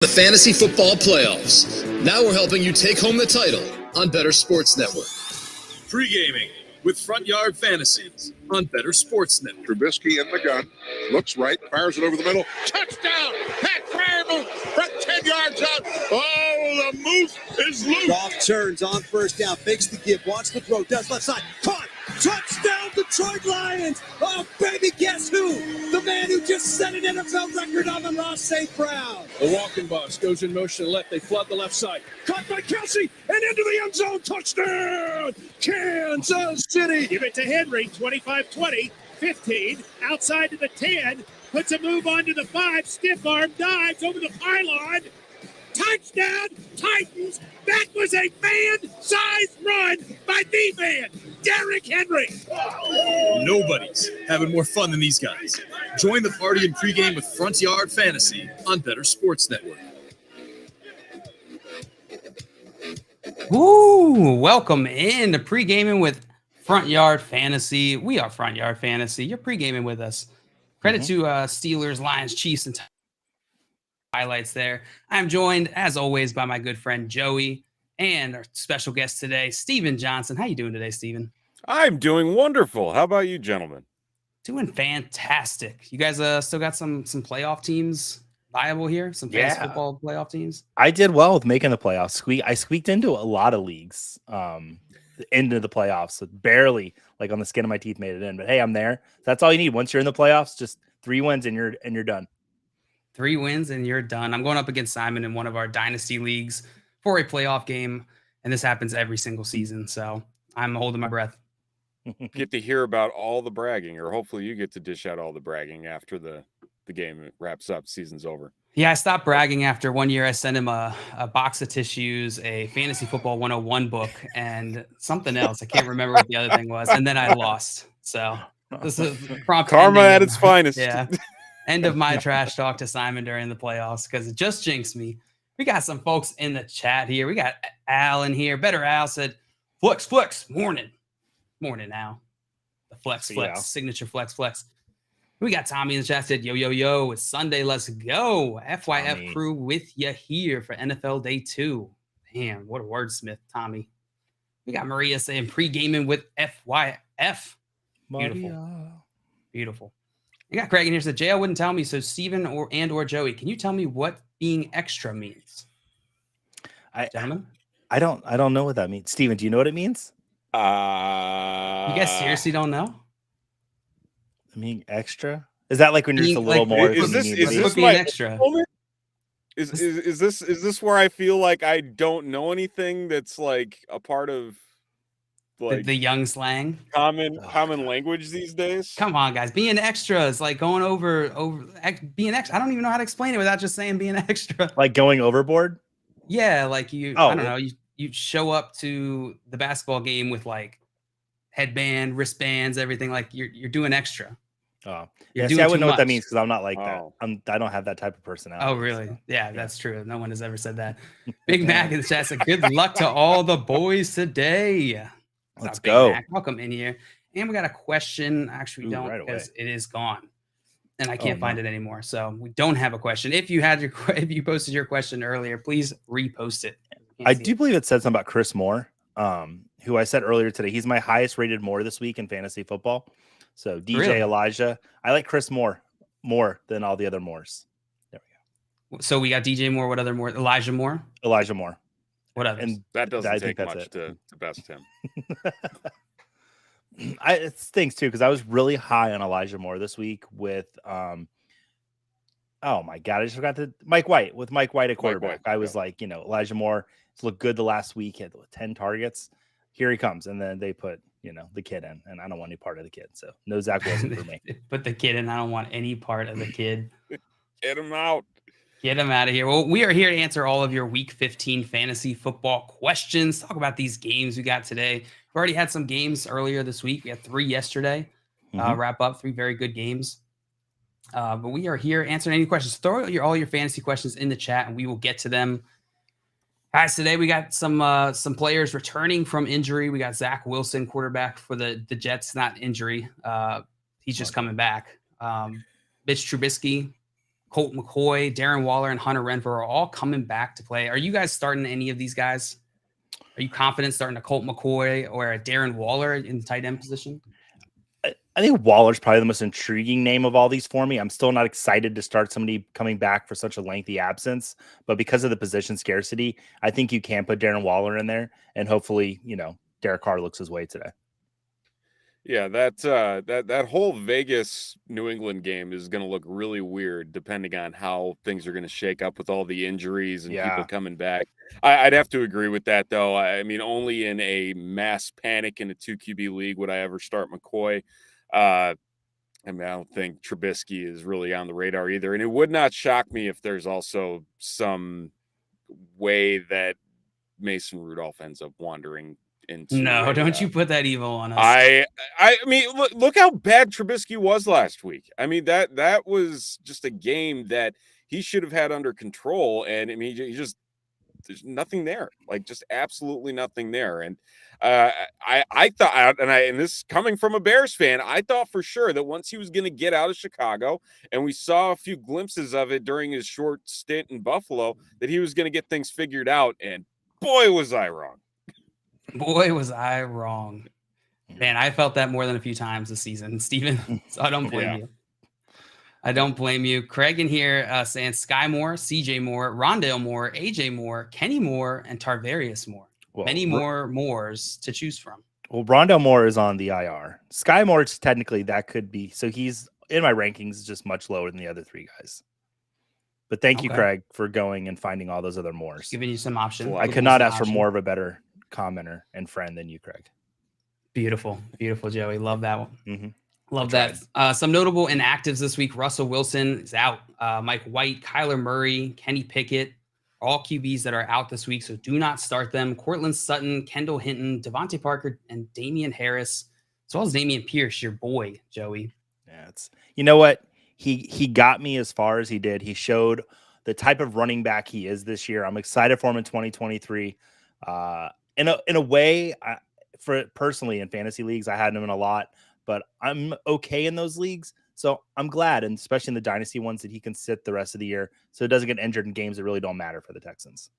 The fantasy football playoffs. Now we're helping you take home the title on Better Sports Network. Pre-gaming with Front Yard Fantasies on Better Sports Network. Trubisky in the gun, looks right, fires it over the middle. Touchdown! Pat Fryer from 10 yards out. Oh, the moose is loose. Goff turns on first down, fakes the give, wants the throw, does left side, caught! Touchdown, Detroit Lions! Oh, baby, guess who? The man who just set an NFL record on the Ross St. Brown. The walking boss goes in motion to left. They flood the left side. Caught by Kelsey and into the end zone. Touchdown, Kansas City. Give it to Henry, 25-20, 15, outside to the 10. Puts a move onto the 5. Stiff arm dives over the pylon. Touchdown, Titans. That was a man-sized run by the man, Derrick Henry. Nobody's having more fun than these guys. Join the party in pregame with Front Yard Fantasy on Better Sports Network. Woo! Welcome in to pre-gaming with Front Yard Fantasy. We are Front Yard Fantasy. You're pre-gaming with us. Credit to Steelers, Lions, Chiefs, and highlights there. I'm joined, as always, by my good friend Joey and our special guest today, Steven Johnson. How you doing today, Steven? I'm doing wonderful. How about you, gentlemen? Doing fantastic. You guys still got some playoff teams viable here? Some fantasy football playoff teams? I did well with making the playoffs. I squeaked into a lot of leagues, into the playoffs. So barely, like on the skin of my teeth, made it in. But hey, I'm there. That's all you need. Once you're in the playoffs, just 3 wins and you're done. 3 wins and you're done. I'm going up against Simon in one of our dynasty leagues for a playoff game, and this happens every single season. So I'm holding my breath. Get to hear about all the bragging, or hopefully you get to dish out all the bragging after the game wraps up, season's over. Yeah, I stopped bragging after 1 year. I sent him a box of tissues, a Fantasy Football 101 book, and something else. I can't remember what the other thing was. And then I lost. So this is prompt karma at its finest. Yeah. End of my trash talk to Simon during the playoffs because it just jinxed me. We got some folks in the chat here. We got Al in here. Better Al said, flex, morning. Morning, Al. The flex, signature flex. We got Tommy in the chat said, yo, it's Sunday. Let's go. FYF Tommy. Crew with you here for NFL Day 2. Damn, what a wordsmith, Tommy. We got Maria saying pre-gaming with FYF. Beautiful. You got Craig in here said, JL wouldn't tell me. So Steven or Joey, can you tell me what being extra means? Gentlemen? I don't know what that means. Steven, do you know what it means? You guys seriously don't know? Being extra? Is that like when you're just a little more? Is this being extra? Is this where I feel like I don't know anything that's like a part of like the young slang, common language these days? Come on, guys, being extra is like going over being extra. I don't even know how to explain it without just saying being extra. Like going overboard? Yeah, like you. I don't know. You show up to the basketball game with like headband, wristbands, everything. Like you're doing extra. Oh, yeah. See, I wouldn't know what that means because I'm not like that. I don't have that type of personality. Oh, really? Yeah, that's true. No one has ever said that. Big Mac in the chat said, "Good luck to all the boys today." Let's go. Mac? Welcome in here. And we got a question. Actually, we don't because it is gone, and I can't find it anymore. So we don't have a question. If you posted your question earlier, please repost it. I do believe it said something about Chris Moore, who I said earlier today. He's my highest rated Moore this week in fantasy football. So DJ really? Elijah. I like Chris Moore more than all the other Moores. There we go. So we got DJ Moore. What other Moore? Elijah Moore. What others? And that doesn't take much to best him. It stinks too because I was really high on Elijah Moore this week with oh my god, I just forgot Mike White at quarterback. I was like, Elijah Moore has looked good the last week. He had 10 targets. Here he comes, and then they put the kid in, and I don't want any part of the kid. So no Zach Wilson for me. Put the kid in. I don't want any part of the kid. Get him out. Get him out of here. Well, we are here to answer all of your Week 15 fantasy football questions. Talk about these games we got today. We already had some games earlier this week. We had 3 yesterday. Wrap up 3 very good games. But we are here answering any questions. Throw all your fantasy questions in the chat, and we will get to them. Guys, today we got some players returning from injury. We got Zach Wilson, quarterback for the Jets, not injury. He's just coming back. Mitch Trubisky Colt McCoy, Darren Waller, and Hunter Renfrow are all coming back to play. Are you guys starting any of these guys? Are you confident starting a Colt McCoy or a Darren Waller in the tight end position? I think Waller's probably the most intriguing name of all these for me. I'm still not excited to start somebody coming back for such a lengthy absence, but because of the position scarcity, I think you can put Darren Waller in there, and hopefully, Derek Carr looks his way today. Yeah, that whole Vegas New England game is going to look really weird depending on how things are going to shake up with all the injuries and people coming back. I'd have to agree with that, though. I mean, only in a mass panic in a 2 QB league would I ever start McCoy. I don't think Trubisky is really on the radar either. And it would not shock me if there's also some way that Mason Rudolph ends up wandering into. No, don't you put that evil on us. I mean, look how bad Trubisky was last week. I mean, that was just a game that he should have had under control. And I mean, there's nothing there, like just absolutely nothing there. And I thought, and this coming from a Bears fan, I thought for sure that once he was going to get out of Chicago, and we saw a few glimpses of it during his short stint in Buffalo, that he was going to get things figured out. And boy, was I wrong. Boy, was I wrong. Man, I felt that more than a few times this season, Steven. So I don't blame you. I don't blame you. Craig in here saying Sky Moore, CJ Moore, Rondale Moore, AJ Moore, Kenny Moore, and Tarvarius Moore. Well, many more Moores to choose from. Well, Rondale Moore is on the IR. Sky Moore, technically, that could be. So he's in my rankings, just much lower than the other three guys. But thank you, Craig, for going and finding all those other Moores. Just giving you some options. I could not ask for more of a better commenter and friend than you, Craig. Beautiful, Joey. Love that one. Mm-hmm. Love that. Some notable inactives this week. Russell Wilson is out. Mike White, Kyler Murray, Kenny Pickett, all QBs that are out this week, so do not start them. Cortland Sutton, Kendall Hinton, Devontae Parker, and Damian Harris, as well as Damian Pierce, your boy, Joey. Yeah, you know what? He got me as far as he did. He showed the type of running back he is this year. I'm excited for him in 2023. In a way, for personally in fantasy leagues, I had him in a lot, but I'm okay in those leagues. So I'm glad, and especially in the dynasty ones, that he can sit the rest of the year so it doesn't get injured in games that really don't matter for the Texans.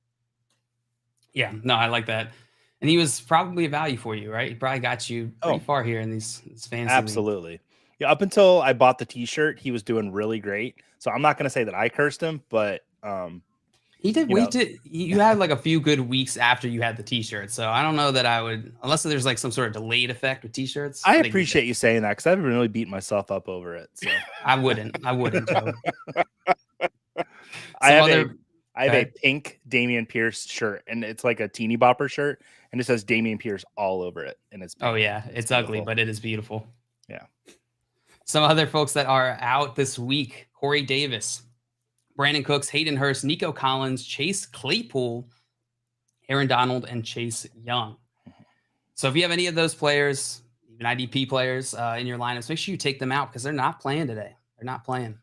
Yeah, no, I like that. And he was probably a value for you, right? He probably got you pretty far here in these fantasy Absolutely. Leagues. Yeah, up until I bought the t-shirt, he was doing really great. So I'm not going to say that I cursed him, but he did. You had like a few good weeks after you had the t-shirt. So I don't know that I would, unless there's like some sort of delayed effect with t-shirts. I appreciate you saying that because I haven't really beaten myself up over it. So I wouldn't. Joe. I have a pink Damian Pierce shirt, and it's like a teeny bopper shirt, and it says Damian Pierce all over it. And it's pink. Oh yeah, it's ugly, but it is beautiful. Yeah. Some other folks that are out this week: Corey Davis, Brandon Cooks, Hayden Hurst, Nico Collins, Chase Claypool, Aaron Donald, and Chase Young. So if you have any of those players, even IDP players in your lineups, make sure you take them out because they're not playing today. They're not playing.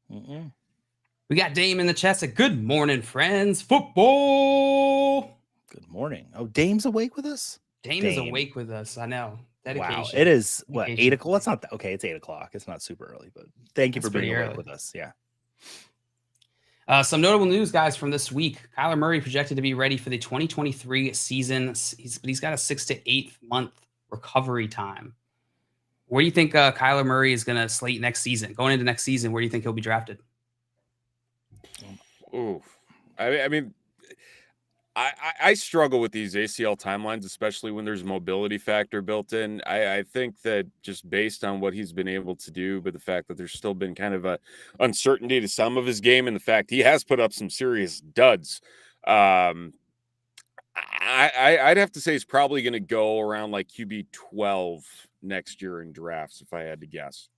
Mm-mm. We got Dame in the chat. Said, good morning, friends. Football. Good morning. Oh, Dame's awake with us? Dame is awake with us. I know. Dedication. Wow. It is, what, 8 o'clock? Well, it's not okay. It's 8 o'clock. It's not super early, but thank you for being awake with us. Yeah. Some notable news, guys, from this week. Kyler Murray projected to be ready for the 2023 season. He's got a 6 to 8 month recovery time. Where do you think Kyler Murray is going to slate next season? Going into next season, where do you think he'll be drafted? Ooh, I mean, I struggle with these ACL timelines, especially when there's mobility factor built in. I think that just based on what he's been able to do, but the fact that there's still been kind of a uncertainty to some of his game, and the fact he has put up some serious duds, I'd have to say he's probably going to go around like QB 12 next year in drafts, if I had to guess.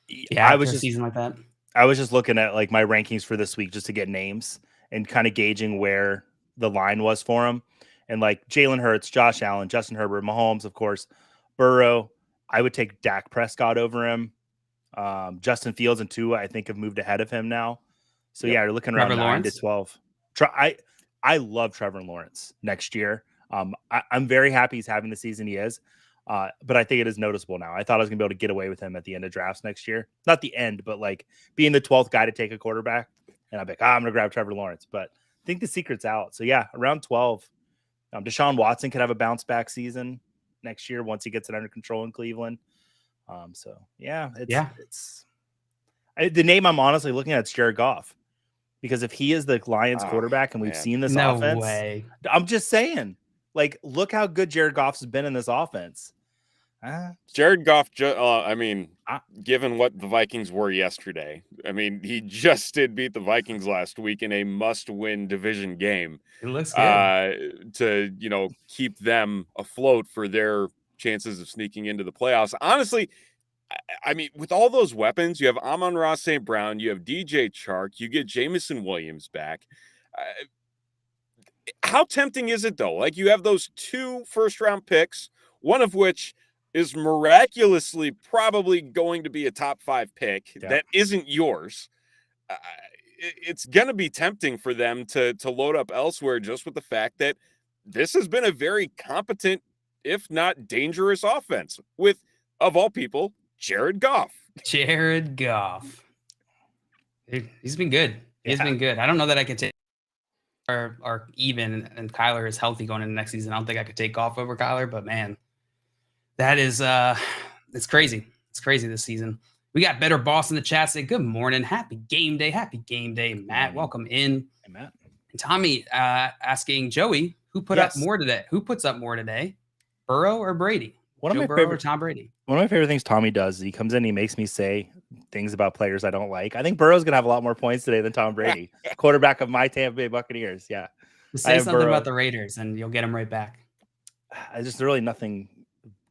Yeah, I was just season like that. I was just looking at like my rankings for this week just to get names and kind of gauging where the line was for him. And like Jalen Hurts, Josh Allen, Justin Herbert, Mahomes, of course, Burrow. I would take Dak Prescott over him. Justin Fields and Tua, I think, have moved ahead of him now. So yeah, you're looking around 9 to 12. I love Trevor Lawrence next year. I'm very happy he's having the season he is. But I think it is noticeable now. I thought I was going to be able to get away with him at the end of drafts next year. Not the end, but like being the 12th guy to take a quarterback. And I'm like, I'm going to grab Trevor Lawrence. But I think the secret's out. So, yeah, around 12, Deshaun Watson could have a bounce back season next year once he gets it under control in Cleveland. So, yeah, it's the name I'm honestly looking at is Jared Goff. Because if he is the Lions quarterback and we've seen this offense, way. I'm just saying, like, look how good Jared Goff has been in this offense. Jared Goff, given what the Vikings were yesterday, I mean, he just did beat the Vikings last week in a must-win division game. It looks good. To keep them afloat for their chances of sneaking into the playoffs. Honestly, I mean, with all those weapons, you have Amon-Ra St. Brown, you have DJ Chark, you get Jamison Williams back. How tempting is it, though? Like, you have those 2 first-round picks, one of which is miraculously probably going to be a top 5 pick that isn't yours. It's going to be tempting for them to load up elsewhere just with the fact that this has been a very competent, if not dangerous offense with, of all people, Jared Goff. Jared Goff. He's been good. He's been good. I don't know that I could take are even and Kyler is healthy going into next season. I don't think I could take Goff over Kyler, but man, that is it's crazy. It's crazy this season. We got Better Boss in the chat. Say good morning. Happy game day. Happy game day, Matt. Welcome in. Hey, Matt. And Tommy asking Joey, who put up more today? Who puts up more today? Burrow or Brady? Burrow or Tom Brady? One of my favorite things Tommy does is he comes in and he makes me say things about players I don't like. I think Burrow's going to have a lot more points today than Tom Brady, quarterback of my Tampa Bay Buccanearers. Yeah. Say something about the Raiders and you'll get them right back. There's really nothing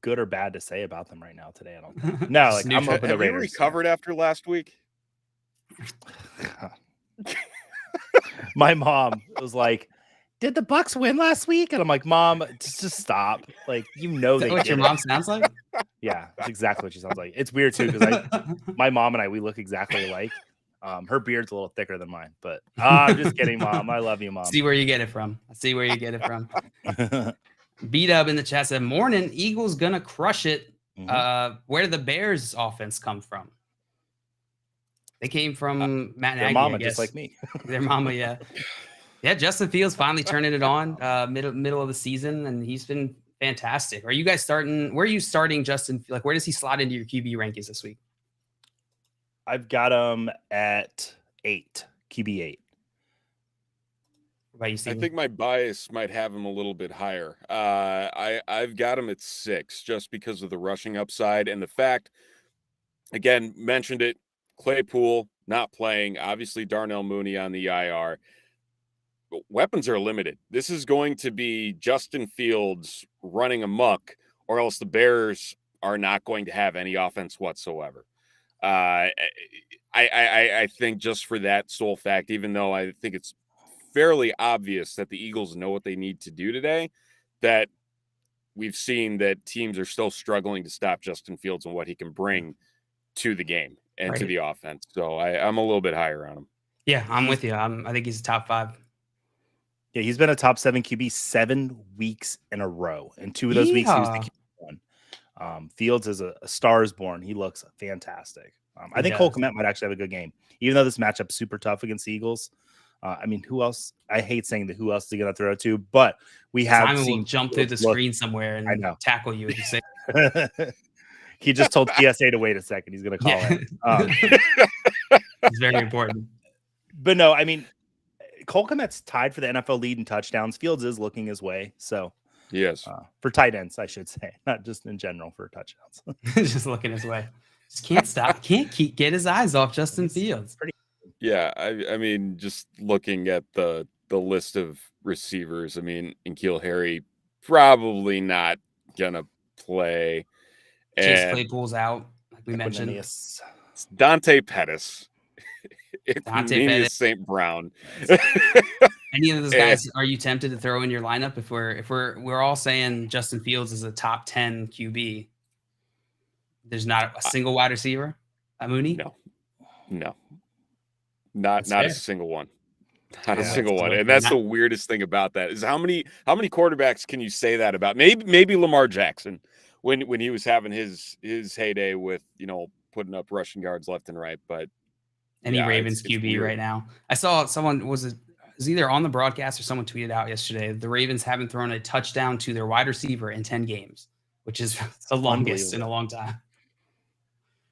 good or bad to say about them right now today. I don't think. No, like I'm hoping the Raiders recovered after last week. My mom was like, "Did the Bucks win last week?" And I'm like, "Mom, just stop." Like, they what your mom sounds like? Yeah, that's exactly what she sounds like. It's weird too because my mom and I we look exactly alike. Her beard's a little thicker than mine, but I'm just kidding, Mom. I love you, Mom. See where you get it from. B-Dub in the chat said, "Morning, Eagles gonna crush it." Where did the Bears offense come from? They came from Matt Nagy, mama, I guess. just like me. Their mama, yeah. Yeah, Justin Fields finally turning it on middle of the season, and he's been fantastic. Are you guys starting? Where are you starting, Justin? Like, where does he slot into your QB rankings this week? I've got him at 8, QB 8. What about you, Steven? I think my bias might have him a little bit higher. I've got him at 6 just because of the rushing upside and the fact, again, mentioned it, Claypool not playing, obviously Darnell Mooney on the IR. But weapons are limited. This is going to be Justin Fields running amok, or else the Bears are not going to have any offense whatsoever. I think just for that sole fact, even though I think it's fairly obvious that the Eagles know what they need to do today, that we've seen that teams are still struggling to stop Justin Fields and what he can bring to the game and to the offense. So I'm a little bit higher on him. Yeah, I'm with you. I think he's a top 5. Yeah, he's been a top 7 QB 7 weeks in a row. And 2 of those weeks he was the QB1. Fields is a star is born. He looks fantastic. I think Cole Kmet might actually have a good game, even though this matchup's super tough against the Eagles. I mean, who else? I hate saying that who else is he going to throw to, but we have Simon seen will jump through the screen somewhere and tackle you if you say. He just told PSA to wait a second. He's going to call it. It's very important. But no, I mean, Cole Kmet's tied for the NFL lead in touchdowns. Fields is looking his way. So, yes, for tight ends, I should say, not just in general for touchdowns. Just looking his way. Just can't stop. Can't get his eyes off Justin Fields. Yeah, I mean, just looking at the list of receivers, I mean, N'Keal Harry probably not gonna play. Chase Claypool's out, like we mentioned. Dante Pettis. Pettis. St. Brown. Any of those guys are you tempted to throw in your lineup if we're all saying Justin Fields is a top 10 QB? There's not a single wide receiver? Mooney? No. Not a single one. Not a single one. And that's the weirdest thing about that is how many quarterbacks can you say that about? Maybe Lamar Jackson when he was having his heyday with, putting up rushing yards left and right. But any Ravens QB right now. I saw someone was either on the broadcast or someone tweeted out yesterday. The Ravens haven't thrown a touchdown to their wide receiver in 10 games, which is the longest in a long time.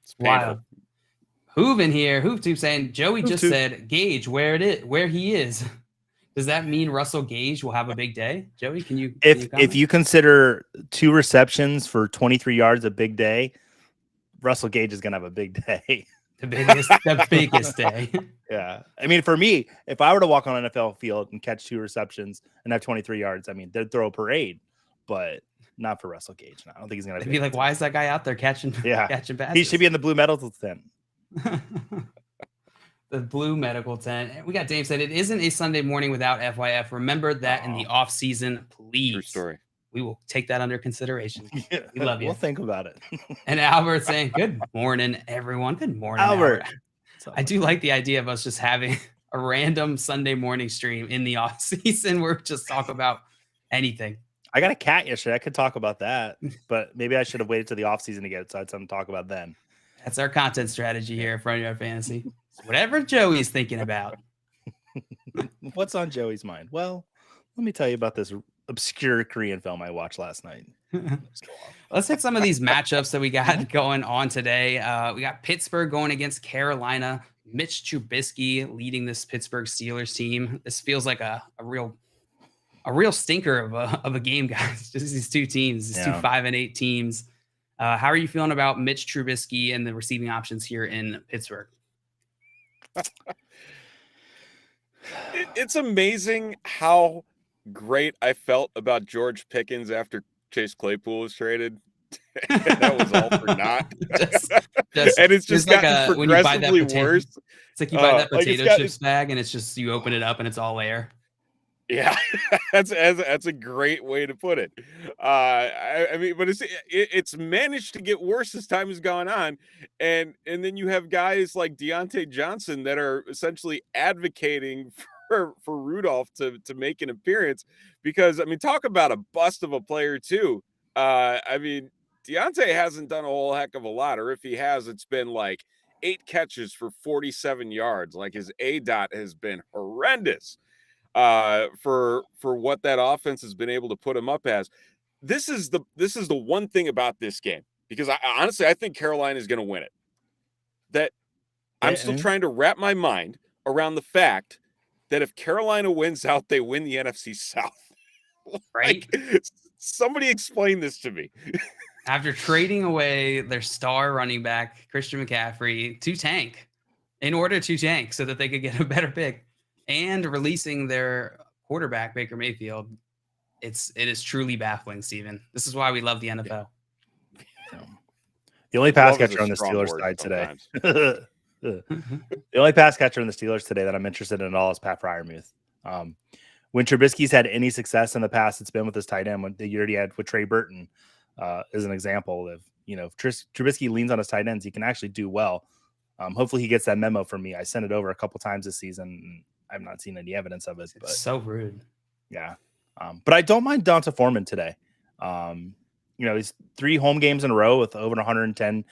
It's wild. Hoove in here. HoofTube saying Joey just said gauge where he is. Does that mean Russell Gage will have a big day? Joey, can you if you consider 2 receptions for 23 yards a big day, Russell Gage is gonna have a big day. The biggest day. Yeah. I mean, for me, if I were to walk on an NFL field and catch 2 receptions and have 23 yards, I mean, they'd throw a parade, but not for Russell Gage. No, I don't think he's going to be like, why is that guy out there catching passes? He should be in the blue medical tent. The blue medical tent. We got Dave said, it isn't a Sunday morning without FYF. Remember that in the off season, please. True story. We will take that under consideration. We love you. We'll think about it. And Albert saying, good morning, everyone. Good morning, Albert. I do like the idea of us just having a random Sunday morning stream in the off season where we just talk about anything. I got a cat yesterday. I could talk about that, but maybe I should have waited till the off season to get it, so I had something to talk about then. That's our content strategy here at Front Yard Fantasy. Whatever Joey's thinking about. What's on Joey's mind? Well, let me tell you about this obscure Korean film I watched last night. Let's hit some of these matchups that we got going on today. We got Pittsburgh going against Carolina. Mitch Trubisky leading this Pittsburgh Steelers team. This feels like a real stinker of a game, guys. Just these two teams, these 2 5-8 teams. How are you feeling about Mitch Trubisky and the receiving options here in Pittsburgh? It's amazing how great I felt about George Pickens after Chase Claypool was traded. That was all for naught. And it's just gotten progressively worse. It's like you buy that potato chips bag and it's just you open it up and it's all air. Yeah, that's a great way to put it. I mean, but it's managed to get worse as time has gone on, and then you have guys like Deontay Johnson that are essentially advocating for Rudolph to make an appearance, because I mean, talk about a bust of a player too. I mean, Deontay hasn't done a whole heck of a lot, or if he has, it's been like 8 catches for 47 yards. Like his ADOT has been horrendous. For what that offense has been able to put him up as. This is the one thing about this game, because I honestly think Carolina is going to win it. That I'm still trying to wrap my mind around the fact that if Carolina wins out, they win the NFC South. Right? Like, somebody explain this to me. After trading away their star running back Christian McCaffrey to tank, in order to tank so that they could get a better pick, and releasing their quarterback, Baker Mayfield, it is truly baffling, Steven. This is why we love the NFL. The only pass catcher on the Steelers side today. The only pass catcher on the Steelers today that I'm interested in at all is Pat Freiermuth. When Trubisky's had any success in the past, it's been with his tight end. When the year he had with Trey Burton is an example of, if Trubisky leans on his tight ends, he can actually do well. Hopefully he gets that memo from me. I sent it over a couple times this season. I've not seen any evidence of it. But so rude. Yeah. But I don't mind Donta Foreman today. He's 3 home games in a row with over 110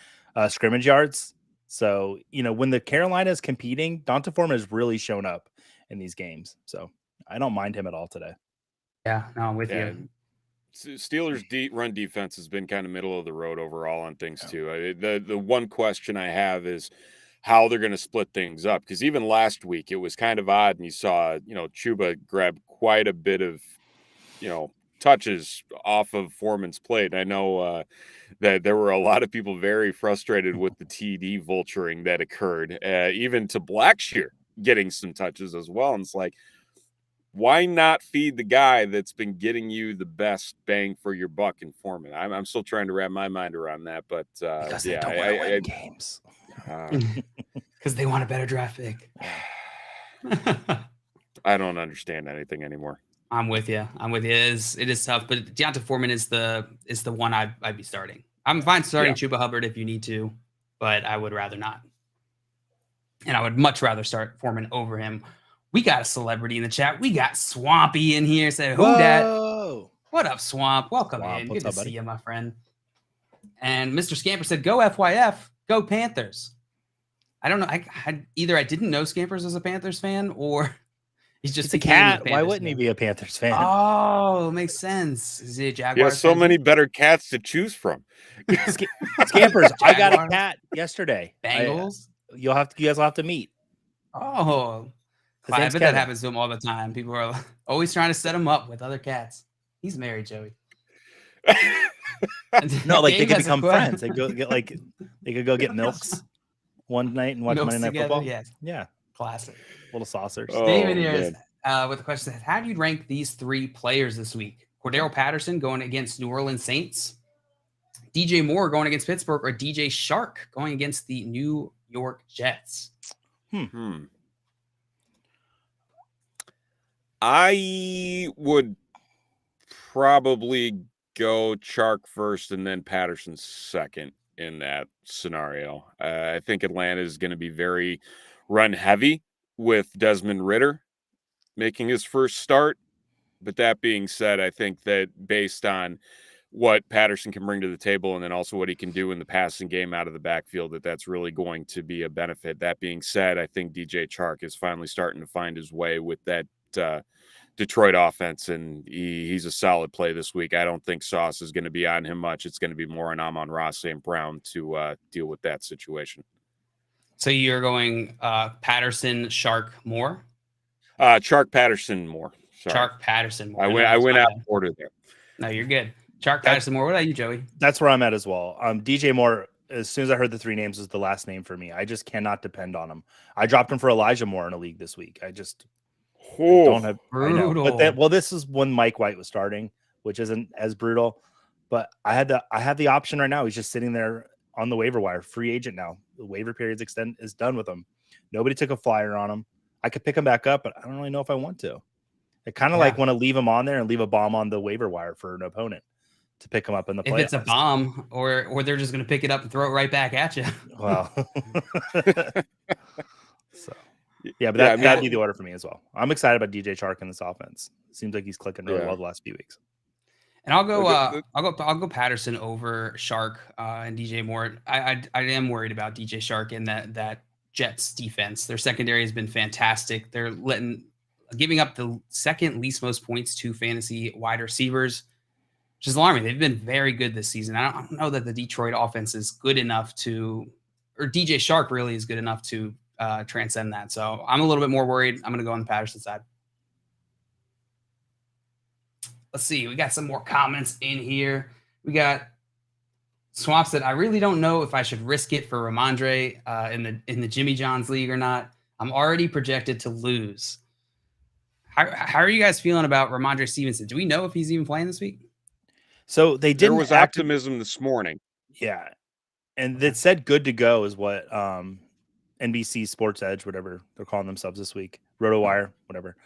scrimmage yards. So, when the Carolina is competing, Donta Foreman has really shown up in these games. So I don't mind him at all today. Yeah, no, I'm with you. Steelers run defense has been kind of middle of the road overall on things too. The one question I have is how they're going to split things up, because even last week it was kind of odd, and you saw Chuba grab quite a bit of touches off of Foreman's plate. I know that there were a lot of people very frustrated with the TD vulturing that occurred, even to Blackshear getting some touches as well. And it's like, why not feed the guy that's been getting you the best bang for your buck in Foreman? I'm still trying to wrap my mind around that, but because they don't want to win games. Because they want a better draft pick. I don't understand anything anymore. I'm with you. It is tough, but Deonta Foreman is the one I'd be starting. I'm fine starting Chuba Hubbard if you need to, but I would rather not. And I would much rather start Foreman over him. We got a celebrity in the chat. We got Swampy in here. Say, who dat? What up, Swamp? Welcome in. Good to see you, my friend. And Mr. Scamper said, "Go FYF, go Panthers." I don't know. I didn't know Scampers was a Panthers fan, or he's just a cat. Why wouldn't he be a Panthers fan? Oh, makes sense. Is he a Jaguars? He has so many better cats to choose from. Scampers, I got a cat yesterday. Bengals. You guys will have to meet. Oh, I bet that happens to him all the time. People are always trying to set him up with other cats. He's married, Joey. No, like they could become friends. They could go get milks one night and watch Monday Night Football. Yes. Yeah. Classic. Little saucers. David here is with a question. How do you rank these 3 players this week? Cordero Patterson going against New Orleans Saints, DJ Moore going against Pittsburgh, or DJ Shark going against the New York Jets? I would probably go Chark first and then Patterson second in that scenario. I think Atlanta is going to be very run heavy with Desmond Ridder making his first start. But that being said, I think that based on what Patterson can bring to the table and then also what he can do in the passing game out of the backfield, that's really going to be a benefit. That being said, I think DJ Chark is finally starting to find his way with that Detroit offense, and he's a solid play this week. I don't think Sauce is going to be on him much. It's going to be more on Amon-Ra St. Brown to deal with that situation. So you're going Patterson, Shark, Moore? Chark, Patterson, Moore. Sorry. Chark, Patterson, Moore. I went out of order there. No, you're good. Chark, Patterson, Moore. What about you, Joey? That's where I'm at as well. DJ Moore, as soon as I heard the 3 names, was the last name for me. I just cannot depend on him. I dropped him for Elijah Moore in a league this week. I don't have brutal. But this is when Mike White was starting, which isn't as brutal. But I have the option right now. He's just sitting there on the waiver wire, free agent now. The waiver period is done with him. Nobody took a flyer on him. I could pick him back up, but I don't really know if I want to. I kind of like want to leave him on there and leave a bomb on the waiver wire for an opponent to pick him up in the playoffs. If it's a bomb, or they're just going to pick it up and throw it right back at you. Well, so yeah, but that'd be the order for me as well. I'm excited about DJ Chark in this offense. It seems like he's clicking really well the last few weeks. And I'll go Patterson over Shark and DJ Moore. I am worried about DJ Shark in that Jets defense. Their secondary has been fantastic. They're giving up the second least most points to fantasy wide receivers, which is alarming. They've been very good this season. I don't know that the Detroit offense is good enough or DJ Shark really is good enough to transcend that. So I'm a little bit more worried. I'm going to go on the Patterson side. Let's see. We got some more comments in here. We got Swamp said, "I really don't know if I should risk it for Ramondre in the Jimmy John's league or not. I'm already projected to lose." How are you guys feeling about Ramondre Stevenson? Do we know if he's even playing this week? So there was optimism this morning. Yeah. And it said good to go is what NBC Sports Edge, whatever they're calling themselves this week, RotoWire, whatever.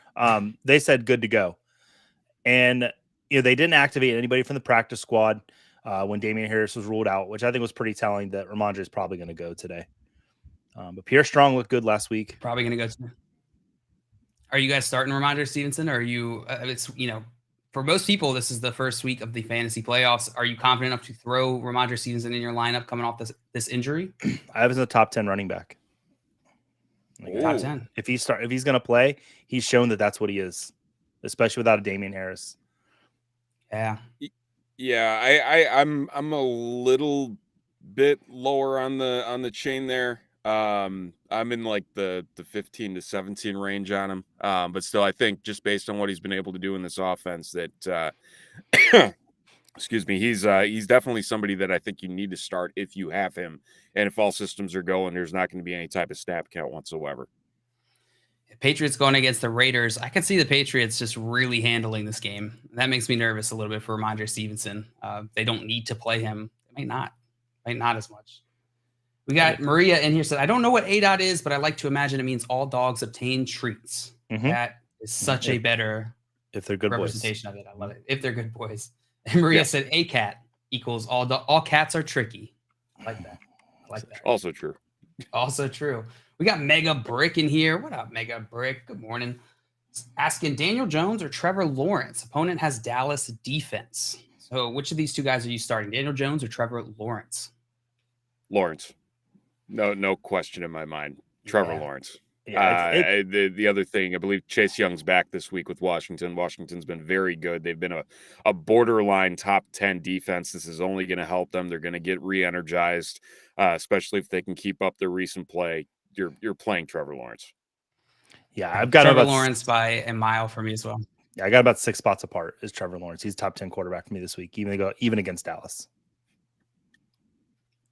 They said good to go. And they didn't activate anybody from the practice squad when Damian Harris was ruled out, which I think was pretty telling that Ramondre is probably going to go today. But Pierre Strong looked good last week. Probably going to go today. Are you guys starting Ramondre Stevenson? Or are you? For most people, this is the first week of the fantasy playoffs. Are you confident enough to throw Ramondre Stevenson in your lineup coming off this injury? I have him as a top 10 running back. Top 10. If he's going to play, he's shown that that's what he is, especially without a Damian Harris. Yeah. Yeah, I'm a little bit lower on the chain there. I'm in like the 15 to 17 range on him. But still, I think just based on what he's been able to do in this offense that excuse me, he's definitely somebody that I think you need to start if you have him. And if all systems are going, there's not going to be any type of snap count whatsoever. Patriots going against the Raiders. I could see the Patriots just really handling this game. That makes me nervous a little bit for Ramondre Stevenson. They don't need to play him. They might not as much. We got Maria in here said, "I don't know what ADOT is, but I like to imagine it means all dogs obtain treats." Mm-hmm. That is such a better if they're good representation boys. of it. I love it. If they're good boys. And Maria said, "A cat equals all cats are tricky." I like that. Also true. Also true. We got Mega Brick in here. What up, Mega Brick? Good morning. Asking Daniel Jones or Trevor Lawrence. Opponent has Dallas defense. So which of these two guys are you starting? Daniel Jones or Trevor Lawrence? Lawrence. No question in my mind. Trevor Lawrence. Yeah, the other thing, I believe Chase Young's back this week with Washington. Washington's been very good. They've been a borderline top 10 defense. This is only going to help them. They're going to get re-energized, especially if they can keep up their recent play. You're playing Trevor Lawrence. Yeah, I've got Trevor Lawrence by a mile for me as well. Yeah, I got about 6 spots apart is Trevor Lawrence. He's top 10 quarterback for me this week, even against Dallas.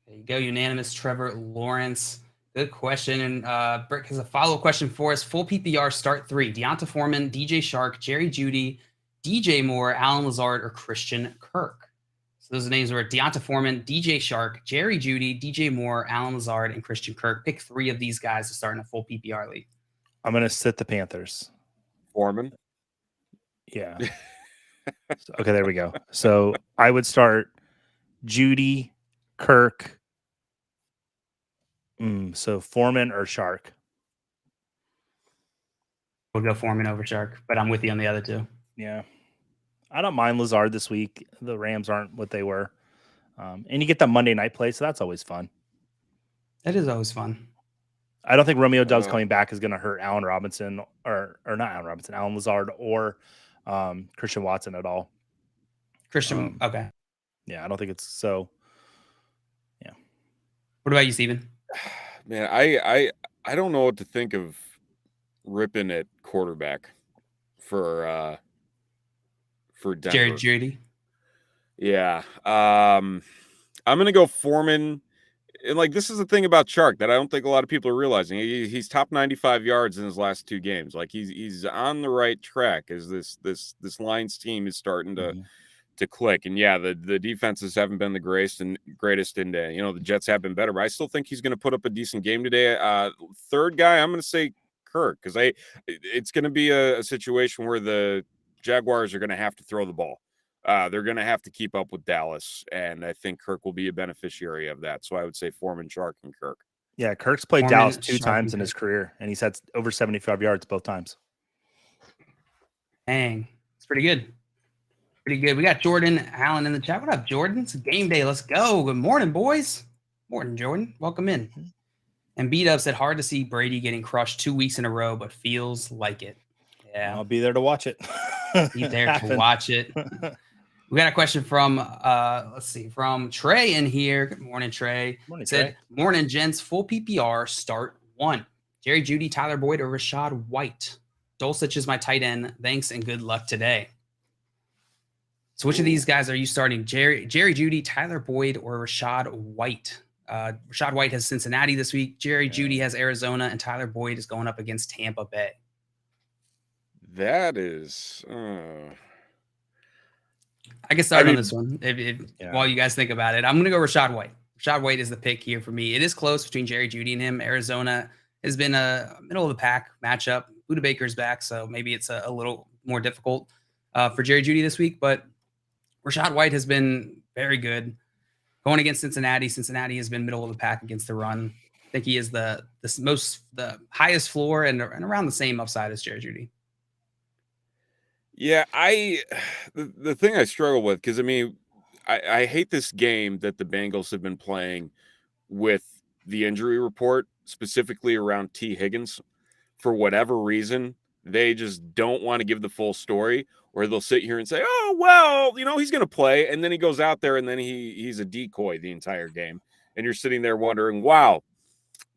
There you go, unanimous Trevor Lawrence. Good question. And Brick has a follow-up question for us. Full PPR start 3. Deonta Foreman, DJ Shark, Jerry Jeudy, DJ Moore, Alan Lazard, or Christian Kirk. So those names were Deonta Foreman, DJ Shark, Jerry Jeudy, DJ Moore, Alan Lazard, and Christian Kirk. Pick 3 of these guys to start in a full PPR league. I'm going to sit the Panthers. Foreman? Yeah. Okay, there we go. So I would start Jeudy, Kirk. So Foreman or Shark? We'll go Foreman over Shark, but I'm with you on the other two. Yeah. I don't mind Lazard this week. The Rams aren't what they were. And you get that Monday night play, so that's always fun. That is always fun. I don't think Romeo Doubs coming back is going to hurt Allen Robinson or not Allen Robinson, Alan Lazard or Christian Watson at all. Christian, okay. Yeah, I don't think it's so. Yeah. What about you, Steven? Man, I don't know what to think of ripping at quarterback for Denver. Jerry Jeudy. Yeah. I'm gonna go Foreman. And like this is the thing about Shark that I don't think a lot of people are realizing. He's top 95 yards in his last 2 games. Like he's on the right track as this Lions team is starting to click. And yeah, the defenses haven't been the greatest and the Jets have been better, but I still think he's going to put up a decent game today. Third guy, I'm going to say Kirk, because it's going to be a situation where the Jaguars are going to have to throw the ball. They're going to have to keep up with Dallas, and I think Kirk will be a beneficiary of that. So I would say Foreman, Shark, and Kirk. Yeah, Kirk's played Dallas 2 times in his career, and he's had over 75 yards both times. Dang, it's pretty good. Pretty good. We got Jordan Allen in the chat. What up, Jordan? It's a game day. Let's go. Good morning, boys. Morning, Jordan. Welcome in. And B-Dub said, hard to see Brady getting crushed 2 weeks in a row, but feels like it. Yeah. I'll be there to watch it. Be there to watch it. We got a question from, from Trey in here. Good morning, Trey. Morning, Said, Trey. Morning, gents. Full PPR, start 1. Jerry Jeudy, Tyler Boyd, or Rashad White. Dulcich is my tight end. Thanks and good luck today. So which of these guys are you starting? Jerry Jeudy, Tyler Boyd, or Rashad White? Rashad White has Cincinnati this week. Jerry Jeudy has Arizona, and Tyler Boyd is going up against Tampa Bay. That is... I can start on this one while you guys think about it. I'm going to go Rashad White. Rashad White is the pick here for me. It is close between Jerry Jeudy and him. Arizona has been a middle of the pack matchup. Buda Baker's back, so maybe it's a little more difficult for Jerry Jeudy this week, but Rashad White has been very good. Going against Cincinnati, Cincinnati has been middle of the pack against the run. I think he is the highest floor and around the same upside as Jerry Jeudy. Yeah, the thing I struggle with, because I hate this game that the Bengals have been playing with the injury report, specifically around T. Higgins. For whatever reason, they just don't want to give the full story, or they'll sit here and say, oh, well, he's going to play. And then he goes out there and then he's a decoy the entire game. And you're sitting there wondering, wow,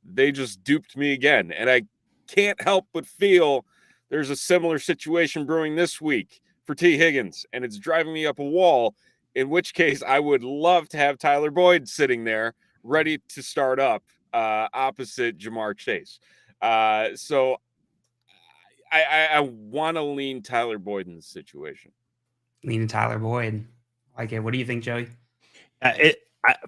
they just duped me again. And I can't help but feel there's a similar situation brewing this week for T. Higgins, and it's driving me up a wall, in which case I would love to have Tyler Boyd sitting there ready to start up opposite Jamar Chase. So I want to lean Tyler Boyd in this situation. Leaning Tyler Boyd. Like it. What do you think, Joey?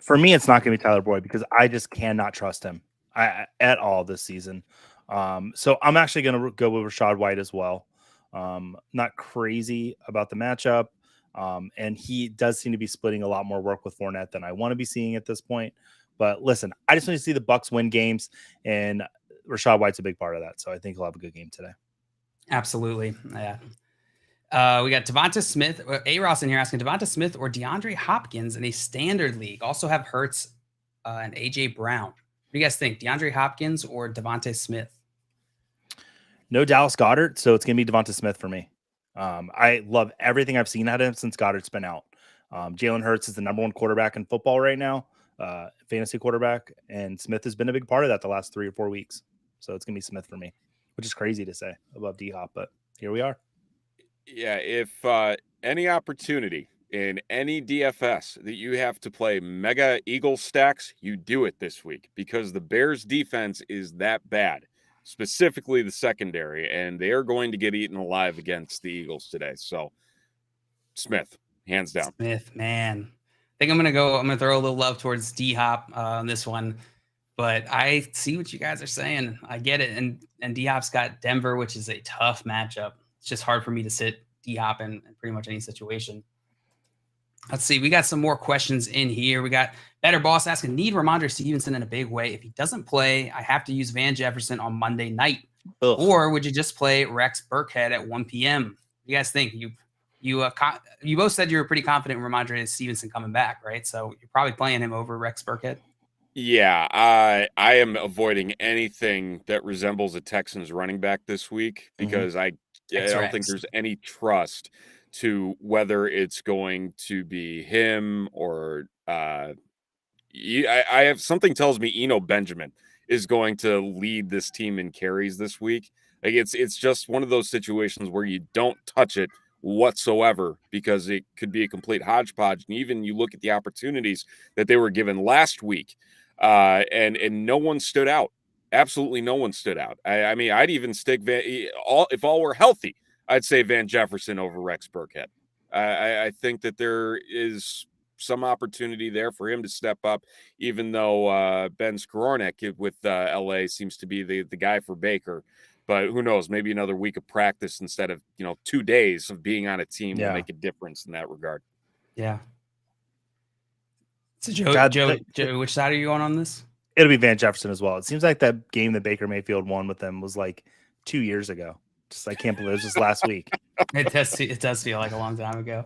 For me, it's not going to be Tyler Boyd because I just cannot trust him at all this season. So I'm actually going to go with Rashad White as well. Not crazy about the matchup. And he does seem to be splitting a lot more work with Fournette than I want to be seeing at this point. But listen, I just want to see the Bucs win games, and Rashad White's a big part of that. So I think he'll have a good game today. Absolutely. Yeah. We got Devonta Smith, A-Ross in here asking Devonta Smith or DeAndre Hopkins in a standard league. Also have Hurts and AJ Brown. What do you guys think? DeAndre Hopkins or Devonta Smith? No Dallas Goedert, so it's going to be Devonta Smith for me. I love everything I've seen out of him since Goddard's been out. Jalen Hurts is the number one quarterback in football right now, fantasy quarterback, and Smith has been a big part of that the last 3 or 4 weeks. So it's going to be Smith for me, which is crazy to say above D-Hop, but here we are. Yeah, if any opportunity in any DFS that you have to play mega Eagle stacks, you do it this week because the Bears defense is that bad, specifically the secondary, and they are going to get eaten alive against the Eagles today. So Smith, hands down. Smith, man. I think I'm going to throw a little love towards D-Hop on this one, but I see what you guys are saying. I get it. And D-Hop's got Denver, which is a tough matchup. It's just hard for me to sit D-Hop in pretty much any situation. Let's see. We got some more questions in here. We got Better Boss asking, need Ramondre Stevenson in a big way. If he doesn't play, I have to use Van Jefferson on Monday night. Ugh. Or would you just play Rex Burkhead at 1 p.m.? What do you guys think? You both said you were pretty confident in Ramondre Stevenson coming back, right? So you're probably playing him over Rex Burkhead. Yeah, I am avoiding anything that resembles a Texans running back this week because I don't think there's any trust to whether it's going to be him or I have something tells me Eno Benjamin is going to lead this team in carries this week. Like it's just one of those situations where you don't touch it whatsoever because it could be a complete hodgepodge. And even you look at the opportunities that they were given last week, and no one stood out. Absolutely no one stood out. I mean, I'd even stick if all were healthy, I'd say Van Jefferson over Rex Burkhead. I think that there is some opportunity there for him to step up, even though Ben Skowronek with LA seems to be the guy for Baker. But who knows? Maybe another week of practice instead of 2 days of being on a team will make a difference in that regard. Yeah. So Joe, which side are you on this? It'll be Van Jefferson as well. It seems like that game that Baker Mayfield won with them was like 2 years ago. Just I can't believe it was just last week. It does feel like a long time ago.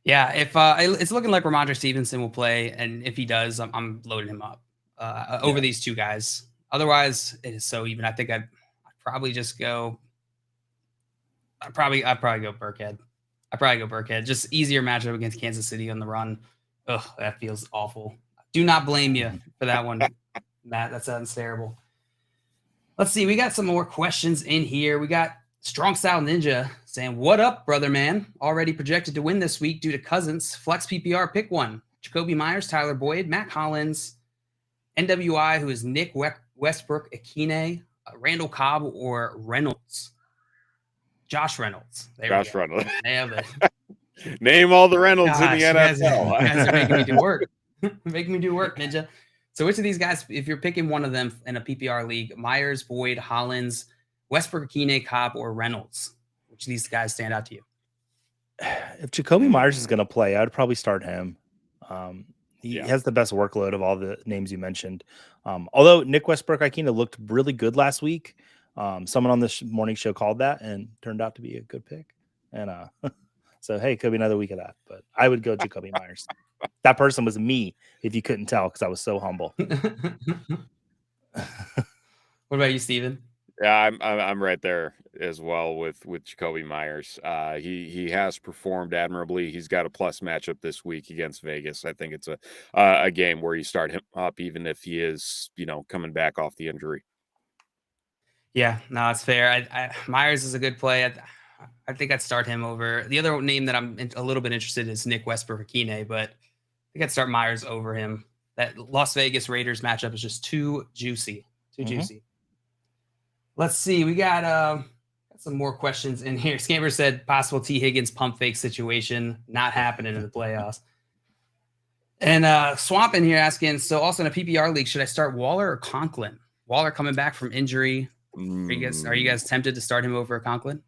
Yeah, if it's looking like Ramondre Stevenson will play, and if he does, I'm loading him up over these two guys. Otherwise, it is so even. I think I'd probably just go. I'd probably go Burkhead. Just easier matchup against Kansas City on the run. Ugh, that feels awful. Do not blame you for that one, Matt. That sounds terrible. Let's see. We got some more questions in here. We got Strong Style Ninja saying, "What up, brother man? Already projected to win this week due to Cousins. Flex PPR, pick one. Jacoby Myers, Tyler Boyd, Matt Collins, NWI, who is Nick Westbrook, Akine, Randall Cobb, or Reynolds. Josh Reynolds. Josh Reynolds. Nailed it. Name all the Reynolds in the NFL. You guys are making me do work. Making me do work, Ninja. So which of these guys, if you're picking one of them in a PPR league, Myers, Boyd, Hollins, Westbrook, Akine, Cobb, or Reynolds, which of these guys stand out to you? If Jacoby Myers is going to play, I'd probably start him. He has the best workload of all the names you mentioned. Although Nick Westbrook, Akine looked really good last week. Someone on this morning show called that and turned out to be a good pick. And so, hey, it could be another week of that. But I would go Jacoby Myers. That person was me, if you couldn't tell, because I was so humble. What about you, Steven? Yeah, I'm right there as well with Jacoby Myers. He has performed admirably. He's got a plus matchup this week against Vegas. I think it's a game where you start him up, even if he is coming back off the injury. Yeah, no, it's fair. Myers is a good play. I think I'd start him over. The other name that I'm a little bit interested in is Nick Westbrook Akine, but I think I'd start Myers over him. That Las Vegas Raiders matchup is just too juicy. Juicy. Let's see. We got some more questions in here. Scamper said possible T. Higgins pump fake situation not happening in the playoffs. And Swamp in here asking, so also in a PPR league, should I start Waller or Conklin? Waller coming back from injury. Are you guys tempted to start him over Conklin?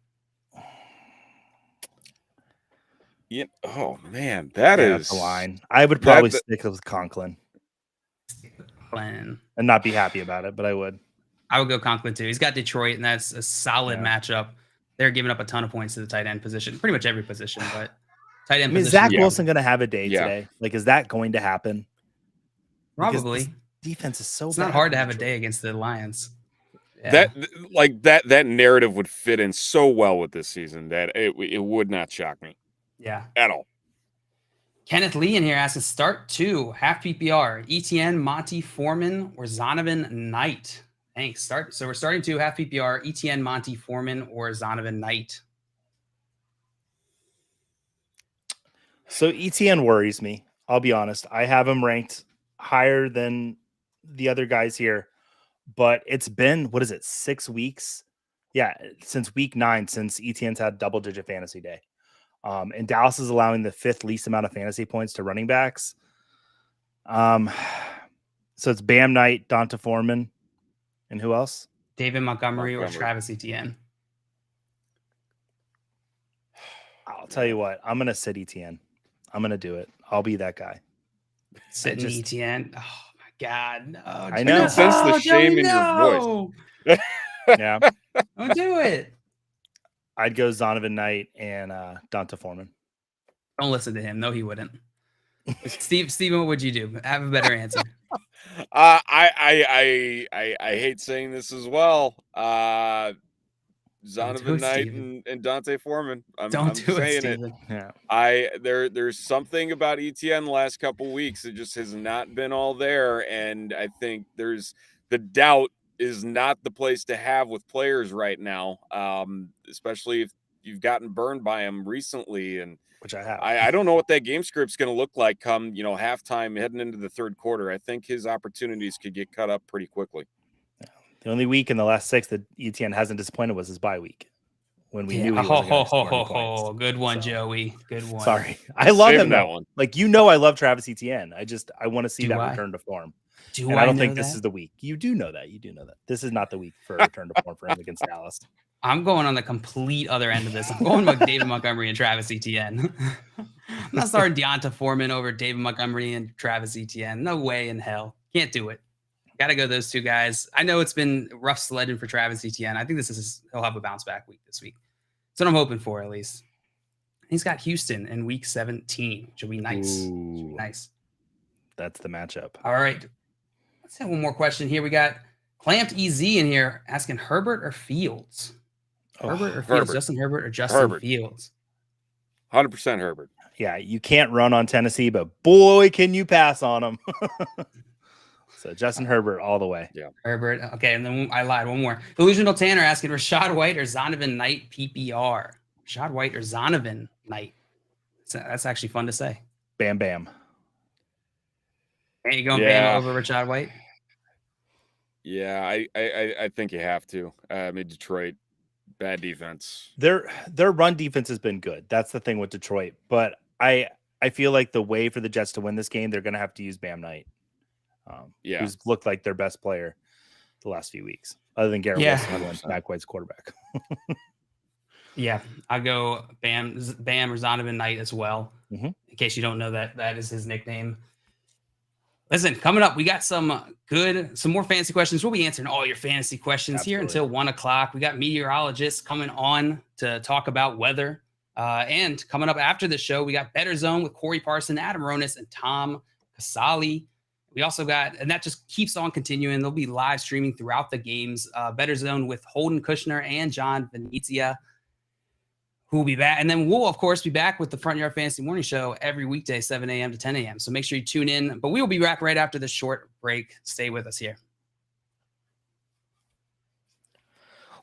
Yeah. Oh man, that is the line. I would probably stick with Conklin and not be happy about it, but I would. I would go Conklin too. He's got Detroit, and that's a solid matchup. they're giving up a ton of points to the tight end position, pretty much every position, but tight end Is position. Zach Wilson going to have a day today? Like, is that going to happen? Probably. Defense is so it's bad. Not hard to have a day against the Lions. Yeah. That narrative would fit in so well with this season that it would not shock me. Yeah. At all. Kenneth Lee in here asks, start 2, half PPR, ETN, Monty Foreman, or Zonovan Knight. Thanks. So we're starting 2, half PPR, ETN, Monty Foreman, or Zonovan Knight. So ETN worries me. I'll be honest. I have him ranked higher than the other guys here, but it's been, 6 weeks? Yeah, since week 9, since ETN's had double-digit fantasy day. And Dallas is allowing the 5th least amount of fantasy points to running backs. So it's Bam Knight, Donta Foreman, and who else? David Montgomery. Or Travis Etienne. I'll tell you what. I'm going to sit Etienne. I'm going to do it. I'll be that guy. Sitting Etienne. Oh, my God. No, I know. I sense the shame in your voice. Yeah. Don't do it. I'd go Zonovan Knight and Donta Foreman. Don't listen to him. No, he wouldn't. Steven, what would you do? Have a better answer. I hate saying this as well. Zonovan Knight and Donta Foreman. I'm saying it. Yeah. There's something about ETN the last couple weeks that just has not been all there, and I think there's the doubt is not the place to have with players right now, especially if you've gotten burned by them recently. And which I have. I don't know what that game script's going to look like come, halftime heading into the third quarter. I think his opportunities could get cut up pretty quickly. Yeah. The only week in the last 6 that ETN hasn't disappointed was his bye week when we knew he wasn't good one, Joey. Good one. Sorry. I love him that one. Like, I love Travis Etienne. I want to see that return to form. I don't think this is the week. You do know that. This is not the week for a return to form for him against Dallas. I'm going on the complete other end of this. I'm going with David Montgomery and Travis Etienne. I'm not starting Donta Foreman over David Montgomery and Travis Etienne. No way in hell. Can't do it. Got to go those two guys. I know it's been rough sledding for Travis Etienne. I think he'll have a bounce back week this week. That's what I'm hoping for, at least. He's got Houston in week 17, which will be nice. Nice. That's the matchup. All right. Let's have one more question here. We got Clamped EZ in here asking Herbert or Fields. Herbert or Fields? Herbert. Justin Herbert or Justin Fields? 100% Herbert. Yeah, you can't run on Tennessee, but boy, can you pass on them. So Justin Herbert all the way. Yeah. Herbert. Okay, and then I lied. One more. Delusional Tanner asking Rachaad White or Zonovan Knight PPR. Rachaad White or Zonovan Knight. So that's actually fun to say. Bam, bam. Ain't you going Bam over Rachaad White? Yeah, I think you have to. Detroit, bad defense. Their run defense has been good. That's the thing with Detroit. But I feel like the way for the Jets to win this game, they're going to have to use Bam Knight. Who's looked like their best player the last few weeks, other than Garrett Wilson, who went Matt White's quarterback. Yeah, I go Bam or Zonovan Knight as well. Mm-hmm. In case you don't know that is his nickname. Listen, coming up, we got some more fantasy questions. We'll be answering all your fantasy questions here until 1:00. We got meteorologists coming on to talk about weather. And coming up after the show, we got Better Zone with Corey Parson, Adam Ronis, and Tom Casali. We also got, and that just keeps on continuing. They'll be live streaming throughout the games. Better Zone with Holden Kushner and John Venezia, who will be back. And then we'll, of course, be back with the Front Yard Fantasy Morning Show every weekday, 7 a.m. to 10 a.m. So make sure you tune in. But we will be back right after this short break. Stay with us here.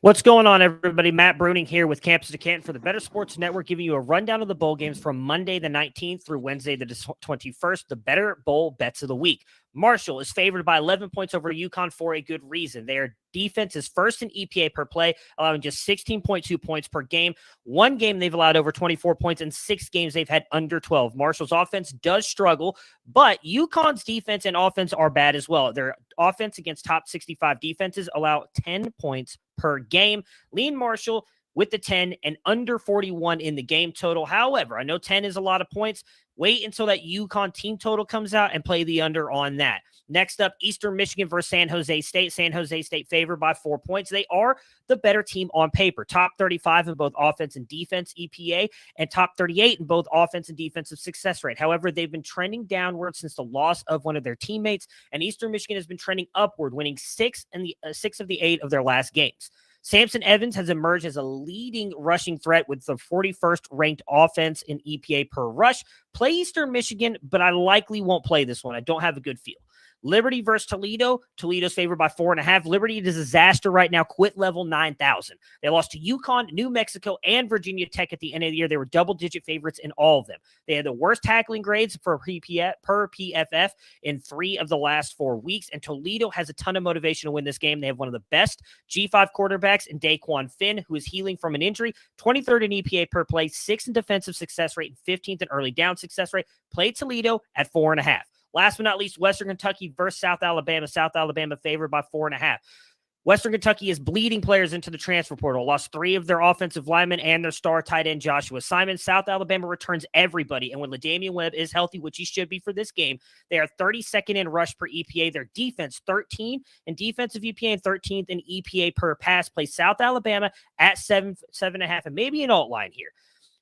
What's going on, everybody? Matt Bruning here with Campus to Canton for the Better Sports Network, giving you a rundown of the bowl games from Monday the 19th through Wednesday the 21st, the Better Bowl Bets of the Week. Marshall is favored by 11 points over UConn for a good reason. Their defense is first in EPA per play, allowing just 16.2 points per game. One game they've allowed over 24 points, and 6 games they've had under 12. Marshall's offense does struggle, but UConn's defense and offense are bad as well. Their offense against top 65 defenses allow 10 points per game. Lean Marshall with the 10 and under 41 in the game total. However, I know 10 is a lot of points. Wait until that UConn team total comes out and play the under on that. Next up, Eastern Michigan versus San Jose State. San Jose State favored by 4 points. They are the better team on paper. Top 35 in both offense and defense EPA, and top 38 in both offense and defensive success rate. However, they've been trending downward since the loss of one of their teammates, and Eastern Michigan has been trending upward, winning 6 of the 8 of their last games. Samson Evans has emerged as a leading rushing threat with the 41st ranked offense in EPA per rush. Play Eastern Michigan, but I likely won't play this one. I don't have a good feel. Liberty versus Toledo. Toledo's favored by 4.5. Liberty is a disaster right now. Quit level 9,000. They lost to UConn, New Mexico, and Virginia Tech at the end of the year. They were double-digit favorites in all of them. They had the worst tackling grades per PFF in 3 of the last 4 weeks, and Toledo has a ton of motivation to win this game. They have one of the best G5 quarterbacks in Daquan Finn, who is healing from an injury. 23rd in EPA per play, 6th in defensive success rate, and 15th in early down success rate. Play Toledo at 4.5. Last but not least, Western Kentucky versus South Alabama. South Alabama favored by 4.5. Western Kentucky is bleeding players into the transfer portal. Lost 3 of their offensive linemen and their star tight end, Joshua Simon. South Alabama returns everybody. And when LaDamian Webb is healthy, which he should be for this game, they are 32nd in rush per EPA. Their defense, 13 in defensive EPA and 13th in EPA per pass. Play South Alabama at 7.5, and maybe an alt line here.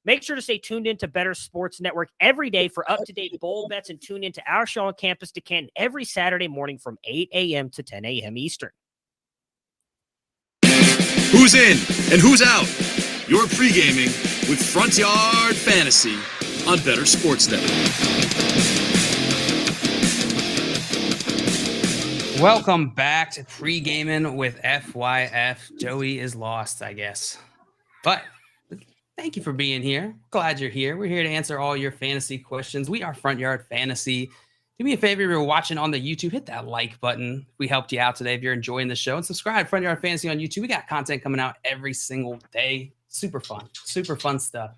Make sure to stay tuned in to Better Sports Network every day for up-to-date bowl bets, and tune into our show on campus to Canton every Saturday morning from 8 a.m. to 10 a.m. Eastern. Who's in and who's out? You're pre-gaming with Front Yard Fantasy on Better Sports Network. Welcome back to pre-gaming with FYF. Joey is lost, I guess. But thank you for being here. Glad you're here. We're here to answer all your fantasy questions. We are Front Yard Fantasy. Do me a favor, if you're watching on the YouTube, hit that like button. We helped you out today if you're enjoying the show. And subscribe, Front Yard Fantasy on YouTube. We got content coming out every single day. Super fun stuff.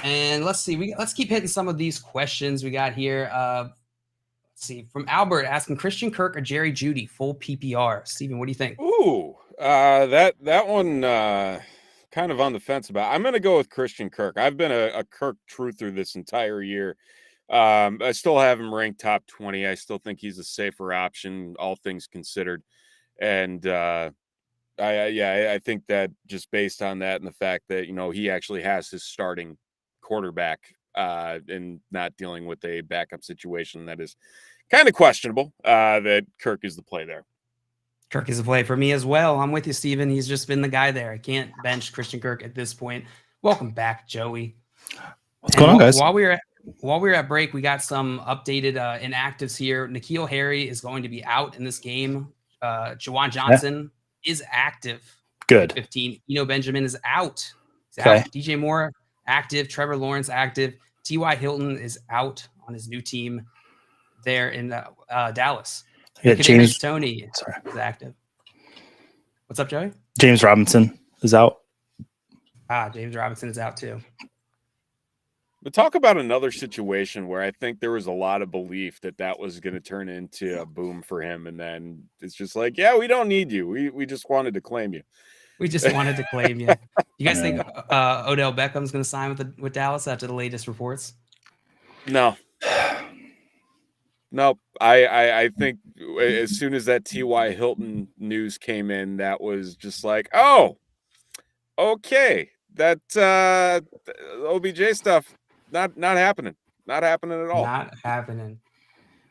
And let's see. Let's keep hitting some of these questions we got here. Let's see. From Albert asking Christian Kirk or Jerry Jeudy, full PPR. Steven, what do you think? Ooh, that one kind of on the fence about. I'm going to go with Christian Kirk. I've been a Kirk truther this entire year. I still have him ranked top 20. I still think he's a safer option, all things considered. And I think that just based on that and the fact that, he actually has his starting quarterback and not dealing with a backup situation that is kind of questionable, that Kirk is the play there. Kirk is a play for me as well. I'm with you, Steven. He's just been the guy there. I can't bench Christian Kirk at this point. Welcome back, Joey. What's going on, guys? While we were at break, we got some updated inactives here. N'Keal Harry is going to be out in this game. Jawan Johnson is active. Good. 15. Benjamin is out. He's Okay. out. DJ Moore active. Trevor Lawrence active. T.Y. Hilton is out on his new team there in Dallas. Yeah, James Tony is active. What's up, Joey? James Robinson is out. James Robinson is out too. But talk about another situation where I think there was a lot of belief that was going to turn into a boom for him. And then it's just like, yeah, we don't need you. We just wanted to claim you. We just wanted to claim you. You guys think Odell Beckham's going to sign with Dallas after the latest reports? No. Nope. I think as soon as that T.Y. Hilton news came in, that was just like, oh, okay. That OBJ stuff, not happening. Not happening at all. Not happening.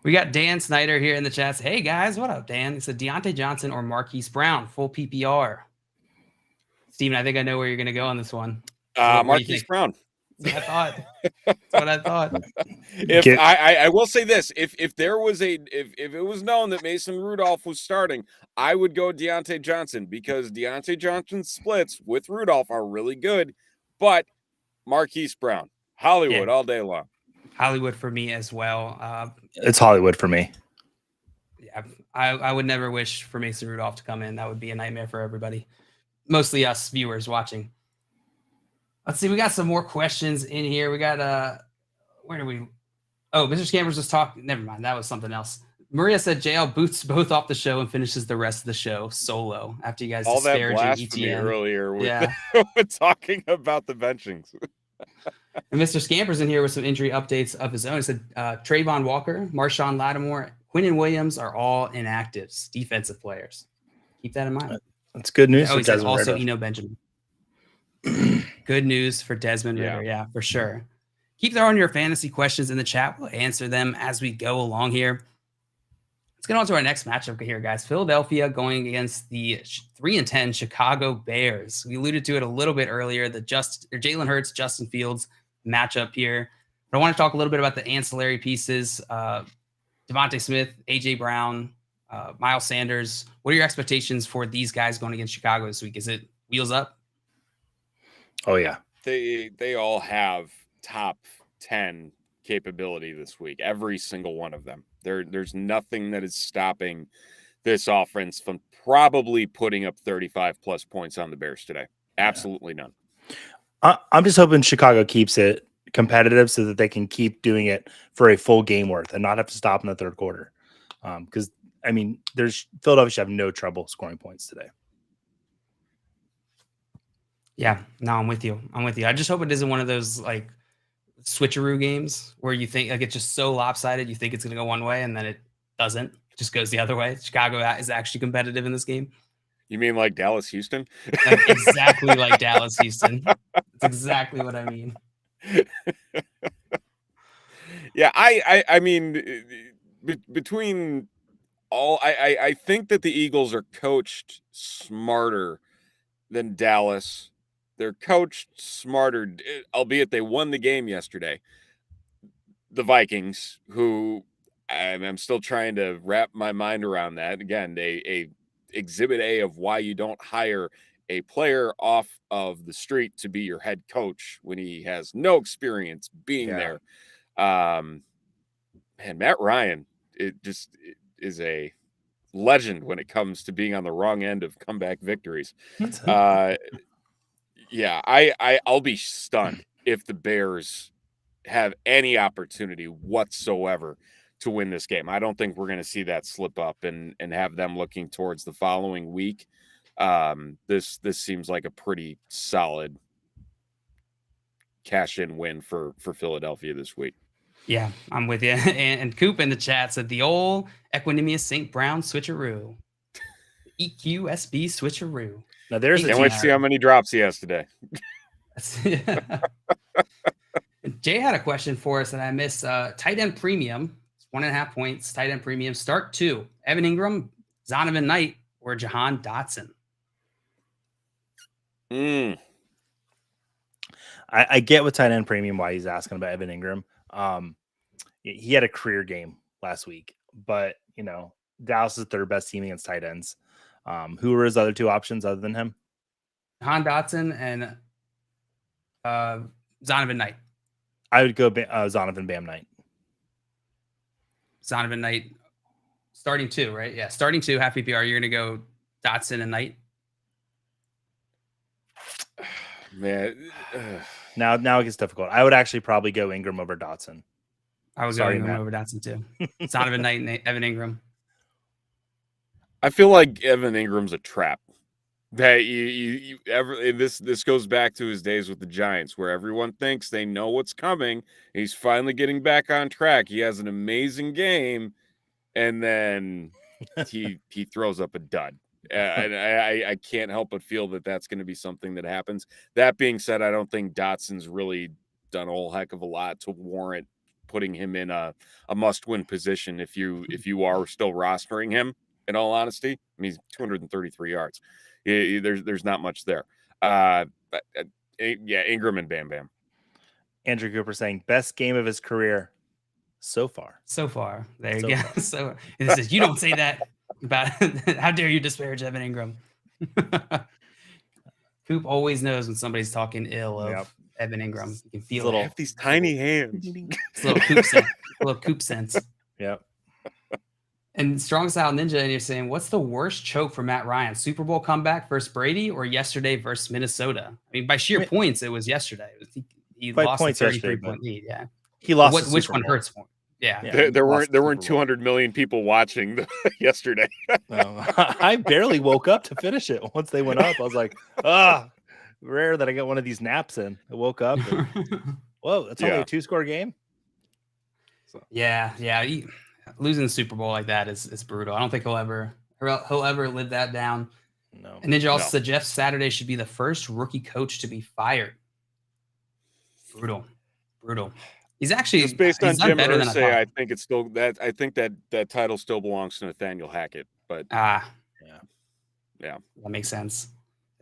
We got Dan Snyder here in the chat. Hey, guys. What up, Dan? He said Deontay Johnson or Marquise Brown, full PPR. Steven, I think I know where you're going to go on this one. Marquise Brown. That's what I thought. I will say this: if it was known that Mason Rudolph was starting, I would go Deontay Johnson, because Deontay Johnson's splits with Rudolph are really good. But Marquise Brown, Hollywood all day long. Hollywood for me as well. It's Hollywood for me. Yeah, I would never wish for Mason Rudolph to come in. That would be a nightmare for everybody, mostly us viewers watching. Let's see. We got some more questions in here. We got where do we? Oh, Mr. Scammers was talking. Never mind. That was something else. Maria said JL boots both off the show and finishes the rest of the show solo after you guys all that disparaging blasphemy ETN earlier with, Yeah. with talking about the benchings. And Mr. Scamper's in here with some injury updates of his own. He said Trayvon Walker, Marshawn Lattimore, Quinnen Williams are all inactives, defensive players. Keep that in mind. That's good news. Oh, for he said Desmond also Ritter. Eno Benjamin. Good news for Desmond Ritter. Yeah, for sure. Keep throwing your fantasy questions in the chat. We'll answer them as we go along here. Let's get on to our next matchup here, guys. Philadelphia going against the 3-10 Chicago Bears. We alluded to it a little bit earlier, the Jalen Hurts, Justin Fields matchup here. But I want to talk a little bit about the ancillary pieces. Devontae Smith, A.J. Brown, Miles Sanders. What are your expectations for these guys going against Chicago this week? Is it wheels up? Oh, yeah. They all have top 10 capability this week. Every single one of them. There's nothing that is stopping this offense from probably putting up 35 plus points on the Bears today. Absolutely none. I'm just hoping Chicago keeps it competitive so that they can keep doing it for a full game worth and not have to stop in the third quarter. Because I mean, Philadelphia should have no trouble scoring points today. Yeah, no, I'm with you. I just hope it isn't one of those like switcheroo games where you think like it's just so lopsided. You think it's going to go one way and then it doesn't. It just goes the other way. Chicago is actually competitive in this game. You mean like Dallas, Houston? Like, exactly like Dallas, Houston. That's exactly what I mean. Yeah, I mean, between all, I think that the Eagles are coached smarter than Dallas. They're coached smarter, albeit they won the game yesterday. The Vikings, who I'm still trying to wrap my mind around that. Again, a exhibit A of why you don't hire a player off of the street to be your head coach when he has no experience being there. Man, Matt Ryan, it is a legend when it comes to being on the wrong end of comeback victories. Yeah, I'll be stunned if the Bears have any opportunity whatsoever to win this game. I don't think we're going to see that slip up and have them looking towards the following week. This seems like a pretty solid cash-in win for Philadelphia this week. Yeah, I'm with you. And Coop in the chat said the old Equanimous St. Brown switcheroo. EQSB switcheroo. Now there's Can't wait to see how many drops he has today. Jay had a question for us that I missed. Tight end premium, 1.5 points. Tight end premium, start 2. Evan Ingram, Zonovan Knight, or Jahan Dotson. I get with tight end premium why he's asking about Evan Ingram. He had a career game last week, but you know, Dallas is third best team against tight ends. Who were his other two options other than him? Jahan Dotson and Zonovan Knight. I would go Zonovan Bam Knight. Zonovan Knight, starting 2, right? Yeah, starting 2, half PPR. You're going to go Dotson and Knight? Man. Now it gets difficult. I would actually probably go Ingram over Dotson. I was going Ingram over Dotson too. Zonovan Knight and Evan Ingram. I feel like Evan Ingram's a trap. That this goes back to his days with the Giants, where everyone thinks they know what's coming. He's finally getting back on track. He has an amazing game, and then he throws up a dud. And I can't help but feel that that's going to be something that happens. That being said, I don't think Dotson's really done a whole heck of a lot to warrant putting him in a must-win position if you are still rostering him. In all honesty, I mean, he's 233 yards. There's not much there. Yeah, Ingram and Bam Bam. Andrew Cooper saying best game of his career so far. So far, there you go. So it says you don't say that about. How dare you disparage Evan Ingram? Coop always knows when somebody's talking ill of Evan Ingram. You can feel it. Have these tiny hands. It's a little Coop sense. Little Coop sense. Yep. And Strong Style Ninja, and you're saying, what's the worst choke for Matt Ryan? Super Bowl comeback versus Brady or yesterday versus Minnesota? I mean, by sheer points, it was yesterday. He lost a 33-point lead. Yeah. He lost. Which one hurts more? Yeah. There weren't 200 million people watching yesterday. I barely woke up to finish it. Once they went up, I was like, rare that I got one of these naps in. I woke up and whoa, it's only a 2-score game. So. Yeah. Losing the Super Bowl like that is brutal. I don't think he'll ever live that down. No. And Ninja also said Jeff Saturday should be the first rookie coach to be fired. Brutal. He's actually just based on Jim Irsay, I think it's still that. I think that title still belongs to Nathaniel Hackett. But yeah, that makes sense.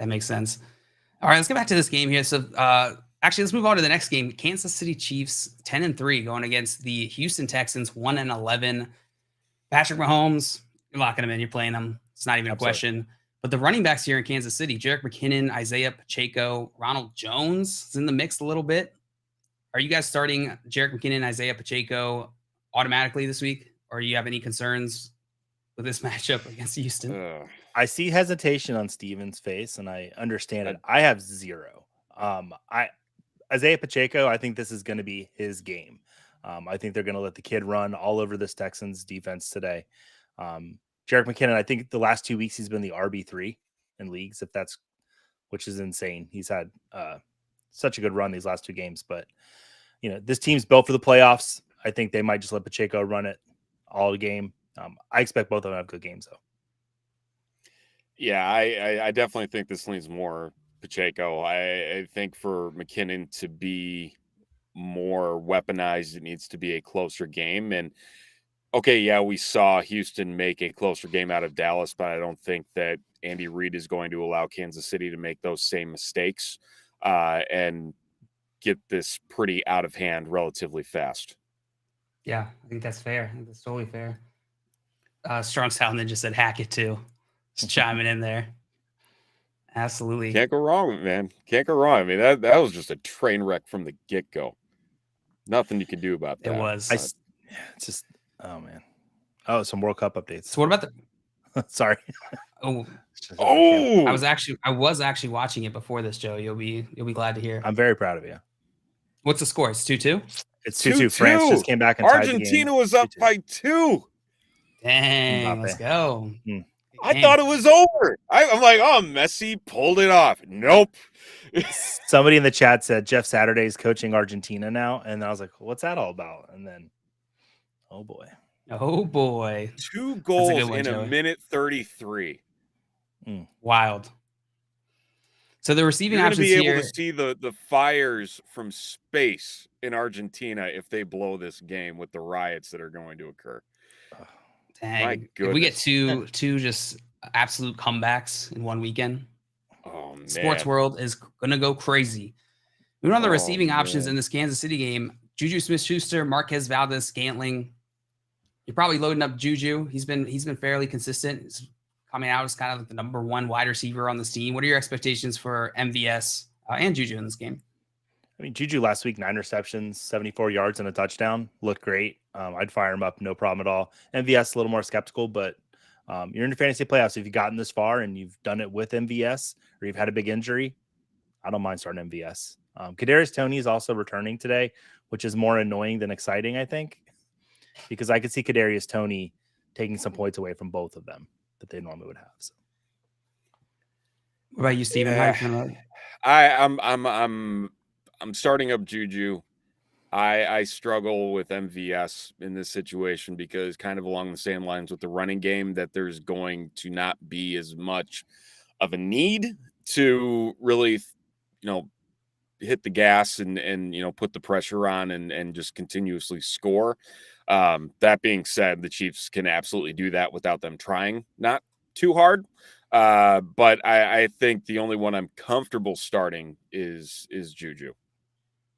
All right, let's get back to this game here. So actually, let's move on to the next game. Kansas City Chiefs 10-3 going against the Houston Texans 1-11. Patrick Mahomes, you're locking him in. You're playing him. It's not even a question. But the running backs here in Kansas City, Jerick McKinnon, Isiah Pacheco, Ronald Jones is in the mix a little bit. Are you guys starting Jerick McKinnon, Isiah Pacheco automatically this week? Or do you have any concerns with this matchup against Houston? I see hesitation on Steven's face, and I understand it. I have zero. Isiah Pacheco, I think this is going to be his game. I think they're going to let the kid run all over this Texans defense today. Jerick McKinnon, I think the last 2 weeks he's been the RB3 in leagues, which is insane. He's had such a good run these last 2 games, but this team's built for the playoffs. I think they might just let Pacheco run it all the game. I expect both of them to have good games though. Yeah, I definitely think this leans more Pacheco. I think for McKinnon to be more weaponized, it needs to be a closer game. And okay, yeah, we saw Houston make a closer game out of Dallas, but I don't think that Andy Reid is going to allow Kansas City to make those same mistakes and get this pretty out of hand relatively fast. Yeah, I think that's fair. I think that's totally fair. Strong Style Ninja said Hackett too. Just chiming in there. Absolutely. Can't go wrong, man. Can't go wrong. I mean, that was just a train wreck from the get-go. Nothing you can do about that. It was. It's just, oh man. Oh, some World Cup updates. So what about the sorry. I was actually watching it before this, Joe. You'll be glad to hear. I'm very proud of you. What's the score? It's 2-2? It's 2-2. France just came back and tied the game. Argentina was up 2-2. By 2. Dang, let's go. I thought it was over. I'm like, oh, Messi pulled it off. Nope. Somebody in the chat said Jeff Saturday's coaching Argentina now. And I was like, what's that all about? And then, oh boy. 2 goals in a minute 33. Wild. So the receiving options here. You're here. Able to see the fires from space in Argentina if they blow this game with the riots that are going to occur. Dang. If we get two just absolute comebacks in one weekend, sports world is gonna go crazy. Moving on the receiving options in this Kansas City game, Juju Smith-Schuster, Marquez Valdez-Scantling. You're probably loading up Juju. He's been fairly consistent. He's coming out as kind of like the number 1 wide receiver on this team. What are your expectations for MVS and Juju in this game? I mean, Juju last week, 9 receptions, 74 yards and a touchdown. Looked great. I'd fire him up, no problem at all. MVS, a little more skeptical, but you're in the fantasy playoffs. If you've gotten this far and you've done it with MVS or you've had a big injury, I don't mind starting MVS. Kadarius Toney is also returning today, which is more annoying than exciting, I think, because I could see Kadarius Toney taking some points away from both of them that they normally would have. So. What about you, Steven? I'm starting up Juju. I struggle with MVS in this situation because kind of along the same lines with the running game that there's going to not be as much of a need to really, hit the gas and put the pressure on and just continuously score. That being said, the Chiefs can absolutely do that without them trying not too hard. But I think the only one I'm comfortable starting is Juju.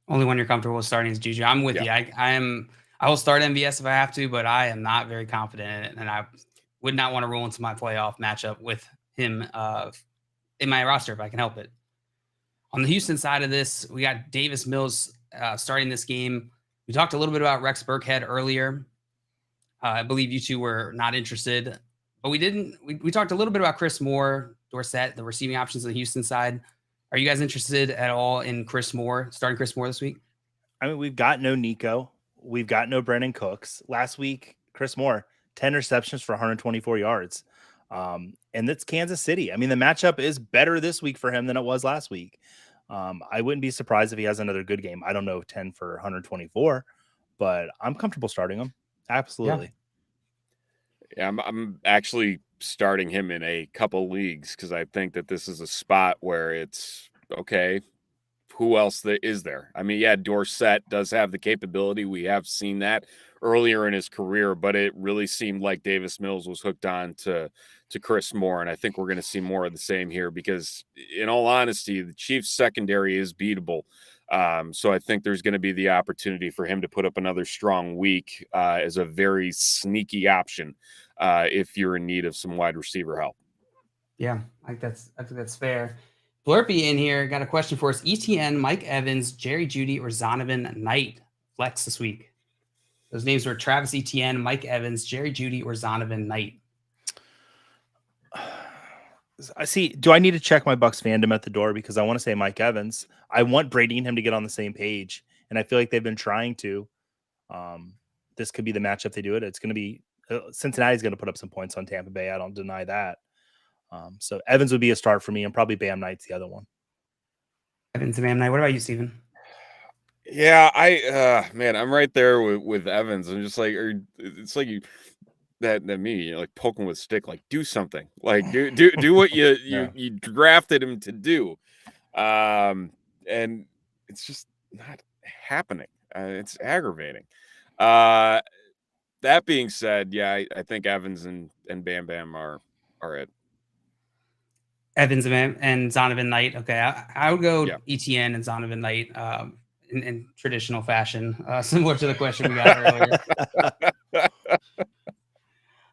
Only one you're comfortable with starting is Juju. I'm with you. I will start MVS if I have to, but I am not very confident in it, and I would not want to roll into my playoff matchup with him in my roster if I can help it. On the Houston side of this, we got Davis Mills starting this game. We talked a little bit about Rex Burkhead earlier. I believe you two were not interested, but we didn't. We talked a little bit about Chris Moore, Dorsett, the receiving options on the Houston side. Are you guys interested at all in Chris Moore, starting Chris Moore this week? I mean, we've got no Nico. we've got no Brandon Cooks. Last week, Chris Moore, 10 receptions for 124 yards. And it's Kansas City. I mean, the matchup is better this week for him than it was last week. I wouldn't be surprised if he has another good game. I don't know, 10 for 124, but I'm comfortable starting him. Absolutely. Yeah, I'm actually starting him in a couple leagues because I think that this is a spot where it's okay. Who else is there? I mean, yeah, Dorsett does have the capability. We have seen that earlier in his career, but it really seemed like Davis Mills was hooked on to Chris Moore, and I think we're going to see more of the same here because, in all honesty, the Chiefs' secondary is beatable. So I think there's going to be the opportunity for him to put up another strong week as a very sneaky option if you're in need of some wide receiver help. Yeah, I think that's fair. Blurpy in here got a question for us. ETN, Mike Evans, Jerry Jeudy, or Zonovan Knight flex this week? Those names were Travis Etienne, Mike Evans, Jerry Jeudy, or Zonovan Knight. I see. Do I need to check my Bucks fandom at the door? Because I want to say Mike Evans. I want Brady and him to get on the same page. And I feel like they've been trying to. This could be the matchup they do it. It's going to be Cincinnati's going to put up some points on Tampa Bay. I don't deny that. So Evans would be a start for me, and probably Bam Knight's the other one. Evans and Bam Knight. What about you, Steven? Yeah, I'm right there with Evans. I'm just like, it's like you that me, you're like poking with a stick, like do something, like do what you drafted him to do, and it's just not happening. It's aggravating. That being said, yeah, I think Evans and Bam Bam are it. Evans and Zonovan Knight. Okay, I would go ETN and Zonovan Knight in traditional fashion, similar to the question we got earlier.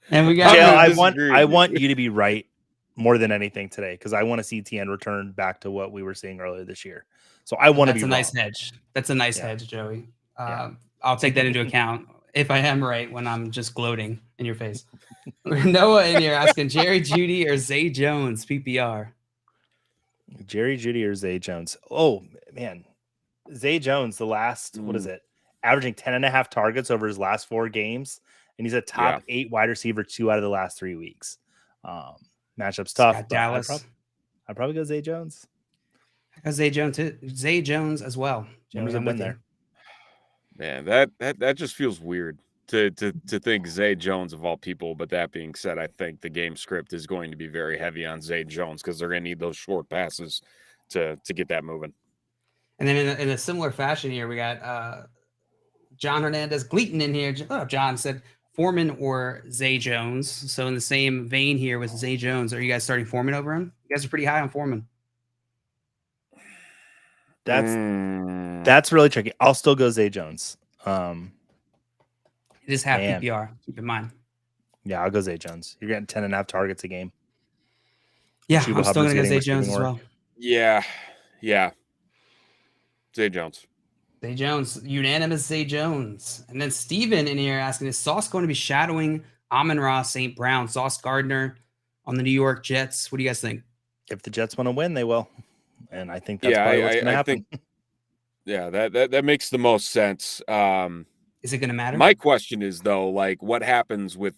And we got. I want you to be right more than anything today because I want to see ETN return back to what we were seeing earlier this year. So I want to be. That's a nice hedge. That's a nice hedge, Joey. I'll take that into account if I am right when I'm just gloating in your face. Noah in here asking Jerry Jeudy or Zay Jones PPR. Jerry Jeudy or Zay Jones. Oh man, Zay Jones. The last what is it? Averaging 10.5 targets over his last 4 games, and he's a top 8 wide receiver 2 out of the last 3 weeks. Matchup's tough. Dallas. I'd probably go Zay Jones. I go Zay Jones too. Zay Jones as well. Jones have been there. Man, that just feels weird to think Zay Jones of all people. But that being said, I think the game script is going to be very heavy on Zay Jones because they're going to need those short passes to get that moving. And then in a similar fashion here, we got John Hernandez Gleaton in here. John said Foreman or Zay Jones. So in the same vein here with Zay Jones, are you guys starting Foreman over him? You guys are pretty high on Foreman. That's really tricky. I'll still go Zay Jones. It is half PPR. Keep in mind. Yeah, I'll go Zay Jones. You're getting 10.5 targets a game. Yeah, I'm still going to go Zay Jones as well. Yeah. Zay Jones. Zay Jones. Unanimous Zay Jones. And then Steven in here asking, is Sauce going to be shadowing Amon-Ra St. Brown, Sauce Gardner on the New York Jets? What do you guys think? If the Jets want to win, they will. And I think that's probably what's going to happen. That makes the most sense. Is it going to matter? My question is though, like, what happens with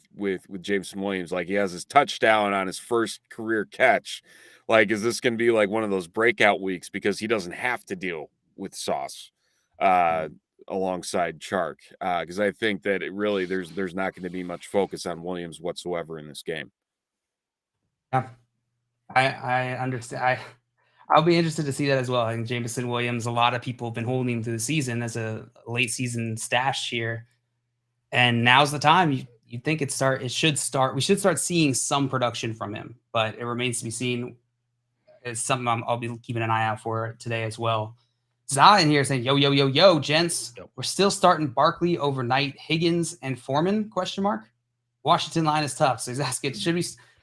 Jameson Williams? Like, he has his touchdown on his first career catch. Like, is this going to be like one of those breakout weeks because he doesn't have to deal with Sauce alongside Chark? Because I think that it really there's not going to be much focus on Williams whatsoever in this game. Yeah, I understand. I'll be interested to see that as well. I think Jameson Williams, a lot of people have been holding him through the season as a late season stash here. And now's the time. You think we should start seeing some production from him, but it remains to be seen. It's something I'll be keeping an eye out for today as well. Zah in here saying, yo, gents, we're still starting Barkley overnight, Higgins and Foreman, ? Washington line is tough. So he's asking,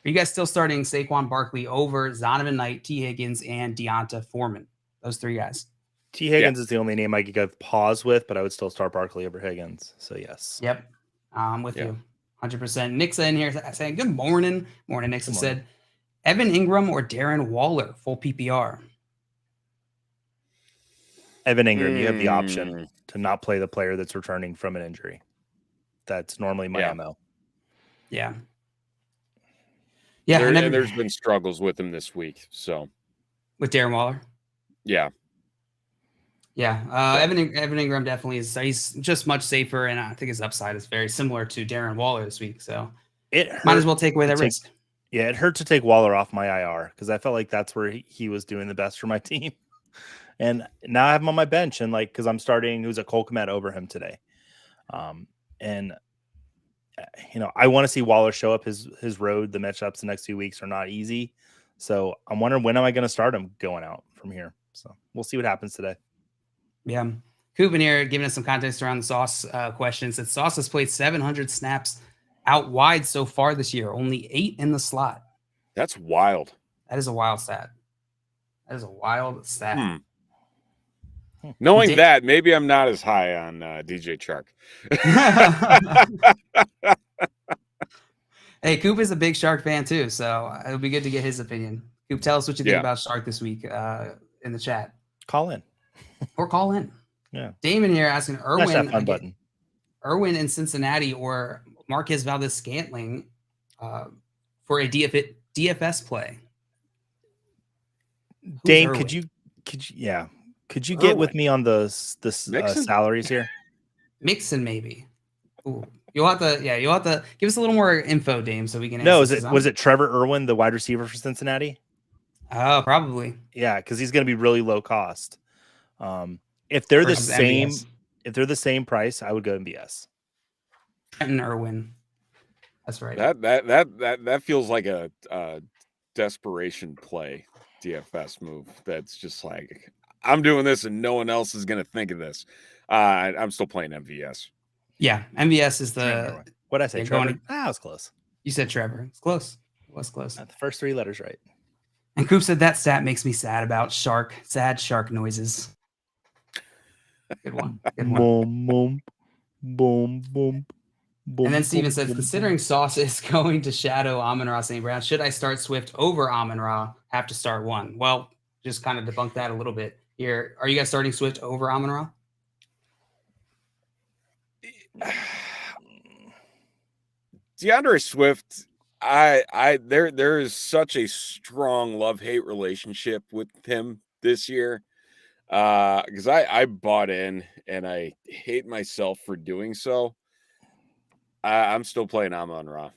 are you guys still starting Saquon Barkley over Zonovan Knight, T. Higgins, and Deonta Foreman? Those 3 guys. T. Higgins is the only name I could give pause with, but I would still start Barkley over Higgins. So, yes. Yep. I'm with you. 100%. Nick's in here saying, good morning. Morning, Nick said, Evan Ingram or Darren Waller, full PPR? Evan Ingram, you have the option to not play the player that's returning from an injury. That's normally my MO. Yeah. Yeah, and there's been struggles with him this week. So with Darren Waller. Yeah. Yeah. Evan Ingram definitely is. He's just much safer, and I think his upside is very similar to Darren Waller this week. So might as well take away that risk. Yeah, it hurt to take Waller off my IR because I felt like that's where he was doing the best for my team. And now I have him on my bench, and because I'm starting who's a Cole Kmet over him today. And I want to see Waller show up his road. The matchups the next 2 weeks are not easy. So I'm wondering, when am I going to start him going out from here? So we'll see what happens today. Yeah. Coopin here giving us some context around the Sauce questions. That Sauce has played 700 snaps out wide so far this year, only 8 in the slot. That's wild. That is a wild stat. Knowing that, maybe I'm not as high on DJ Chark. Hey, Coop is a big Shark fan too, so it would be good to get his opinion. Coop, tell us what you think about Shark this week in the chat. Call in. Or call in. Yeah. Damon here asking Irwin in Cincinnati or Marquez Valdez-Scantling for a DFS play. Dane, could you get with me on the salaries here? Mixon, maybe. Ooh. You'll have to give us a little more info, Dame, so we can. No, was it Trevor Irwin, the wide receiver for Cincinnati? Oh, probably. Yeah, because he's going to be really low cost. If they're the same price, I would go MVS. Trenton Irwin. That's right. That feels like a desperation play DFS move. That's just like, I'm doing this and no one else is going to think of this. I'm still playing MVS. Yeah, MVS is the. What did I say? Trevor? I was close. You said Trevor. It's close. It was close. The first 3 letters right. And Coop said that stat makes me sad about sad shark noises. Good one. Boom, boom, boom, boom. Boom, and then Steven says, considering Sauce is going to shadow Amon-Ra St. Brown, should I start Swift over Amon-Ra? Have to start one. Well, just kind of debunk that a little bit here. Are you guys starting Swift over Amon-Ra? DeAndre Swift, there is such a strong love-hate relationship with him this year. Because I bought in and I hate myself for doing so. I'm still playing Amon-Ra.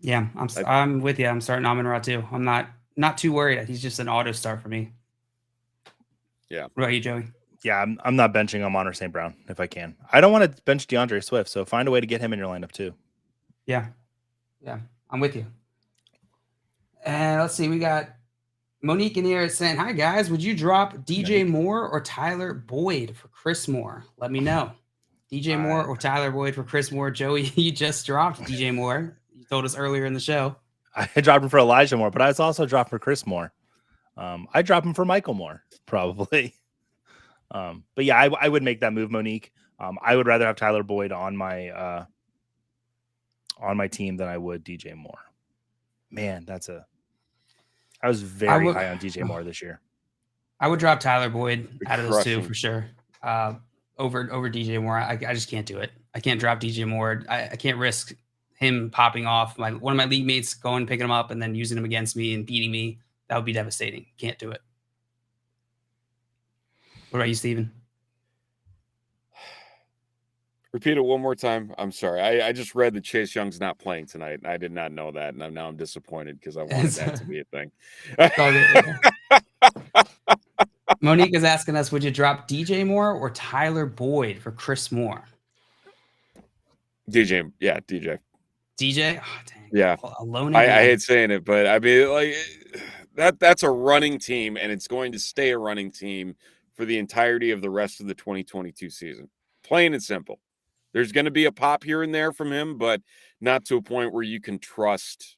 Yeah, I'm with you. I'm starting Amon-Ra too. I'm not too worried. He's just an auto start for me. Yeah. What about you, Joey? Yeah, I'm not benching Amon or St. Brown if I can. I don't want to bench DeAndre Swift, so find a way to get him in your lineup too. Yeah, I'm with you. And let's see, we got Monique in here saying, "Hi guys, would you drop DJ Moore or Tyler Boyd for Chris Moore? Let me know. DJ Moore or Tyler Boyd for Chris Moore." Joey, you just dropped DJ Moore. You told us earlier in the show. I dropped him for Elijah Moore, but I was also dropped for Chris Moore. I dropped him for Michael Moore, probably. But yeah, I would make that move, Monique. I would rather have Tyler Boyd on my team than I would DJ Moore. Man, I was very high on DJ Moore this year. I would drop Tyler Boyd out of those two for sure. Over DJ Moore. I just can't do it. I can't drop DJ Moore. I can't risk him popping off. One of my league mates going, picking him up, and then using him against me and beating me. That would be devastating. Can't do it. What about you, Steven? Repeat it one more time. I'm sorry. I just read that Chase Young's not playing tonight. I did not know that, and now I'm disappointed because I wanted that to be a thing. Monique is asking us, would you drop DJ Moore or Tyler Boyd for Chris Moore? DJ. Yeah, DJ. DJ? Oh, dang. Yeah. Alone. I hate saying it, but I mean, like that's a running team, and it's going to stay a running team for the entirety of the rest of the 2022 season. Plain and simple. There's going to be a pop here and there from him, but not to a point where you can trust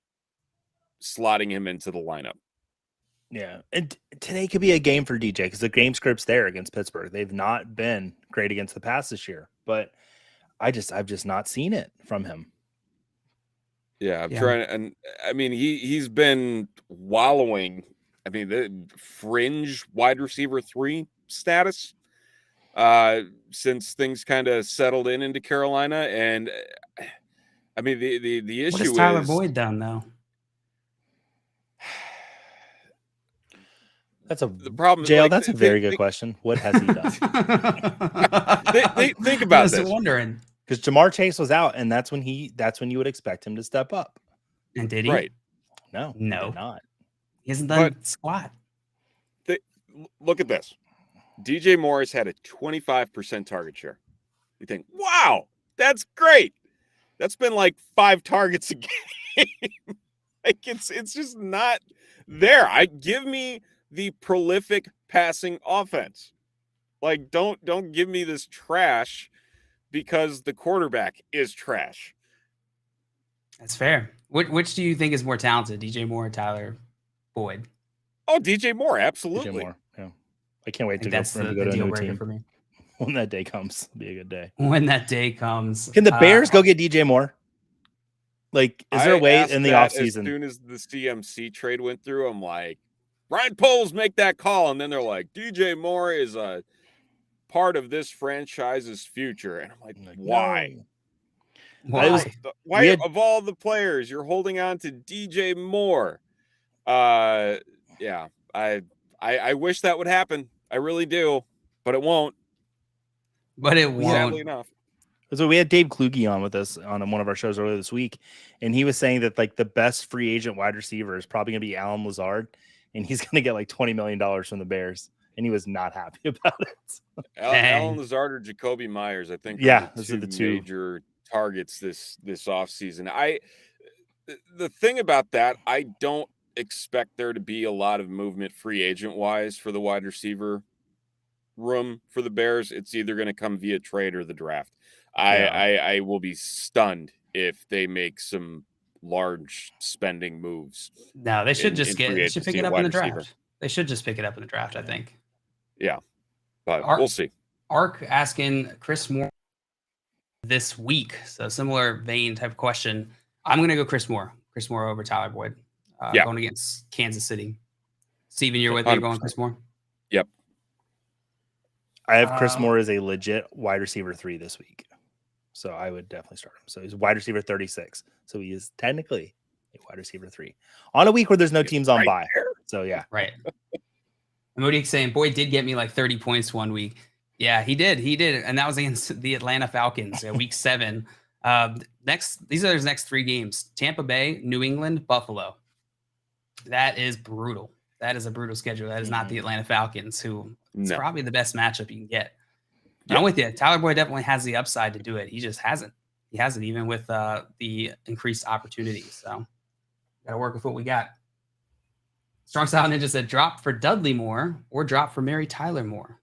slotting him into the lineup. Yeah. And today could be a game for DJ because the game script's there against Pittsburgh. They've not been great against the pass this year, but I've just not seen it from him. Yeah, I'm trying, and I mean he's been wallowing I mean, the fringe wide receiver 3 status since things kind of settled into Carolina. And I mean, the issue What has Tyler is Boyd done though? That's a the problem. Jail. Like, That's a very good question. What has he done? Think about I was this. wondering. Because Jamar Chase was out, and that's when you would expect him to step up. And did he? Right. No, he No. did not. He hasn't done squat. Look at this. DJ Morris had a 25% target share. You think, wow, that's great. That's been like 5 targets a game. Like it's just not there. Give me the prolific passing offense. Like, don't give me this trash because the quarterback is trash. That's fair. Which do you think is more talented, DJ Moore or Tyler Boyd? Oh, DJ Moore, absolutely. DJ Moore, yeah. I can't wait for him to go to a new team. For me. When that day comes, it'll be a good day. When that day comes. Can the Bears go get DJ Moore? Like, is there a way in the offseason? As soon as the CMC trade went through, I'm like, Ryan Poles, make that call. And then they're like, DJ Moore is a part of this franchise's future. And I'm like, why? No. Why of all the players, you're holding on to DJ Moore? Yeah, I wish that would happen. I really do, but it won't. But it won't. Sadly enough. So we had Dave Kluge on with us on one of our shows earlier this week, and he was saying that like the best free agent wide receiver is probably going to be Alan Lazard, and he's going to get like $20 million from the Bears, and he was not happy about it. Alan Lazard or Jacoby Myers, I think. Those are the two major targets this offseason. The thing about that, I don't expect there to be a lot of movement free agent wise for the wide receiver room for the Bears. It's either going to come via trade or the draft. I will be stunned if they make some large spending moves. No, they should pick it up in the draft. They should just pick it up in the draft, I think. Yeah, but we'll see. Ark asking Chris Moore this week. So similar vein type of question. I'm going to go Chris Moore. Chris Moore over Tyler Boyd. Going against Kansas City. Steven, you're with me. You're going Chris Moore? Yep. I have Chris Moore as a legit wide receiver 3 this week. So I would definitely start him. So he's wide receiver 36. So he is technically a wide receiver 3 on a week where there's no teams on bye. So yeah. Right. Modique's saying Boyd did get me like 30 points one week. Yeah, he did. And that was against the Atlanta Falcons week 7. These are his next 3 games: Tampa Bay, New England, Buffalo. That is brutal. That is a brutal schedule. That is not the Atlanta Falcons, who it's probably the best matchup you can get. I'm with you. Tyler Boyd definitely has the upside to do it. He just hasn't. He hasn't, even with the increased opportunities. So got to work with what we got. Strong Style Ninja said drop for Dudley Moore or drop for Mary Tyler Moore.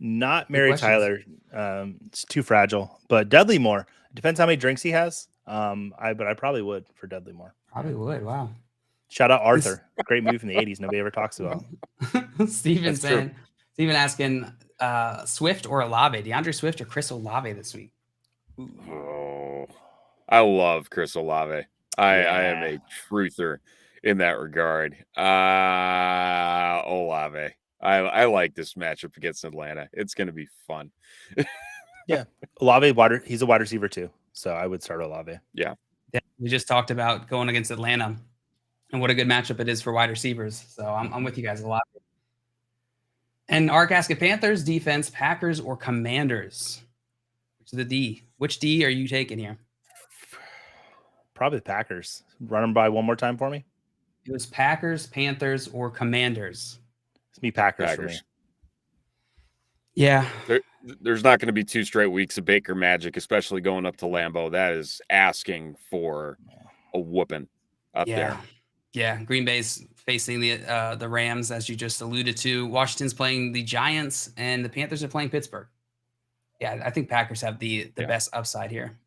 Not Mary Tyler. It's too fragile. But Dudley Moore. Depends how many drinks he has. But I probably would for Dudley Moore. Probably would. Wow. Shout out Arthur. Great movie from the 80s. Nobody ever talks about. Steven asking Swift or Olave. DeAndre Swift or Chris Olave this week? Oh, I love Chris Olave. I am a truther in that regard. Olave. I like this matchup against Atlanta. It's going to be fun. Yeah. Olave, he's a wide receiver too. So I would start Olave. Yeah. We just talked about going against Atlanta and what a good matchup it is for wide receivers. So I'm with you guys a lot. And Ark asking Panthers defense, Packers or Commanders? Which D are you taking here? Probably the Packers. Run them by one more time for me. It was Packers, Panthers, or Commanders. It's me Packers for me. Yeah. There's not going to be 2 straight weeks of Baker magic, especially going up to Lambeau. That is asking for a whooping up there. Yeah. Green Bay's facing the Rams, as you just alluded to. Washington's playing the Giants, and the Panthers are playing Pittsburgh. Yeah, I think Packers have the best upside here.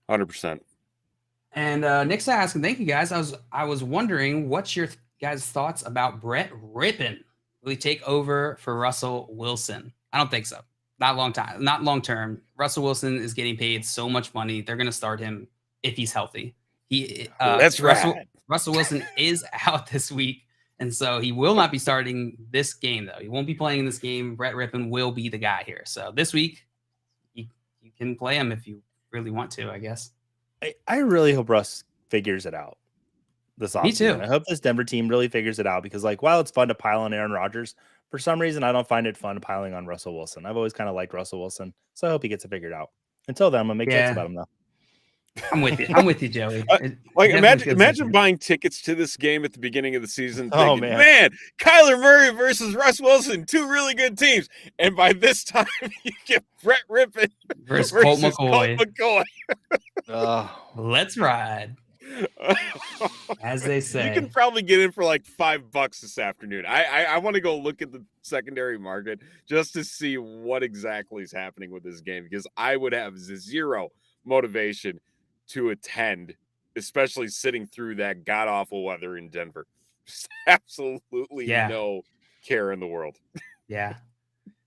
100%. And Nick's asking, thank you guys. I was wondering, what's your guys' thoughts about Brett Rippon? Will he take over for Russell Wilson? I don't think so. Not long term. Russell Wilson is getting paid so much money. They're going to start him if he's healthy. That's Russell, right. Russell Wilson is out this week, and so he will not be starting this game, though. He won't be playing in this game. Brett Rippon will be the guy here. So this week, you can play him if you really want to, I guess. I really hope Russ figures it out this offseason. Me too. I hope this Denver team really figures it out because, like, while it's fun to pile on Aaron Rodgers, for some reason, I don't find it fun piling on Russell Wilson. I've always kind of liked Russell Wilson, so I hope he gets it figured out. Until then, I'm going to make jokes about him, though. I'm with you. I'm with you, Joey. Like imagine buying tickets to this game at the beginning of the season. Oh, Thinking, man, Kyler Murray versus Russ Wilson, two really good teams. And by this time, you get Brett Rippon versus Colt McCoy. Let's ride, as they say. You can probably get in for like $5 this afternoon. I want to go look at the secondary market just to see what exactly is happening with this game because I would have zero motivation to attend, especially sitting through that god-awful weather in Denver. Just absolutely no care in the world. Yeah.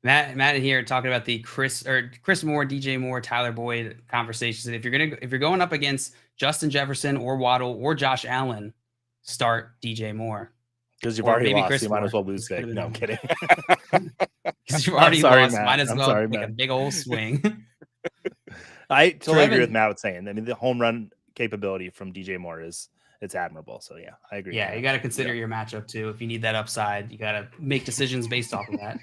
Matt here talking about the Chris Moore, DJ Moore, Tyler Boyd conversations. And if you're going up against Justin Jefferson or Waddle or Josh Allen, start DJ Moore. Because you've already lost, you might as well lose big. No, I'm kidding. Because you've already lost, Matt. might as well make a big old swing. I totally agree with Matt with saying. I mean, the home run capability from DJ Moore it's admirable. So yeah, I agree. Yeah, you got to consider your matchup too. If you need that upside, you got to make decisions based off of that.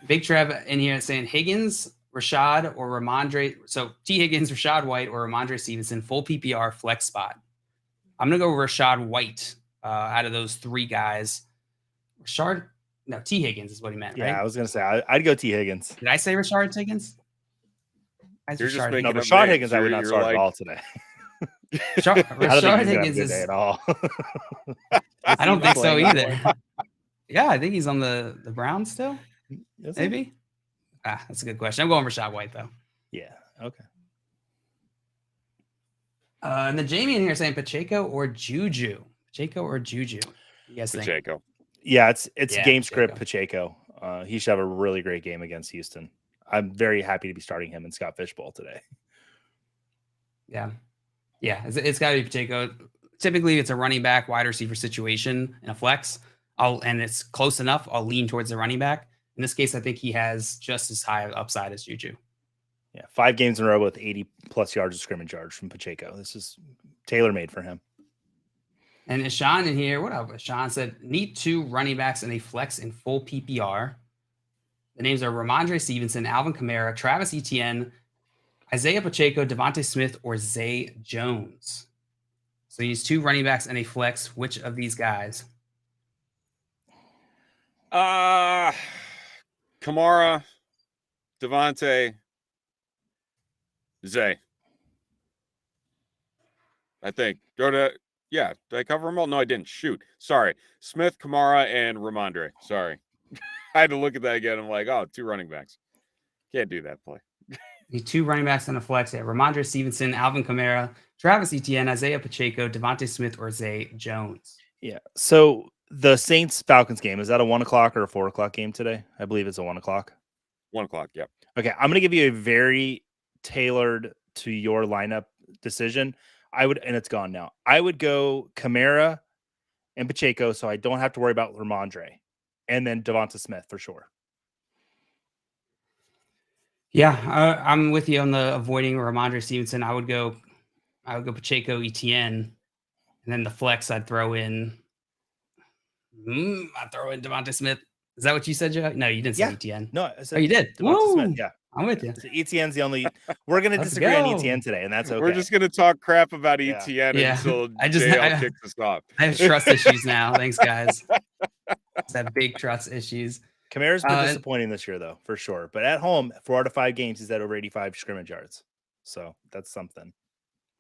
Big Trev in here saying Higgins, Rashad, or Ramondre. So T. Higgins, Rashad White, or Ramondre Stevenson, full PPR flex spot. I'm gonna go Rashad White out of those three guys. T. Higgins is what he meant, right? Yeah, I was gonna say I'd go T. Higgins. Did I say Rashad Higgins? Rashad Higgins, I would not start at all today. Rashad Higgins is at all. I don't think so either. Yeah, I think he's on the Browns still. Maybe. That's a good question. I'm going Rashad White though. Yeah. Okay. And then Jamie in here saying Pacheco or Juju. Pacheco or Juju. You guys think? Pacheco. Yeah, it's game script Pacheco. He should have a really great game against Houston. I'm very happy to be starting him in Scott Fishbowl today. Yeah. It's got to be Pacheco. Typically, it's a running back, wide receiver situation in a flex. And it's close enough. I'll lean towards the running back. In this case, I think he has just as high upside as Juju. Yeah, 5 games in a row with 80+ yards of scrimmage yards from Pacheco. This is tailor-made for him. And Sean in here, what up? Sean said, need 2 running backs in a flex in full PPR. The names are Ramondre Stevenson, Alvin Kamara, Travis Etienne, Isiah Pacheco, Devontae Smith, or Zay Jones. So he needs 2 running backs in a flex. Which of these guys? Kamara, Devontae, Zay. I think. Did I cover them all? No, I didn't. Shoot. Sorry. Smith, Kamara, and Ramondre. Sorry. I had to look at that again. I'm like, 2 running backs. Can't do that play. Need 2 running backs in a flex. Yeah, Ramondre Stevenson, Alvin Kamara, Travis Etienne, Isiah Pacheco, Devontae Smith, or Zay Jones. Yeah. So the Saints-Falcons game, is that a 1 o'clock or a 4 o'clock game today? I believe it's a 1 o'clock. 1 o'clock, yep. Okay, I'm going to give you a very tailored to your lineup decision. And it's gone now. I would go Kamara and Pacheco, so I don't have to worry about Ramondre, and then Devonta Smith for sure. Yeah, I'm with you on the avoiding Ramondre Stevenson. I would go Pacheco, Etienne, and then the flex I'd throw in. I'd throw in Devonta Smith. Is that what you said, Joe? No, you didn't say Etienne. No, I said you did. Devonta Smith. Yeah, I'm with you. So Etienne's the only. We're going to disagree on Etienne today, and that's okay. We're just going to talk crap about Etienne until JL kicks us off. I have trust issues now. Thanks, guys. I have big trust issues. Kamara's been disappointing this year, though, for sure. But at home, 4 out of 5 games, he's at over 85 scrimmage yards. So that's something.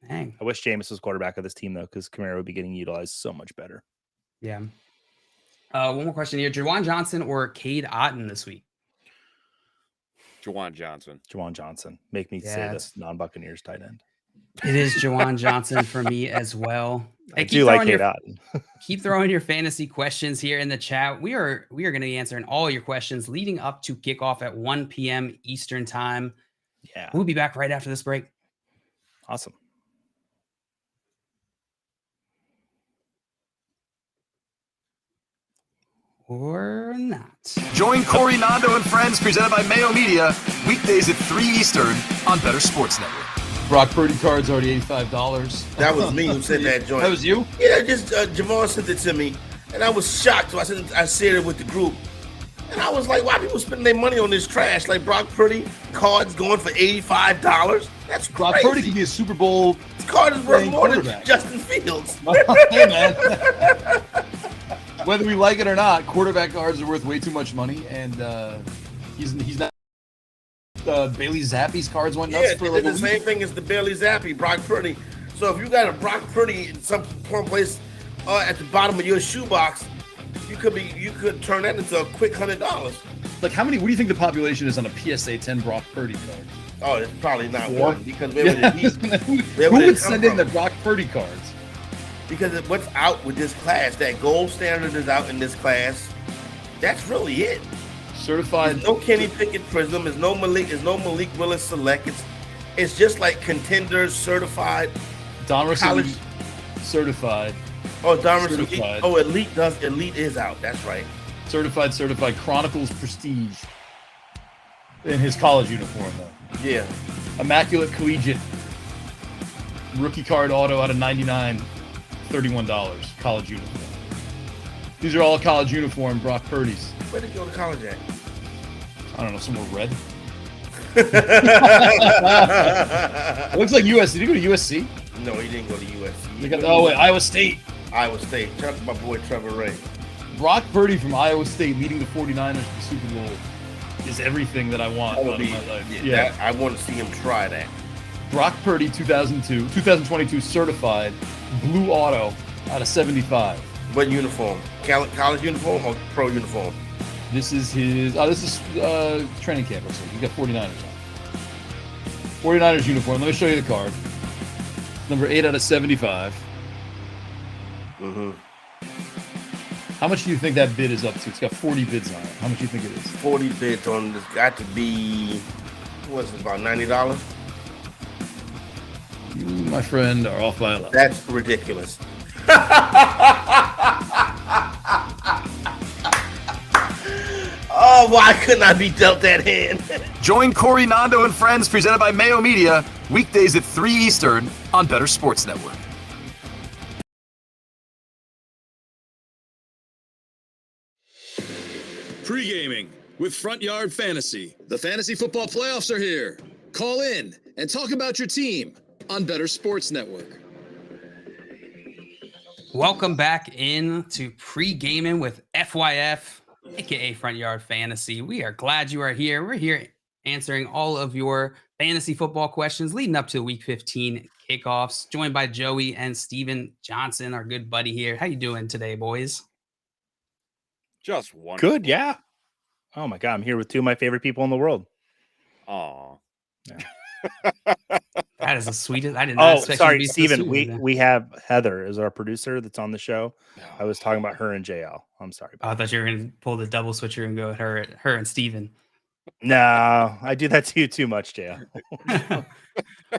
Dang. I wish Jameis was quarterback of this team, though, because Kamara would be getting utilized so much better. Yeah. One more question here. Juwan Johnson or Cade Otton this week? Juwan Johnson. Make me say this non-Buccaneers tight end. It is Juwan Johnson for me as well. Hey, I do like Cade Otton. Keep throwing your fantasy questions here in the chat. We are going to be answering all your questions leading up to kickoff at 1 p.m. Eastern time. Yeah. We'll be back right after this break. Awesome. or not. Join Corey Nando and friends presented by Mayo Media weekdays at 3 Eastern on Better Sports Network. Brock Purdy card's already $85. That was me who said that joint. That was you? Yeah, just Javon sent it to me, and I was shocked. So I shared it with the group, and I was like, "Why people spending their money on this trash? Like Brock Purdy cards going for $85? That's crazy." Brock Purdy could be a Super Bowl. This card is worth more than Justin Fields. Hey, man. Whether we like it or not, quarterback cards are worth way too much money, and he's not. Bailey Zappi's cards went nuts for like the same thing as the Bailey Zappi, Brock Purdy. So if you got a Brock Purdy in some place at the bottom of your shoebox, you could turn that into a quick $100. Like how many? What do you think the population is on a PSA 10 Brock Purdy card? Oh, it's probably not 4? one because who would send in the Brock Purdy cards? Because what's out with this class, that gold standard is out in this class. That's really it. Certified. There's no Kenny Pickett Prism. There's no Malik Willis Select. It's just like contenders certified. Donruss Elite certified. Oh, Donruss Elite. Oh, Elite is out. That's right. Certified Chronicles Prestige. In his college uniform though. Yeah. Immaculate Collegiate. Rookie card auto out of 99. $31. College uniform. These are all college uniform Brock Purdy's. Where did you go to college at? I don't know, somewhere red. It looks like USC. Did you go to USC? No, he didn't go to USC. Wait, Iowa State. Iowa State. Shout out to my boy Trevor Ray. Brock Purdy from Iowa State leading the 49ers to the Super Bowl is everything that I want out of my life. Yeah. I want to see him try that. Brock Purdy 2022 certified blue auto out of 75. What uniform? College uniform or pro uniform? This is his. This is training camp. Or something. He's got 49ers on. 49ers uniform. Let me show you the card. Number 8 out of 75. Mm-hmm. How much do you think that bid is up to? It's got 40 bids on it. How much do you think it is? 40 bids on this got to be. What's it, about $90? You, my friend, are off by a lot. That's ridiculous. Oh, why couldn't I be dealt that hand? Join Corey Nando and friends presented by Mayo Media weekdays at 3 Eastern on Better Sports Network. Pre-gaming with Front Yard Fantasy. The fantasy football playoffs are here. Call in and talk about your team on Better Sports Network. Welcome back in to Pre-gaming with FYF, aka Front Yard Fantasy. We are glad you are here. We're here answering all of your fantasy football questions leading up to Week 15 kickoffs. Joined by Joey and Steven Johnson, our good buddy here. How you doing today, boys? Just wonderful. Good, yeah. Oh my God, I'm here with two of my favorite people in the world. Aw. Yeah. That is the sweetest. I did not expect sorry, you to be Steven. so sweet, we have Heather as our producer that's on the show. I was talking about her and JL. I'm sorry. I thought you were going to pull the double switcher and go with her and Steven. No, I do that to you too much, JL.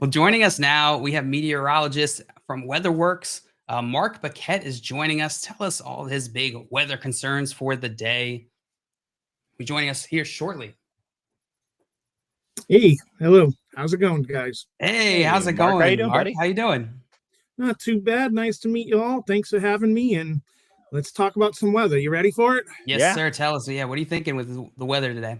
Well, joining us now, we have meteorologist from WeatherWorks. Mark Paquette is joining us. Tell us all his big weather concerns for the day. He's joining us here shortly. Hey, hello. How's it going, guys? Hey, how's it Mark, going? how you doing, Mark, buddy? how you doing? Not too bad. Nice to meet you all. Thanks for having me. And let's talk about some weather. You ready for it? Yes, sir. Tell us. Yeah, what are you thinking with the weather today?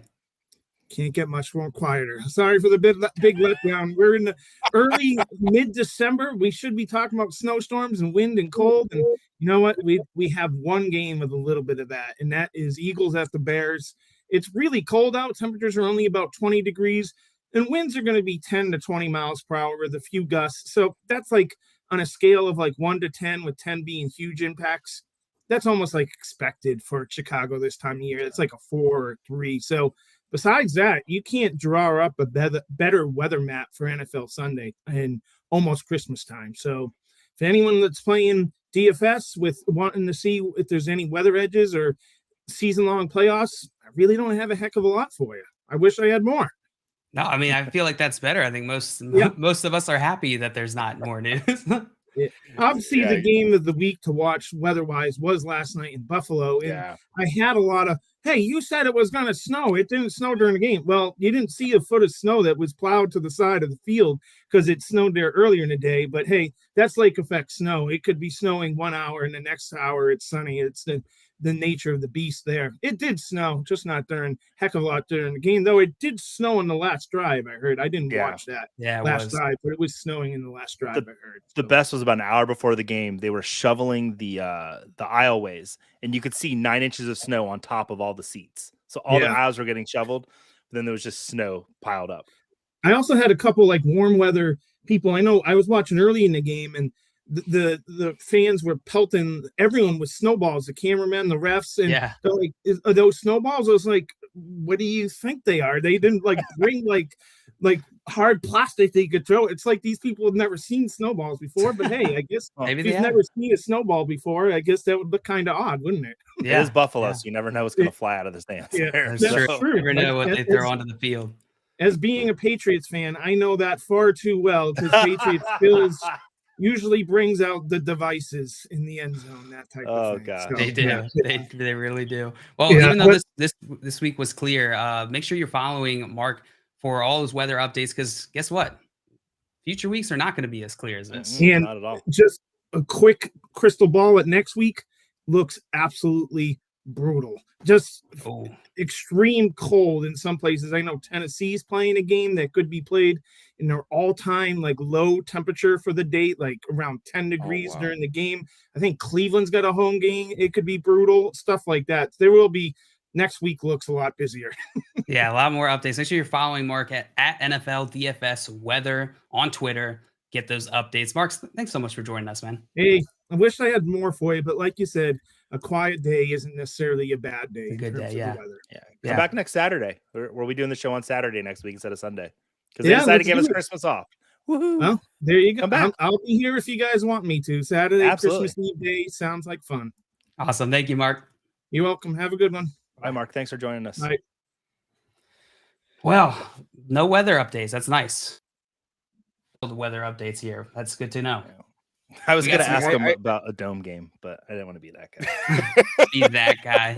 Can't get much more quieter. Sorry for the big letdown. We're in the early mid-December. We should be talking about snowstorms and wind and cold. And you know what? We have one game with a little bit of that, and that is Eagles at the Bears. It's really cold out. Temperatures are only about 20 degrees, and winds are going to be 10 to 20 miles per hour with a few gusts. So that's like on a scale of like 1 to 10, with 10 being huge impacts. That's almost like expected for Chicago this time of year. It's like a 4 or 3. So besides that, you can't draw up a better weather map for NFL Sunday and almost Christmas time. So if anyone that's playing DFS with wanting to see if there's any weather edges or season-long playoffs, I really don't have a heck of a lot for you. I wish I had more. No, I mean, I feel like that's better. I think most of us are happy that there's not more news. Obviously, the game of the week to watch weather-wise was last night in Buffalo, and I had a lot of, hey, you said it was going to snow. It didn't snow during the game. Well, you didn't see a foot of snow that was plowed to the side of the field because it snowed there earlier in the day. But hey, that's lake effect snow. It could be snowing 1 hour, and the next hour it's sunny. It's the nature of the beast there. It did snow, just not during heck of a lot during the game, though it did snow in the last drive, I heard. I didn't watch that last drive, but it was snowing in the last drive, I heard. The best was about an hour before the game. They were shoveling the aisleways, and you could see 9 inches of snow on top of all the seats. So all the aisles were getting shoveled, but then there was just snow piled up. I also had a couple like warm weather people. I know I was watching early in the game, and the fans were pelting everyone with snowballs, the cameramen, the refs, and they're like, are those snowballs? I was like, what do you think they are? They didn't like bring like hard plastic they could throw. It's like these people have never seen snowballs before, but hey, I guess if you've never seen a snowball before, I guess that would look kind of odd, wouldn't it? It is Buffalo, so you never know what's going to fly out of the stands. Yeah, that's true. You never know what they throw onto the field. As being a Patriots fan, I know that far too well because Patriots Bills usually brings out the devices in the end zone, that type of thing. God. So, They do. They really do. Well, even though this week was clear, make sure you're following Mark for all those weather updates, because guess what? Future weeks are not going to be as clear as this. And not at all. Just a quick crystal ball at next week looks absolutely brutal. Just extreme cold in some places. I know Tennessee's playing a game that could be played in their all-time like low temperature for the date, like around 10 degrees during the game. I think Cleveland's got a home game. It could be brutal, stuff like that. There will be. Next week looks a lot busier. Yeah, a lot more updates. Make sure you're following Mark at NFL DFS Weather on Twitter. Get those updates. Mark, thanks so much for joining us, man. Hey, I wish I had more for you, but like you said, a quiet day isn't necessarily a bad day. A good day, yeah. Come back next Saturday. We'll be doing the show on Saturday next week instead of Sunday because they decided to give us Christmas off. Woohoo! Well, there you go. Come back. I'll be here if you guys want me to. Saturday, Christmas Eve day sounds like fun. Awesome. Thank you, Mark. You're welcome. Have a good one. Bye, Mark. Thanks for joining us. Bye. Well, no weather updates. That's nice. The weather updates here. That's good to know. I was going to ask him about a dome game, but I didn't want to be that guy. Be that guy.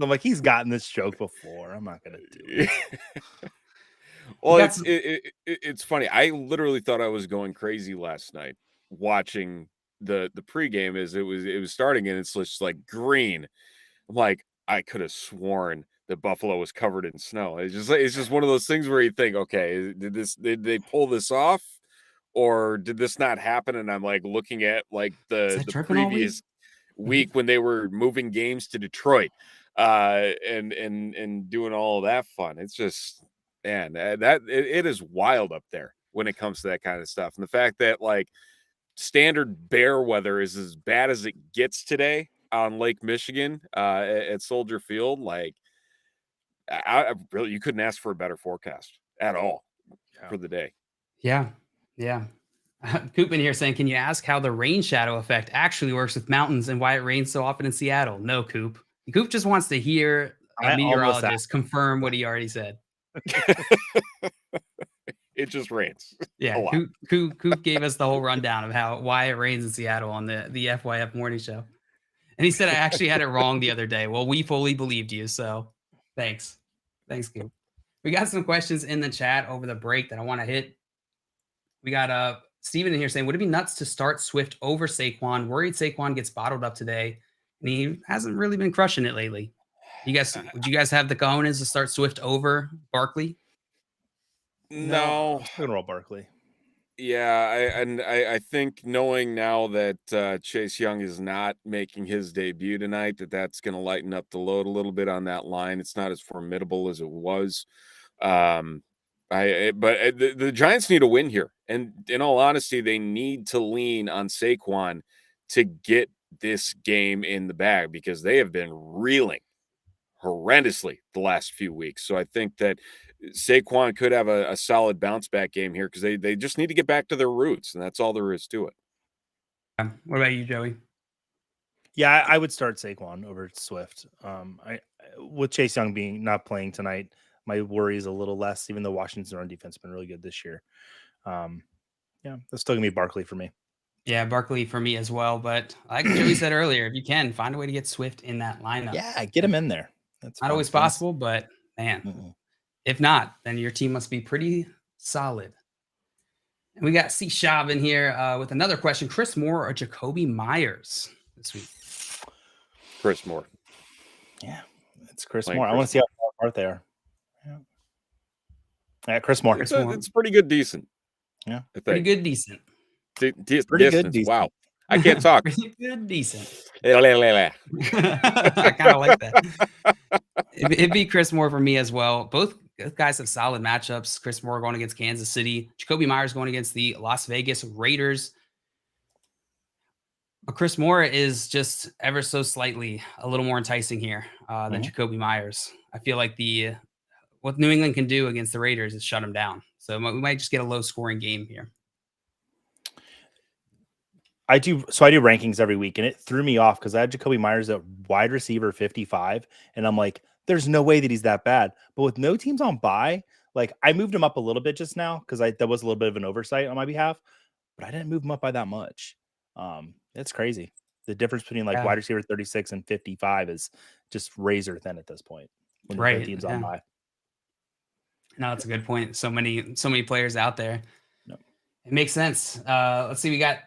I'm like, he's gotten this joke before. I'm not going to do it. Well, it's funny. I literally thought I was going crazy last night watching the pregame as it was starting, and it's just like green. I'm like, I could have sworn that Buffalo was covered in snow. It's just one of those things where you think, okay, did they pull this off, or did this not happen? And I'm like looking at like the previous week when they were moving games to Detroit, and doing all of that fun. It's just, man, it is wild up there when it comes to that kind of stuff. And the fact that like standard bear weather is as bad as it gets today on Lake Michigan at Soldier Field, like I really, you couldn't ask for a better forecast at all for the day. Yeah. Coop in here saying, can you ask how the rain shadow effect actually works with mountains and why it rains so often in Seattle? No, Coop. Coop just wants to hear a meteorologist confirm what he already said. It just rains. Yeah, Coop gave us the whole rundown of why it rains in Seattle on the FYF morning show. And he said I actually had it wrong the other day. Well, we fully believed you, so thanks. Thanks, Coop. We got some questions in the chat over the break that I want to hit. We got Steven in here saying, would it be nuts to start Swift over Saquon? Worried Saquon gets bottled up today, and he hasn't really been crushing it lately. Would you guys have the cojones to start Swift over Barkley? No, I'm gonna roll Barkley. Yeah, I think knowing now that Chase Young is not making his debut tonight, that's going to lighten up the load a little bit on that line. It's not as formidable as it was. But the Giants need a win here, and in all honesty, they need to lean on Saquon to get this game in the bag because they have been reeling horrendously the last few weeks. So I think that Saquon could have a solid bounce back game here because they just need to get back to their roots, and that's all there is to it. What about you, Joey? Yeah, I would start Saquon over Swift. With Chase Young not playing tonight, my worry is a little less, even though Washington's run defense has been really good this year. Yeah, that's still gonna be Barkley for me. Yeah, Barkley for me as well. But like Joey said earlier, if you can find a way to get Swift in that lineup. Yeah, get him in there. That's not always possible, but man, if not, then your team must be pretty solid. And we got C. Shab in here with another question. Chris Moore or Jacoby Myers this week? Chris Moore. Yeah, it's Chris Moore. I want to see how far apart they are. Yeah, Chris Moore. It's pretty good, decent. Yeah, pretty good, decent. Pretty good, decent. Wow, I can't talk. Pretty good, decent. I kind of like that. It'd be Chris Moore for me as well. Both guys have solid matchups. Chris Moore going against Kansas City. Jacoby Myers going against the Las Vegas Raiders. But Chris Moore is just ever so slightly a little more enticing here than Jacoby Myers. I feel like what New England can do against the Raiders is shut them down. So we might just get a low-scoring game here. I do rankings every week, and it threw me off because I had Jacoby Myers at wide receiver 55, and I'm like, there's no way that he's that bad. But with no teams on bye, like I moved him up a little bit just now because that was a little bit of an oversight on my behalf, but I didn't move him up by that much. It's crazy. The difference between wide receiver 36 and 55 is just razor thin at this point when the teams on bye. No, that's a good point. So many players out there. Yep. It makes sense. Let's see. We got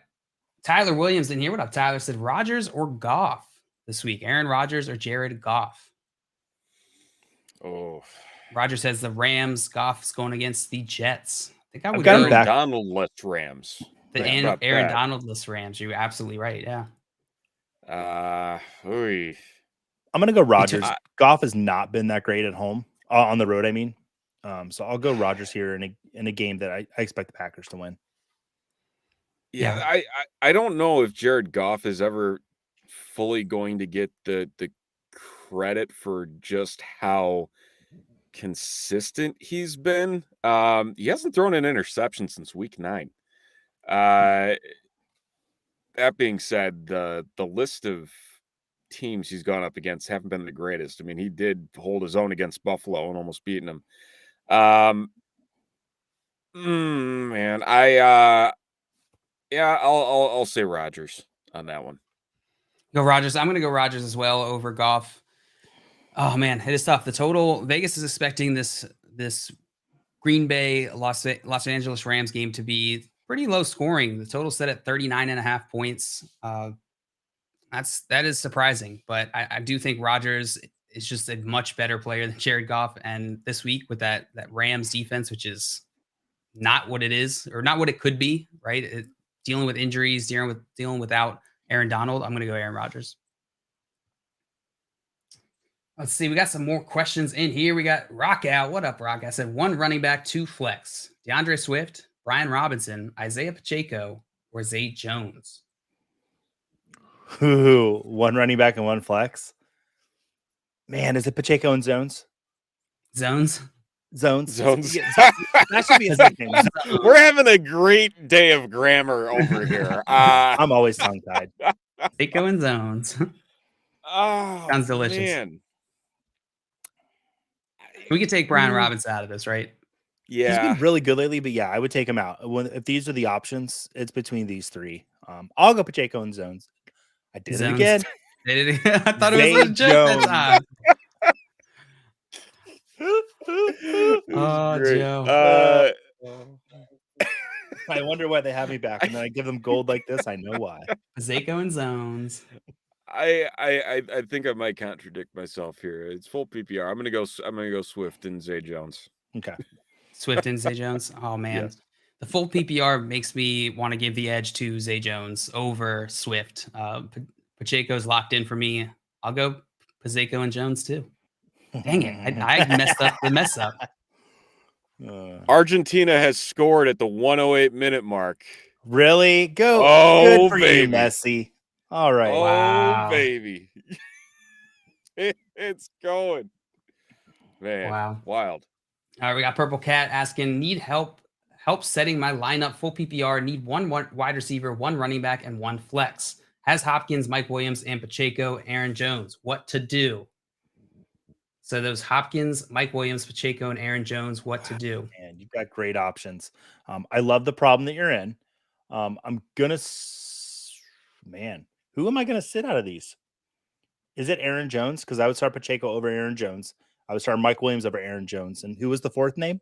Tyler Williams in here. What up, Tyler? Said Rodgers or Goff this week? Aaron Rodgers or Jared Goff? Oh, Rodgers says the Rams. Goff's going against the Jets. I think I would go Donald-less Rams. The Aaron Donald-less Rams. You're absolutely right. Yeah. I'm gonna go Rodgers. Goff has not been that great at home on the road. I mean, so I'll go Rodgers here in a game that I expect the Packers to win. Yeah, I don't know if Jared Goff is ever fully going to get the credit for just how consistent he's been. He hasn't thrown an interception since week 9. That being said, the list of teams he's gone up against haven't been the greatest. I mean, he did hold his own against Buffalo and almost beating them. Man, I'll say Rodgers on that one. Go Rodgers. I'm going to go Rodgers as well over Goff. Oh man, it is tough. The total Vegas is expecting this Green Bay Los Angeles Rams game to be pretty low scoring. The total set at 39.5 points. That is surprising, but I do think Rodgers is just a much better player than Jared Goff. And this week with that Rams defense, which is not what it is or not what it could be, right? Dealing with injuries, dealing without Aaron Donald, I'm going to go Aaron Rodgers. Let's see. We got some more questions in here. We got Rock Out. What up, Rock? I said 1 running back, 2 flex. DeAndre Swift, Brian Robinson, Isiah Pacheco, or Zay Jones. Ooh, 1 running back and 1 flex. Man, is it Pacheco and Zones? Zones. That should be his nickname. We're having a great day of grammar over here. I'm always tongue-tied. Pacheco and Zones. Oh, sounds delicious. Man. We could take Brian Robinson out of this, right? Yeah, he's been really good lately, but yeah, I would take him out. If these are the options, it's between these 3. I'll go Pacheco and Zones. I did it again. I thought it was a joke that time. Oh, great. Joe. I wonder why they have me back, and then I give them gold like this. I know why. Pacheco and Zones. I think I might contradict myself here. It's full PPR. I'm gonna go Swift and Zay Jones. Okay. Swift and Zay Jones. Oh man. Yes. The full PPR makes me want to give the edge to Zay Jones over Swift. Pacheco's locked in for me. I'll go Pacheco and Jones too. Dang it. I messed up the mess up. Argentina has scored at the 108-minute mark. Really? Go. Oh, good for baby. you, Messi. All right. Oh, wow. baby. It's going. Man. Wow. Wild. All right, we got Purple Cat asking, need help setting my lineup full PPR, need 1 wide receiver, 1 running back, and 1 flex. Has Hopkins, Mike Williams, and Pacheco, Aaron Jones. What to do? So those Hopkins, Mike Williams, Pacheco, and Aaron Jones, what to do? Man, you've got great options. I love the problem that you're in. I'm going to man. Who am I going to sit out of these? Is it Aaron Jones? Because I would start Pacheco over Aaron Jones. I would start Mike Williams over Aaron Jones. And who was the fourth name?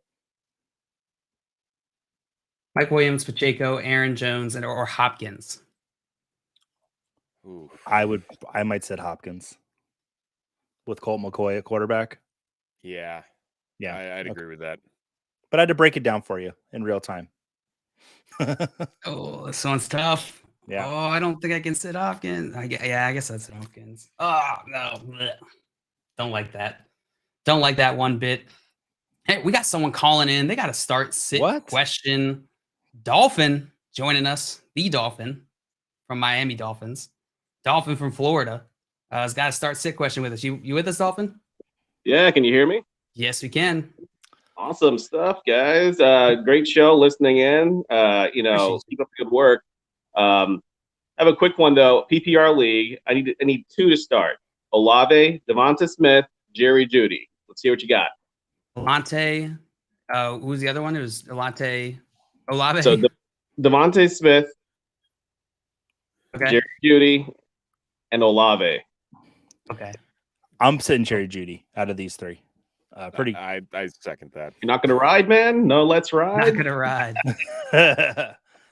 Mike Williams, Pacheco, Aaron Jones, or Hopkins. Ooh. I might sit Hopkins with Colt McCoy at quarterback. Yeah. I'd agree with that. But I had to break it down for you in real time. Oh, this one's tough. Yeah. Oh, I don't think I can sit Hopkins. I guess that's Hopkins. Oh, no. Blech. Don't like that. Don't like that one bit. Hey, we got someone calling in. They got to start sit question. Dolphin joining us. The Dolphin from Miami Dolphins. Dolphin from Florida. Has got to start sit question with us. You with us, Dolphin? Yeah, can you hear me? Yes, we can. Awesome stuff, guys. Great show listening in. Keep up the good work. I have a quick one though. PPR league. I need two to start. Olave, Devonta Smith, Jerry Jeudy. Let's see what you got. Olante. Who's the other one? It was Olave. So Devonta Smith, Jerry Jeudy, and Olave. Okay. I'm sitting Jerry Jeudy out of these three. Pretty. I second that. You're not going to ride, man? No, let's ride. Not going to ride.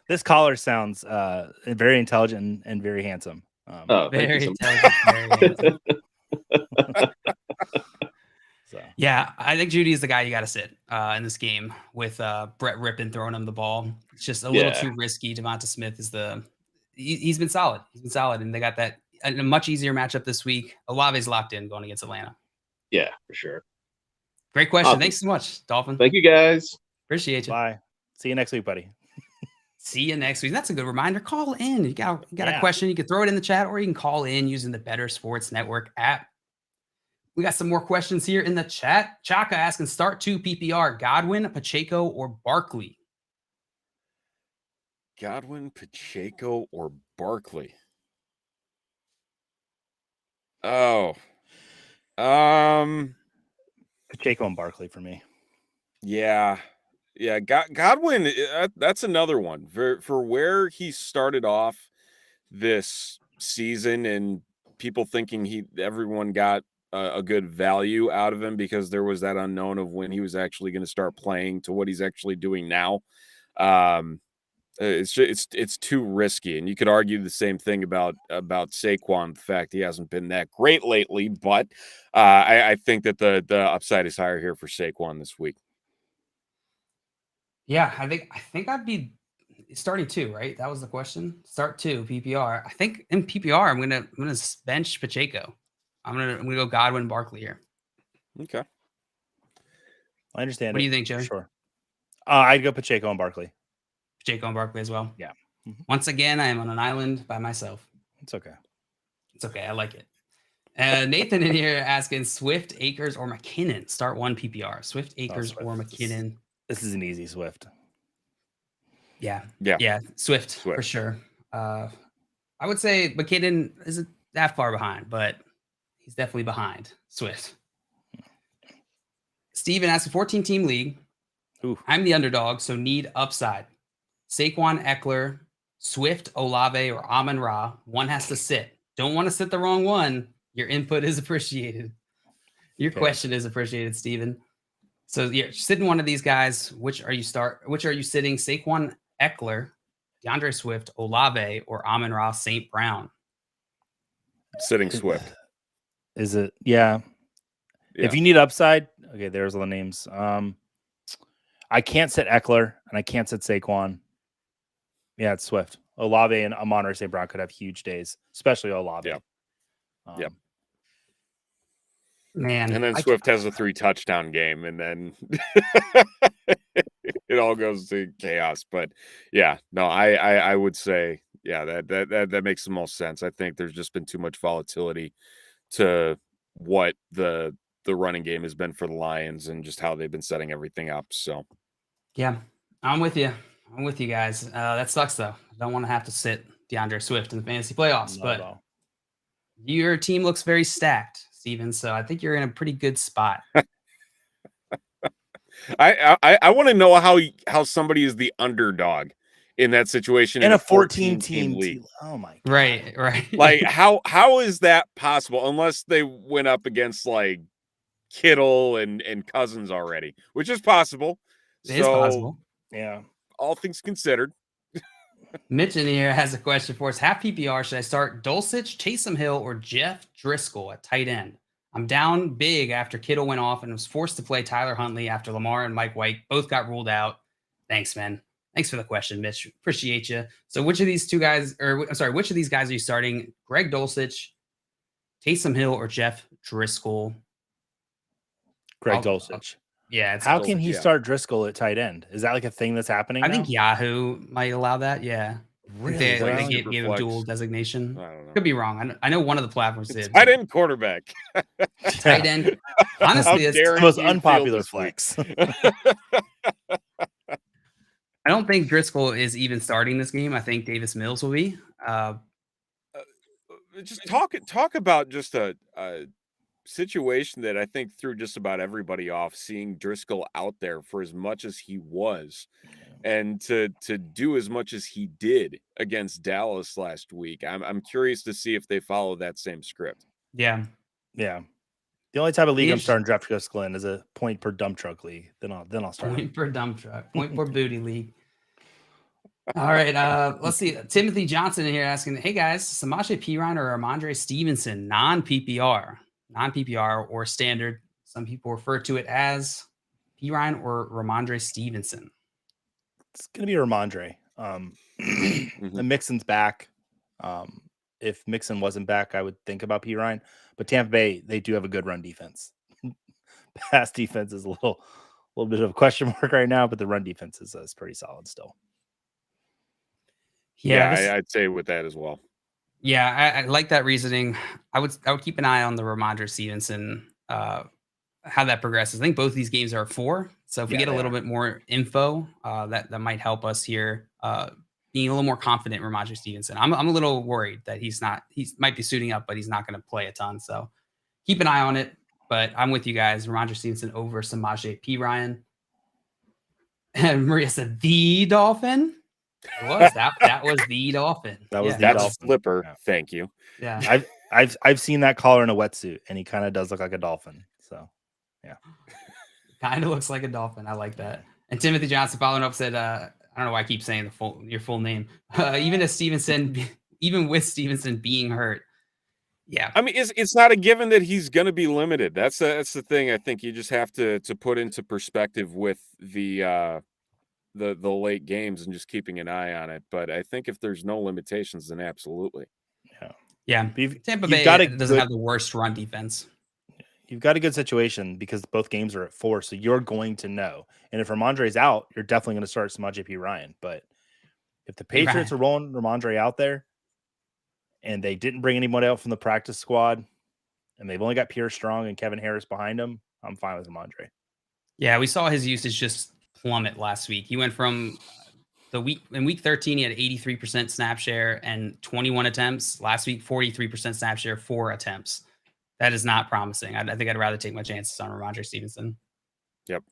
This caller sounds very intelligent and very handsome. Very intelligent. Very handsome. Yeah, I think Jeudy is the guy you got to sit in this game with Brett Rippon throwing him the ball. It's just a little too risky. Devonta Smith is he's been solid. He's been solid, and they got that a much easier matchup this week. Olave's locked in going against Atlanta. Yeah, for sure. Great question. Awesome. Thanks so much, Dolphin. Thank you, guys. Appreciate you. Bye. See you next week, buddy. See you next week. That's a good reminder. Call in. You got a question, you can throw it in the chat, or you can call in using the Better Sports Network app. We got some more questions here in the chat. Chaka asking, start 2 PPR, Godwin, Pacheco, or Barkley? Godwin, Pacheco, or Barkley? Oh. Pacheco and Barkley for me. Yeah. Godwin, that's another one. For where he started off this season and people thinking everyone got a good value out of him because there was that unknown of when he was actually going to start playing to what he's actually doing now. It's too risky, and you could argue the same thing about Saquon. The fact he hasn't been that great lately, but I think that the upside is higher here for Saquon this week. Yeah, I think I'd be starting 2, right? That was the question. Start 2 PPR. I think in PPR I'm gonna bench Pacheco. I'm gonna go Godwin, Barkley here. Okay, I understand. What do you think, Joe? Sure. I'd go Pacheco and Barkley. Pacheco and Barkley as well. Yeah. Mm-hmm. Once again, I am on an island by myself. It's okay. It's okay. I like it. Nathan in here asking Swift, Akers, or McKinnon. Start 1 PPR. Swift, Akers, or McKinnon. This is an easy Swift. Yeah. Swift for sure. I would say McKinnon isn't that far behind, but he's definitely behind Swift. Steven asks a 14-team league. Ooh. I'm the underdog, so need upside. Saquon, Eckler, Swift, Olave, or Amon-Ra. One has to sit. Don't want to sit the wrong one. Your input is appreciated. Your question is appreciated, Steven. So you're sitting one of these guys. Which are you sitting? Saquon, Eckler, DeAndre Swift, Olave, or Amon-Ra St. Brown? Sitting Swift. Is it? Yeah. If you need upside, okay, there's all the names. I can't sit Eckler and I can't sit Saquon. Yeah, it's Swift. Olave and Amon-Ra St. Brown could have huge days, especially Olave. Yeah. Man. And then Swift has a 3-touchdown game, and then it all goes to chaos. But yeah, no, I would say, that makes the most sense. I think there's just been too much volatility to what the running game has been for the Lions and just how they've been setting everything up. So yeah, I'm with you. I'm with you guys. That sucks though. I don't want to have to sit DeAndre Swift in the fantasy playoffs, but your team looks very stacked, Steven. So I think you're in a pretty good spot. I want to know how somebody is the underdog in that situation in a 14 team league. Oh my God. Right. Like how is that possible? Unless they went up against like Kittle and Cousins already, which is possible. It is possible. Yeah. All things considered. Mitch in here has a question for us. Half PPR, should I start Dulcich, Taysom Hill, or Jeff Driscoll at tight end? I'm down big after Kittle went off and was forced to play Tyler Huntley after Lamar and Mike White both got ruled out. Thanks, man. Thanks for the question, Mitch. Appreciate you. So which of these guys are you starting? Greg Dulcich, Taysom Hill, or Jeff Driscoll? Greg Dulcich. Yeah. How can he start Driscoll at tight end? Is that like a thing that's happening I now? think Yahoo might allow that. Yeah. Really? They gave him dual designation. I don't know. Could be wrong. I know one of the platforms did. Tight end quarterback. Tight end. Honestly, it's the most unpopular flex. I don't think Driscoll is even starting this game. I think Davis Mills will be. Just talk about just a situation that I think threw just about everybody off, seeing Driscoll out there for as much as he was, and to do as much as he did against Dallas last week. I'm curious to see if they follow that same script. Yeah. The only type of league I'm starting draft Driscoll in is a point per dump truck league. Then I'll start. Point per dump truck. Point per booty league. All right. Let's see. Timothy Johnson in here asking, hey guys, Samaje Perine or Ramondre Stevenson, non-PPR or standard. Some people refer to it as Perine or Ramondre Stevenson. It's going to be Ramondre. The Mixon's back. If Mixon wasn't back, I would think about Perine. But Tampa Bay, they do have a good run defense. Pass defense is a little bit of a question mark right now, but the run defense is pretty solid still. Yeah, I'd say with that as well. Yeah, I like that reasoning. I would keep an eye on the Ramondre Stevenson, how that progresses. I think both of these games are 4. So if we get a little bit more info, that might help us here. Being a little more confident in Ramondre Stevenson. I'm a little worried that he might be suiting up, but he's not going to play a ton. So keep an eye on it. But I'm with you guys. Ramondre Stevenson over Samaje Perine. And Maria said the Dolphin. It was that was the Dolphin. That was the Dolphin. Flipper. Yeah. Thank you. Yeah. I've seen that collar in a wetsuit, and he kind of does look like a dolphin. So yeah. Kind of looks like a dolphin. I like that. And Timothy Johnson following up said, I don't know why I keep saying your full name. Even with Stevenson being hurt. Yeah. I mean, it's not a given that he's going to be limited. That's the thing. I think you just have to put into perspective with the late games and just keeping an eye on it. But I think if there's no limitations, then absolutely. Yeah. Tampa Bay doesn't have the worst run defense. You've got a good situation because both games are at 4, so you're going to know. And if Ramondre's out, you're definitely going to start Samaje Perine. But if the Patriots are rolling Ramondre out there and they didn't bring anyone out from the practice squad and they've only got Pierre Strong and Kevin Harris behind him, I'm fine with Ramondre. Yeah, we saw his usage just plummet last week. He went from in week 13, he had 83% snap share and 21 attempts. Last week, 43% snap share, 4 attempts. That is not promising. I think I'd rather take my chances on Ramondre Stevenson. Yep.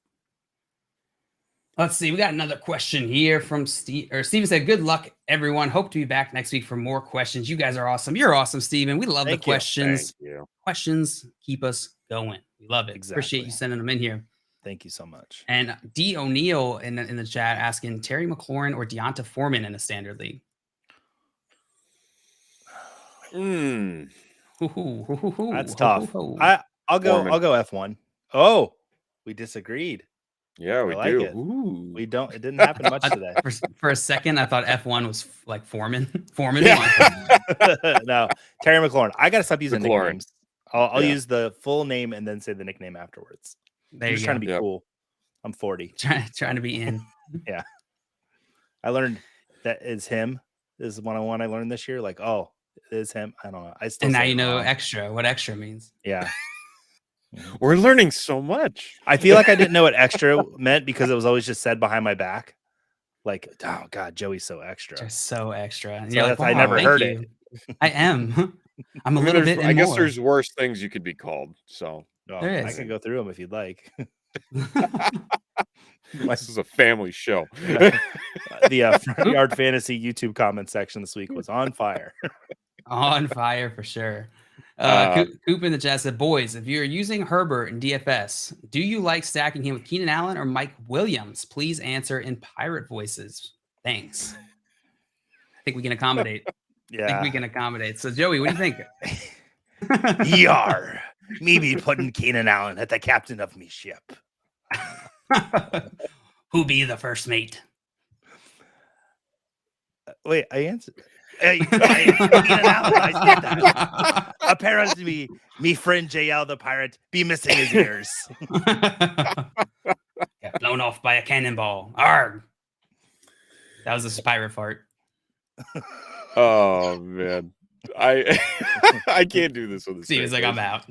Let's see. We got another question here from Steve. Or Steven said, good luck, everyone. Hope to be back next week for more questions. You guys are awesome. You're awesome, Steven. We love the questions. Thank you. Questions keep us going. We love it. Exactly. Appreciate you sending them in here. Thank you so much. And D. O'Neill in the chat asking Terry McLaurin or Deonta Foreman in a standard league. That's tough. I'll go F1. Oh, we disagreed. Yeah, we like do. It. We don't. It didn't happen much today. For a second, I thought F1 was like Foreman. Yeah. No, Terry McLaurin. I got to stop using nicknames. I'll use the full name and then say the nickname afterwards. I'm just trying to be cool. I'm 40. Trying to be in. Yeah. I learned that is him. This is 101 I learned this year. Like, oh, it is him. I don't know. And now you know extra. What extra means? Yeah. We're learning so much. I feel like I didn't know what extra meant because it was always just said behind my back. Like, oh God, Joey's so extra. Just so extra. And so you're like, I never heard it. I am. I'm a little bit. I guess there's worse things you could be called. So I can go through them if you'd like. This is a family show. The Front Yard Fantasy YouTube comment section this week was on fire. On fire for sure. Coop in the chat said, boys, if you're using Herbert in DFS, do you like stacking him with Keenan Allen or Mike Williams? Please answer in pirate voices. Thanks. I think we can accommodate. Yeah. I think we can accommodate. So, Joey, what do you think? Yar. Maybe putting Keenan Allen at the captain of me ship. Who be the first mate? Wait, I answered. I did that. Apparently, me friend JL the pirate be missing his ears. Got blown off by a cannonball. Arg. That was a pirate fart. Oh man, I can't do this with this. Steven's like, I'm out.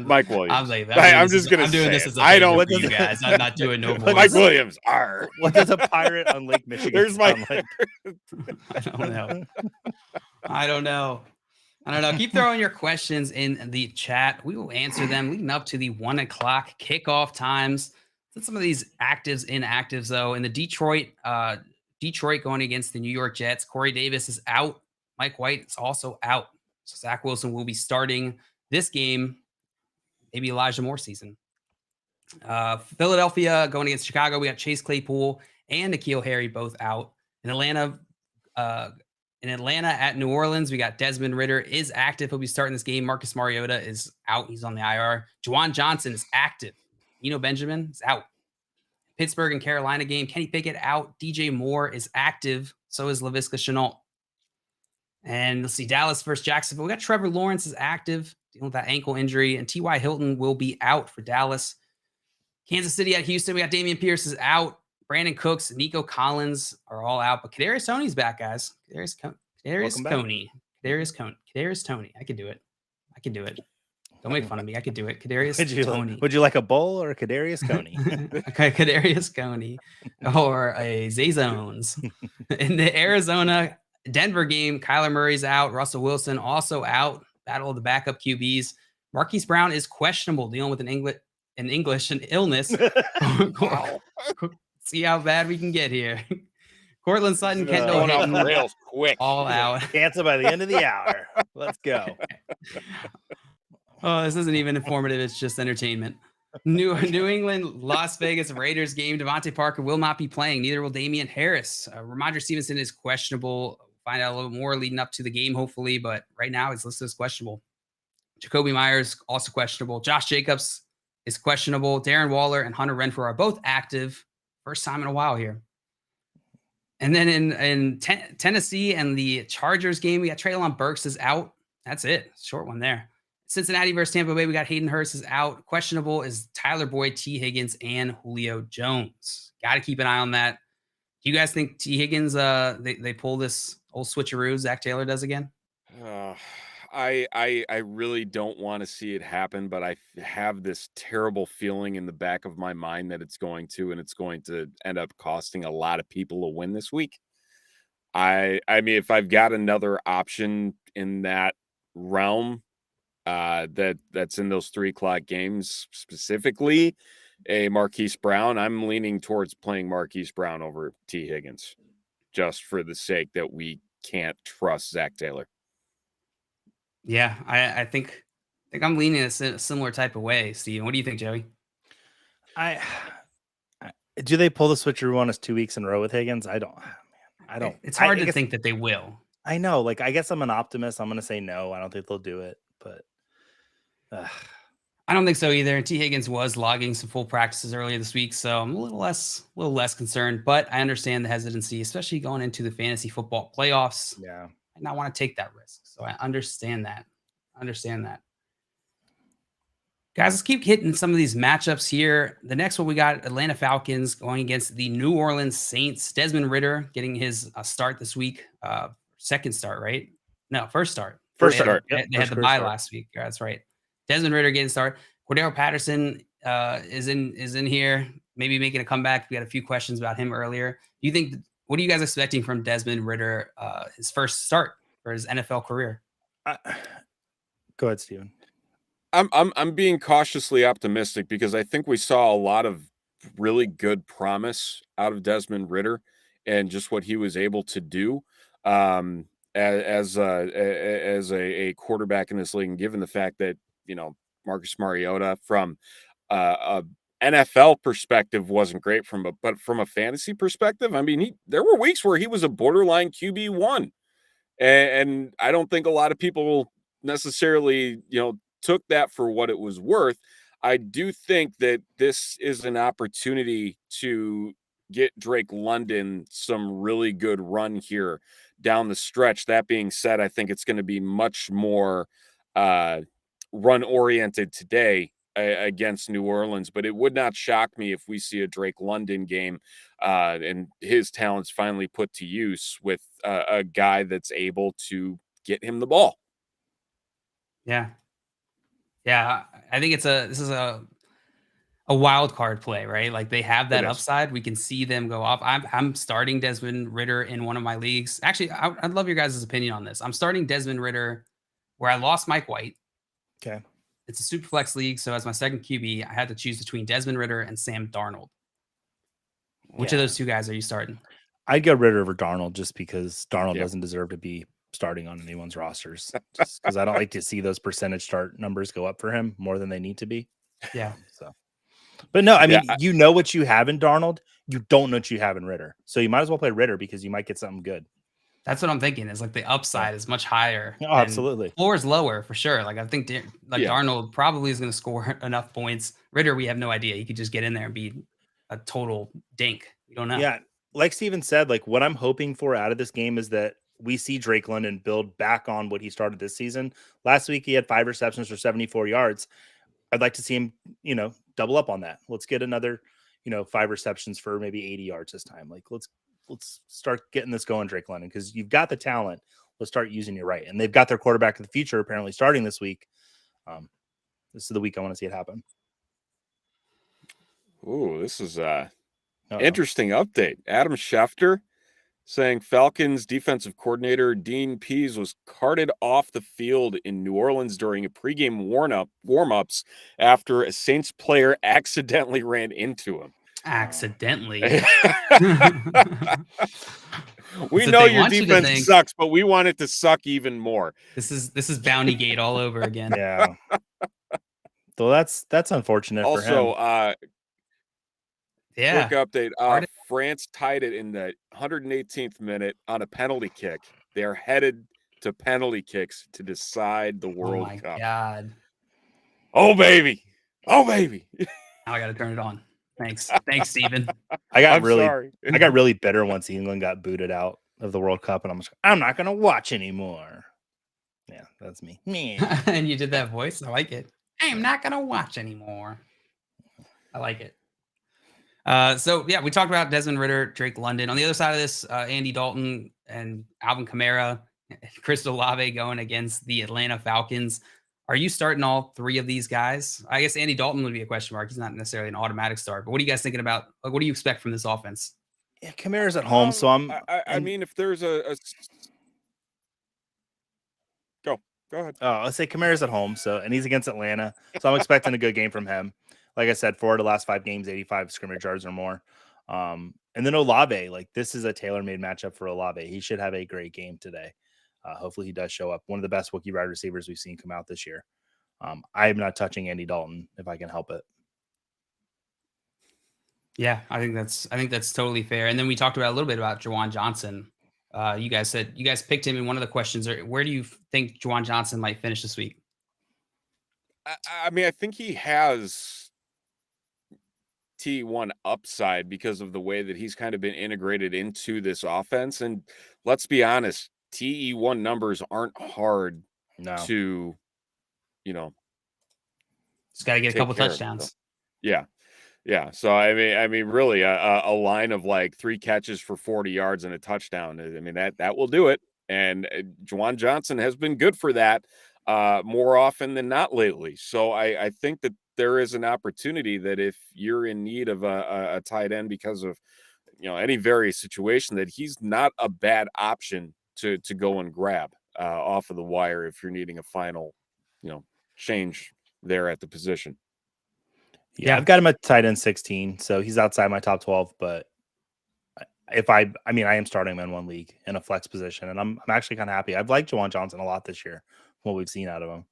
Mike Williams. I'm like, I'm just gonna. I'm doing say this it. as a I favor don't. for you guys. I'm not doing no voice. Mike Williams. Arr. What does a pirate on Lake Michigan? There's my. Like? I don't know. Keep throwing your questions in the chat. We will answer them leading up to the 1 o'clock kickoff times. Some of these actives, inactives, though. In the Detroit going against the New York Jets, Corey Davis is out. Mike White is also out. So Zach Wilson will be starting this game. Maybe Elijah Moore season. Philadelphia going against Chicago. We got Chase Claypool and N'Keal Harry both out. In Atlanta at New Orleans, we got Desmond Ridder is active. He'll be starting this game. Marcus Mariota is out. He's on the IR. Juwan Johnson is active. Eno Benjamin is out. Pittsburgh and Carolina game. Kenny Pickett out. DJ Moore is active. So is Laviska Shenault. And let's see, Dallas versus Jacksonville. We got Trevor Lawrence is active, dealing with that ankle injury, and T.Y. Hilton will be out for Dallas. Kansas City at Houston. We got Damian Pierce is out. Brandon Cooks, Nico Collins are all out, but Kadarius Toney's back, guys. Kadarius Toney. I could do it. Don't make fun of me. I could do it. Kadarius Toney. Would you like a bowl or a Kadarius Coney? Okay, Kadarius Coney or a Zay Zones. In the Arizona Denver game, Kyler Murray's out. Russell Wilson also out. Battle of the backup QBs. Marquise Brown is questionable, dealing with an illness. See how bad we can get here. Cortland Sutton, Kendall Hinton, rails quick. all out. Cancel by the end of the hour. Let's go. Oh, this isn't even informative. It's just entertainment. New England, Las Vegas Raiders game. Devontae Parker will not be playing. Neither will Damian Harris. Ramondre Stevenson is questionable. Find out a little more leading up to the game, hopefully. But right now, it's listed as questionable. Jacoby Myers, also questionable. Josh Jacobs is questionable. Darren Waller and Hunter Renfrow are both active. First time in a while here. And then in Tennessee and the Chargers game, we got Treylon Burks is out. That's it. Short one there. Cincinnati versus Tampa Bay, we got Hayden Hurst is out. Questionable is Tyler Boyd, T. Higgins, and Julio Jones. Got to keep an eye on that. Do you guys think T. Higgins, they pull this old switcheroo Zach Taylor does again? I really don't want to see it happen, but I have this terrible feeling in the back of my mind that it's going to, and it's going to end up costing a lot of people a win this week. I mean, if I've got another option in that realm, that's in those 3 o'clock games, specifically a Marquise Brown, I'm leaning towards playing Marquise Brown over T. Higgins, just for the sake that we can't trust Zach Taylor. Yeah, I think I'm leaning a similar type of way. Steven, what do you think, Joey? Do they pull the switcheroo on us 2 weeks in a row with Higgins? I don't. It's hard to think that they will. I know. Like, I guess I'm an optimist. I'm going to say no. I don't think they'll do it, but I don't think so either. And T. Higgins was logging some full practices earlier this week, so I'm a little less concerned. But I understand the hesitancy, especially going into the fantasy football playoffs. Yeah, I not want to take that risk, so I understand that. Guys, let's keep hitting some of these matchups here. The next one, we got Atlanta Falcons going against the New Orleans Saints. Desmond Ridder getting his start this week. Second start, right? No, first start. First start. They had the bye last week. That's right. Desmond Ridder getting started. Cordero Patterson is in here, maybe making a comeback. We had a few questions about him earlier. What are you guys expecting from Desmond Ridder, his first start for his NFL career? Go ahead, Steven. I'm being cautiously optimistic because I think we saw a lot of really good promise out of Desmond Ridder and just what he was able to do as a quarterback in this league, and given the fact that, Marcus Mariota from a NFL perspective wasn't great but from a fantasy perspective, I mean, there were weeks where he was a borderline QB1. And I don't think a lot of people necessarily, took that for what it was worth. I do think that this is an opportunity to get Drake London some really good run here down the stretch. That being said, I think it's going to be much more run oriented today against New Orleans, but it would not shock me if we see a Drake London game and his talents finally put to use with a guy that's able to get him the ball. Yeah. Yeah. I think this is a wild card play, right? Like they have that upside. We can see them go off. I'm starting Desmond Ridder in one of my leagues. Actually, I'd love your guys' opinion on this. I'm starting Desmond Ridder where I lost Mike White. Okay. It's a super flex league. So as my second QB, I had to choose between Desmond Ridder and Sam Darnold. Which of those two guys are you starting? I'd go Ridder over Darnold just because Darnold doesn't deserve to be starting on anyone's rosters. Just because I don't like to see those percentage start numbers go up for him more than they need to be. Yeah. So, but no, I mean, you know what you have in Darnold. You don't know what you have in Ridder. So you might as well play Ridder because you might get something good. That's what I'm thinking. Is like the upside is much higher. Oh, absolutely. Floor is lower for sure. Like I think Darnold probably is going to score enough points. Ridder, we have no idea. He could just get in there and be a total dink. We don't know. Yeah. Like Steven said, like what I'm hoping for out of this game is that we see Drake London build back on what he started this season. Last week, he had 5 receptions for 74 yards. I'd like to see him, double up on that. Let's get another, 5 receptions for maybe 80 yards this time. Like let's start getting this going, Drake London, because you've got the talent. Let's start using you right. And they've got their quarterback of the future apparently starting this week. This is the week I want to see it happen. Ooh, this is interesting update. Adam Schefter saying Falcons defensive coordinator Dean Pease was carted off the field in New Orleans during a pregame warm-ups after a Saints player accidentally ran into him. Accidentally. We know your defense sucks, but we want it to suck even more. This is Bounty Gate all over again. Yeah. So that's unfortunate for him. Also, quick update. France tied it in the 118th minute on a penalty kick. They're headed to penalty kicks to decide the World Cup. Oh my God. Oh baby. Oh baby. Now I got to turn it on. Thanks, Steven. I got really bitter once England got booted out of the World Cup, and I'm not going to watch anymore. Yeah, that's me. And you did that voice. I like it. I am not going to watch anymore. I like it. So we talked about Desmond Ridder, Drake London. On the other side of this, Andy Dalton and Alvin Kamara, Chris Olave going against the Atlanta Falcons. Are you starting all 3 of these guys? I guess Andy Dalton would be a question mark. He's not necessarily an automatic start, but what are you guys thinking about? Like, what do you expect from this offense? Yeah, Kamara's at home, so I mean, if there's a go ahead. Oh, let's say Kamara's at home, and he's against Atlanta, so I'm expecting a good game from him. Like I said, 4 of the last 5 games, 85 scrimmage yards or more. And then Olave, like this is a tailor-made matchup for Olave. He should have a great game today. Hopefully he does show up. One of the best rookie wide receivers we've seen come out this year. I am not touching Andy Dalton if I can help it. Yeah, I think that's totally fair. And then we talked about a little bit about Juwan Johnson. You guys said you guys picked him in one of the questions. Where do you think Juwan Johnson might finish this week? I mean, I think he has T1 upside because of the way that he's kind of been integrated into this offense. And let's be honest, TE1 numbers aren't hard to, just got to get a couple touchdowns. Yeah. So, I mean, really a line of like 3 catches for 40 yards and a touchdown. I mean, that will do it. And Juwan Johnson has been good for that more often than not lately. So I think that there is an opportunity that if you're in need of a tight end because of, any various situation, that he's not a bad option to go and grab off of the wire if you're needing a final, change there at the position. Yeah, I've got him at tight end 16, so he's outside my top 12. But I am starting him in one league in a flex position, and I'm actually kind of happy. I've liked Juwan Johnson a lot this year, what we've seen out of him.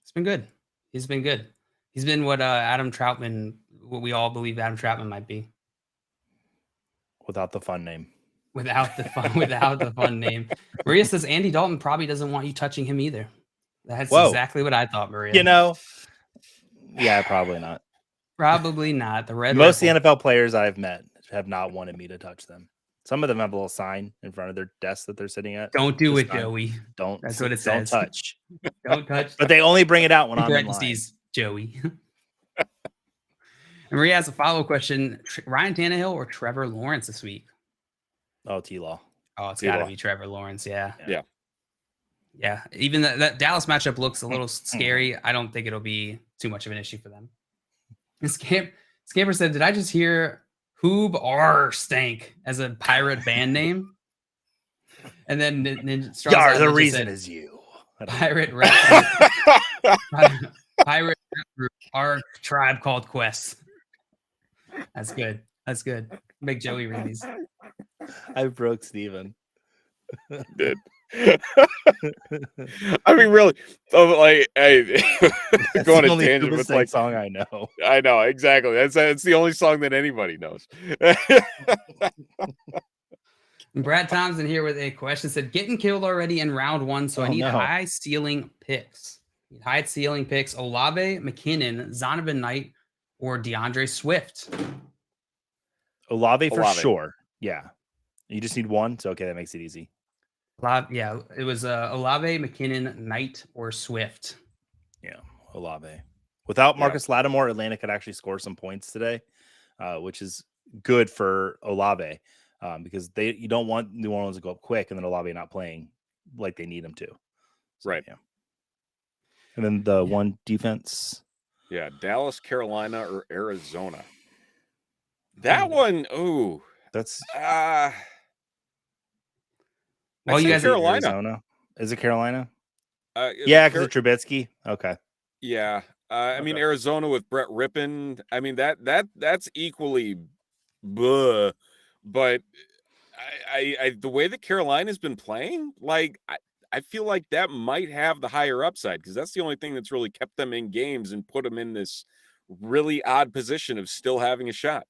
It's been good. He's been good. He's been what what we all believe Adam Troutman might be. Without the fun name. Without the fun name. Maria says Andy Dalton probably doesn't want you touching him either. That's exactly what I thought, Maria. Yeah, probably not. Probably not. Most of the NFL players I've met have not wanted me to touch them. Some of them have a little sign in front of their desk that they're sitting at. Don't do it, Joey. Don't. That's what it don't says. Touch. Don't touch. But they only bring it out when I'm in line. Joey. And Maria has a follow-up question. Ryan Tannehill or Trevor Lawrence this week? Oh, T-Law. Oh, it's got to be Trevor Lawrence. Yeah. Yeah. Even that Dallas matchup looks a little scary. I don't think it'll be too much of an issue for them. Scamper said, did I just hear Hoob R Stank as a pirate band name? And then Yar, the reason is you. Pirate rap pirate rap group, our tribe called Quest. That's good. That's good. Make Joey read these. I broke Steven. Did. I mean, really, going to tangent with like song I know. I know exactly. It's the only song that anybody knows. Brad Thompson here with a question said, getting killed already in round 1, so I need high ceiling picks. High ceiling picks: Olave, McKinnon, Zonovan Knight, or DeAndre Swift. Olave for sure. Yeah, you just need one. So okay, that makes it easy. Yeah, it was Olave, McKinnon, Knight, or Swift. Yeah, Olave. Without Marcus Lattimore, Atlanta could actually score some points today, which is good for Olave because you don't want New Orleans to go up quick and then Olave not playing like they need him to. So, right. Yeah. And then the one defense. Yeah, Dallas, Carolina, or Arizona. That one, that's well, you guys Carolina. Arizona. Is it Carolina? Yeah, because of Trubisky. Okay. Yeah. I mean, Arizona with Brett Rippon. I mean, that's equally but I the way that Carolina's been playing, like I feel like that might have the higher upside because that's the only thing that's really kept them in games and put them in this really odd position of still having a shot.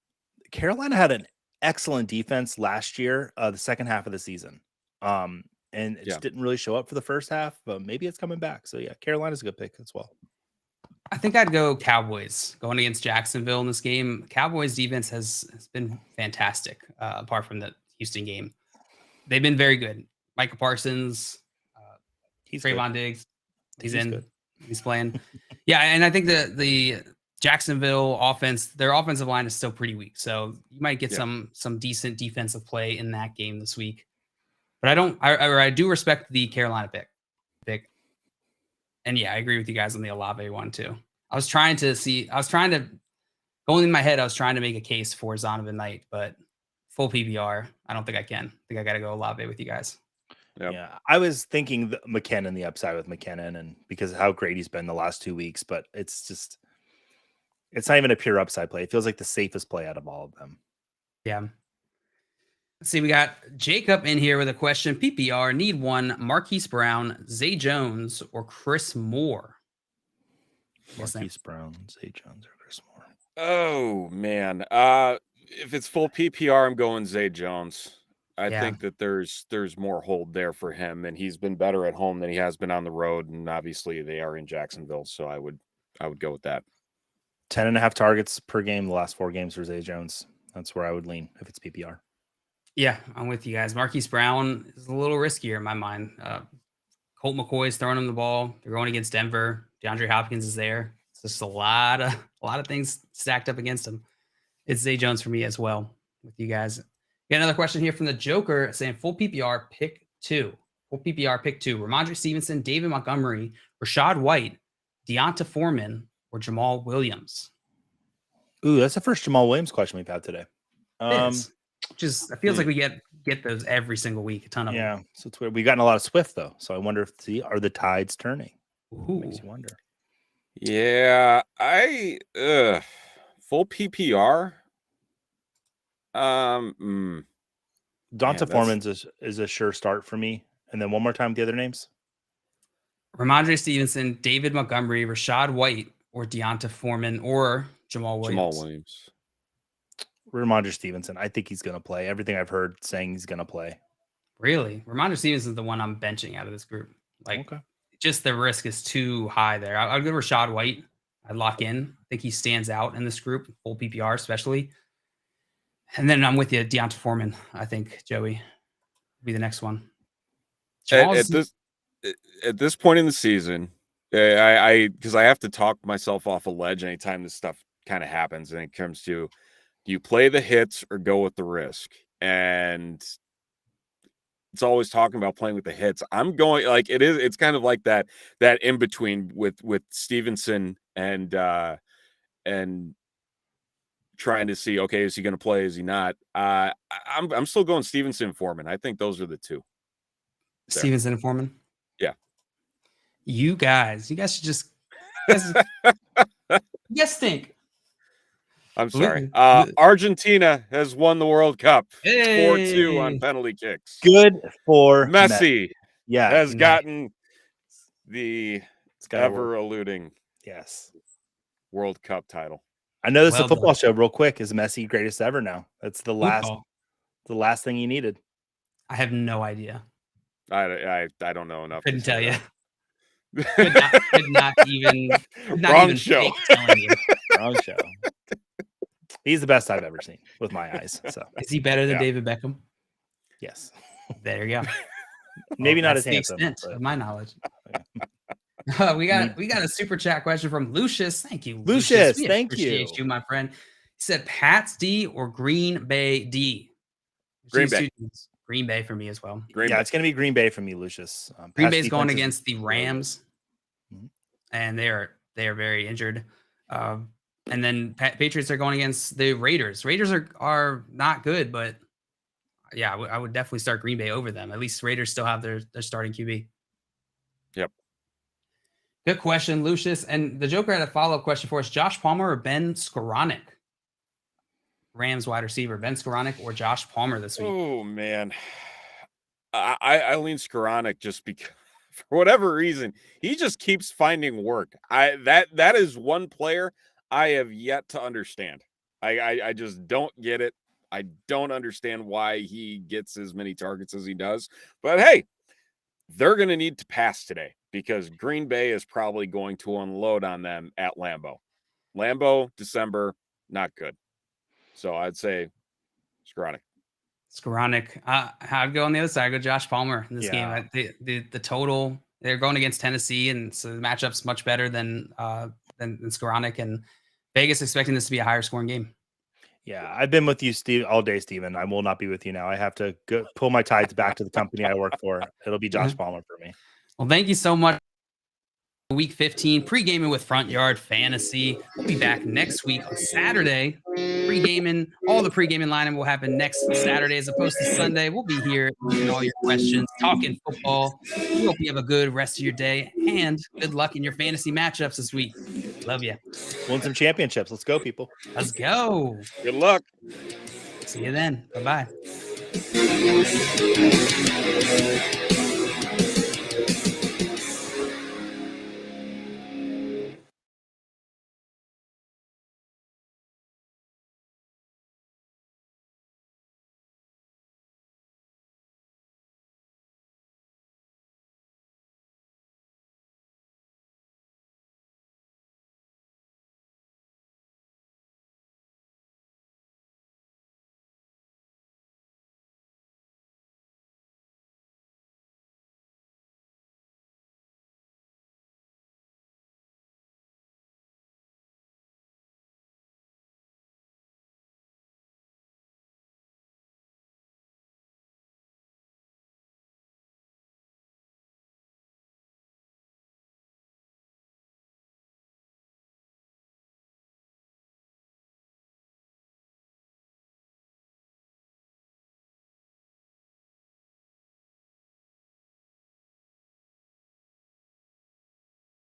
Carolina had an excellent defense last year, the second half of the season. And it just didn't really show up for the first half, but maybe it's coming back. So yeah, Carolina's a good pick as well. I think I'd go Cowboys going against Jacksonville in this game. Cowboys defense has been fantastic, apart from the Houston game. They've been very good. Micah Parsons, Trayvon Diggs, he's playing. Yeah, and I think the Jacksonville offense, their offensive line is still pretty weak. So you might get some decent defensive play in that game this week. But I do respect the Carolina pick. And yeah, I agree with you guys on the Olave one too. Going in my head, I was trying to make a case for Zonovan Knight, but full PPR, I don't think I can. I think I got to go Olave with you guys. Yep. Yeah, I was thinking McKinnon, the upside with McKinnon, and because of how great he's been the last 2 weeks, but it's not even a pure upside play. It feels like the safest play out of all of them. Yeah. Let's see, we got Jacob in here with a question. PPR, need one, Marquise Brown, Zay Jones, or Chris Moore? Marquise Brown, Zay Jones, or Chris Moore. Oh, man. If it's full PPR, I'm going Zay Jones. I think that there's more hold there for him, and he's been better at home than he has been on the road, and obviously they are in Jacksonville, so I would go with that. 10.5 targets per game the last 4 games for Zay Jones. That's where I would lean if it's PPR. Yeah, I'm with you guys. Marquise Brown is a little riskier in my mind. Colt McCoy's throwing him the ball. They're going against Denver. DeAndre Hopkins is there. It's just a lot of things stacked up against him. It's Zay Jones for me as well with you guys. Got another question here from the Joker saying full PPR pick 2. Full PPR pick 2. Ramondre Stevenson, David Montgomery, Rashad White, Deonta Foreman, or Jamal Williams. Ooh, that's the first Jamal Williams question we've had today. It feels like we get those every single week. A ton of them. Yeah, so it's weird. We've gotten a lot of Swift though, so I wonder if are the tides turning? Ooh. Makes you wonder. Yeah, Full PPR. Donta Foreman's is a sure start for me. And then one more time, the other names. Ramondre Stevenson, David Montgomery, Rashad White, or Deonta Foreman, or Jamal Williams. Ramondre Stevenson. I think he's going to play. Everything I've heard saying he's going to play. Really? Ramondre Stevenson is the one I'm benching out of this group. Like, just the risk is too high there. I'll go Rashad White. I'd lock in. I think he stands out in this group, full PPR especially. And then I'm with you, Deonta Foreman. I think Joey will be the next one. At this point in the season, because I have to talk myself off a ledge anytime this stuff kind of happens, and it comes to, do you play the hits or go with the risk? And it's always talking about playing with the hits. I'm going like it's kind of like that in between with Stevenson and trying to see, okay, is he going to play? Is he not? I'm still going Stevenson, Foreman. I think those are the two. Stevenson and Foreman. Yeah. You guys should just think. I'm sorry. Argentina has won the World Cup. Hey. 4-2 on penalty kicks. Good for Messi. Yeah. Has gotten the ever-eluding World Cup title. I know this is a football show. Real quick, is Messi greatest ever now? That's the last thing he needed. I have no idea. I don't know enough. Couldn't tell you. Could not even. Wrong show. Wrong show. He's the best I've ever seen with my eyes. So is he better than David Beckham? Yes. There you go. Maybe not as the handsome. Extent of my knowledge. We got a super chat question from Lucius. Thank you, Lucius. We thank appreciate you, my friend. He said Pats D or Green Bay D. Green Bay. Green Bay for me as well. It's going to be Green Bay for me, Lucius. Green Bay's going against the Rams, and they are very injured. And then Patriots are going against the Raiders. Raiders are not good, but yeah, I would definitely start Green Bay over them. At least Raiders still have their starting QB. Yep. Good question, Lucius. And the Joker had a follow-up question for us. Josh Palmer or Ben Skoranek? Rams wide receiver, Ben Skoranek or Josh Palmer this week? Oh, man. I lean Skoranek just because, for whatever reason, he just keeps finding work. That is one player I have yet to understand. I just don't get it. I don't understand why he gets as many targets as he does. But hey, they're going to need to pass today because Green Bay is probably going to unload on them at Lambeau. Lambeau, December, not good. So I'd say Skoranek. I'd go on the other side. I'd go Josh Palmer in this game. The total, they're going against Tennessee, and so the matchup's much better than Skoranek, and Vegas expecting this to be a higher scoring game. Yeah, I've been with you, Steve, all day, Steven. I will not be with you now. I have to go pull my tides back to the company I work for. It'll be Josh Palmer for me. Well, thank you so much. Week 15, pre-gaming with Front Yard Fantasy. We'll be back next week on Saturday. Pre-gaming, all the pre-gaming lineup will happen next Saturday as opposed to Sunday. We'll be here answering all your questions, talking football. We hope you have a good rest of your day and good luck in your fantasy matchups this week. Love you. Win some championships. Let's go, people. Let's go. Good luck. See you then. Bye-bye.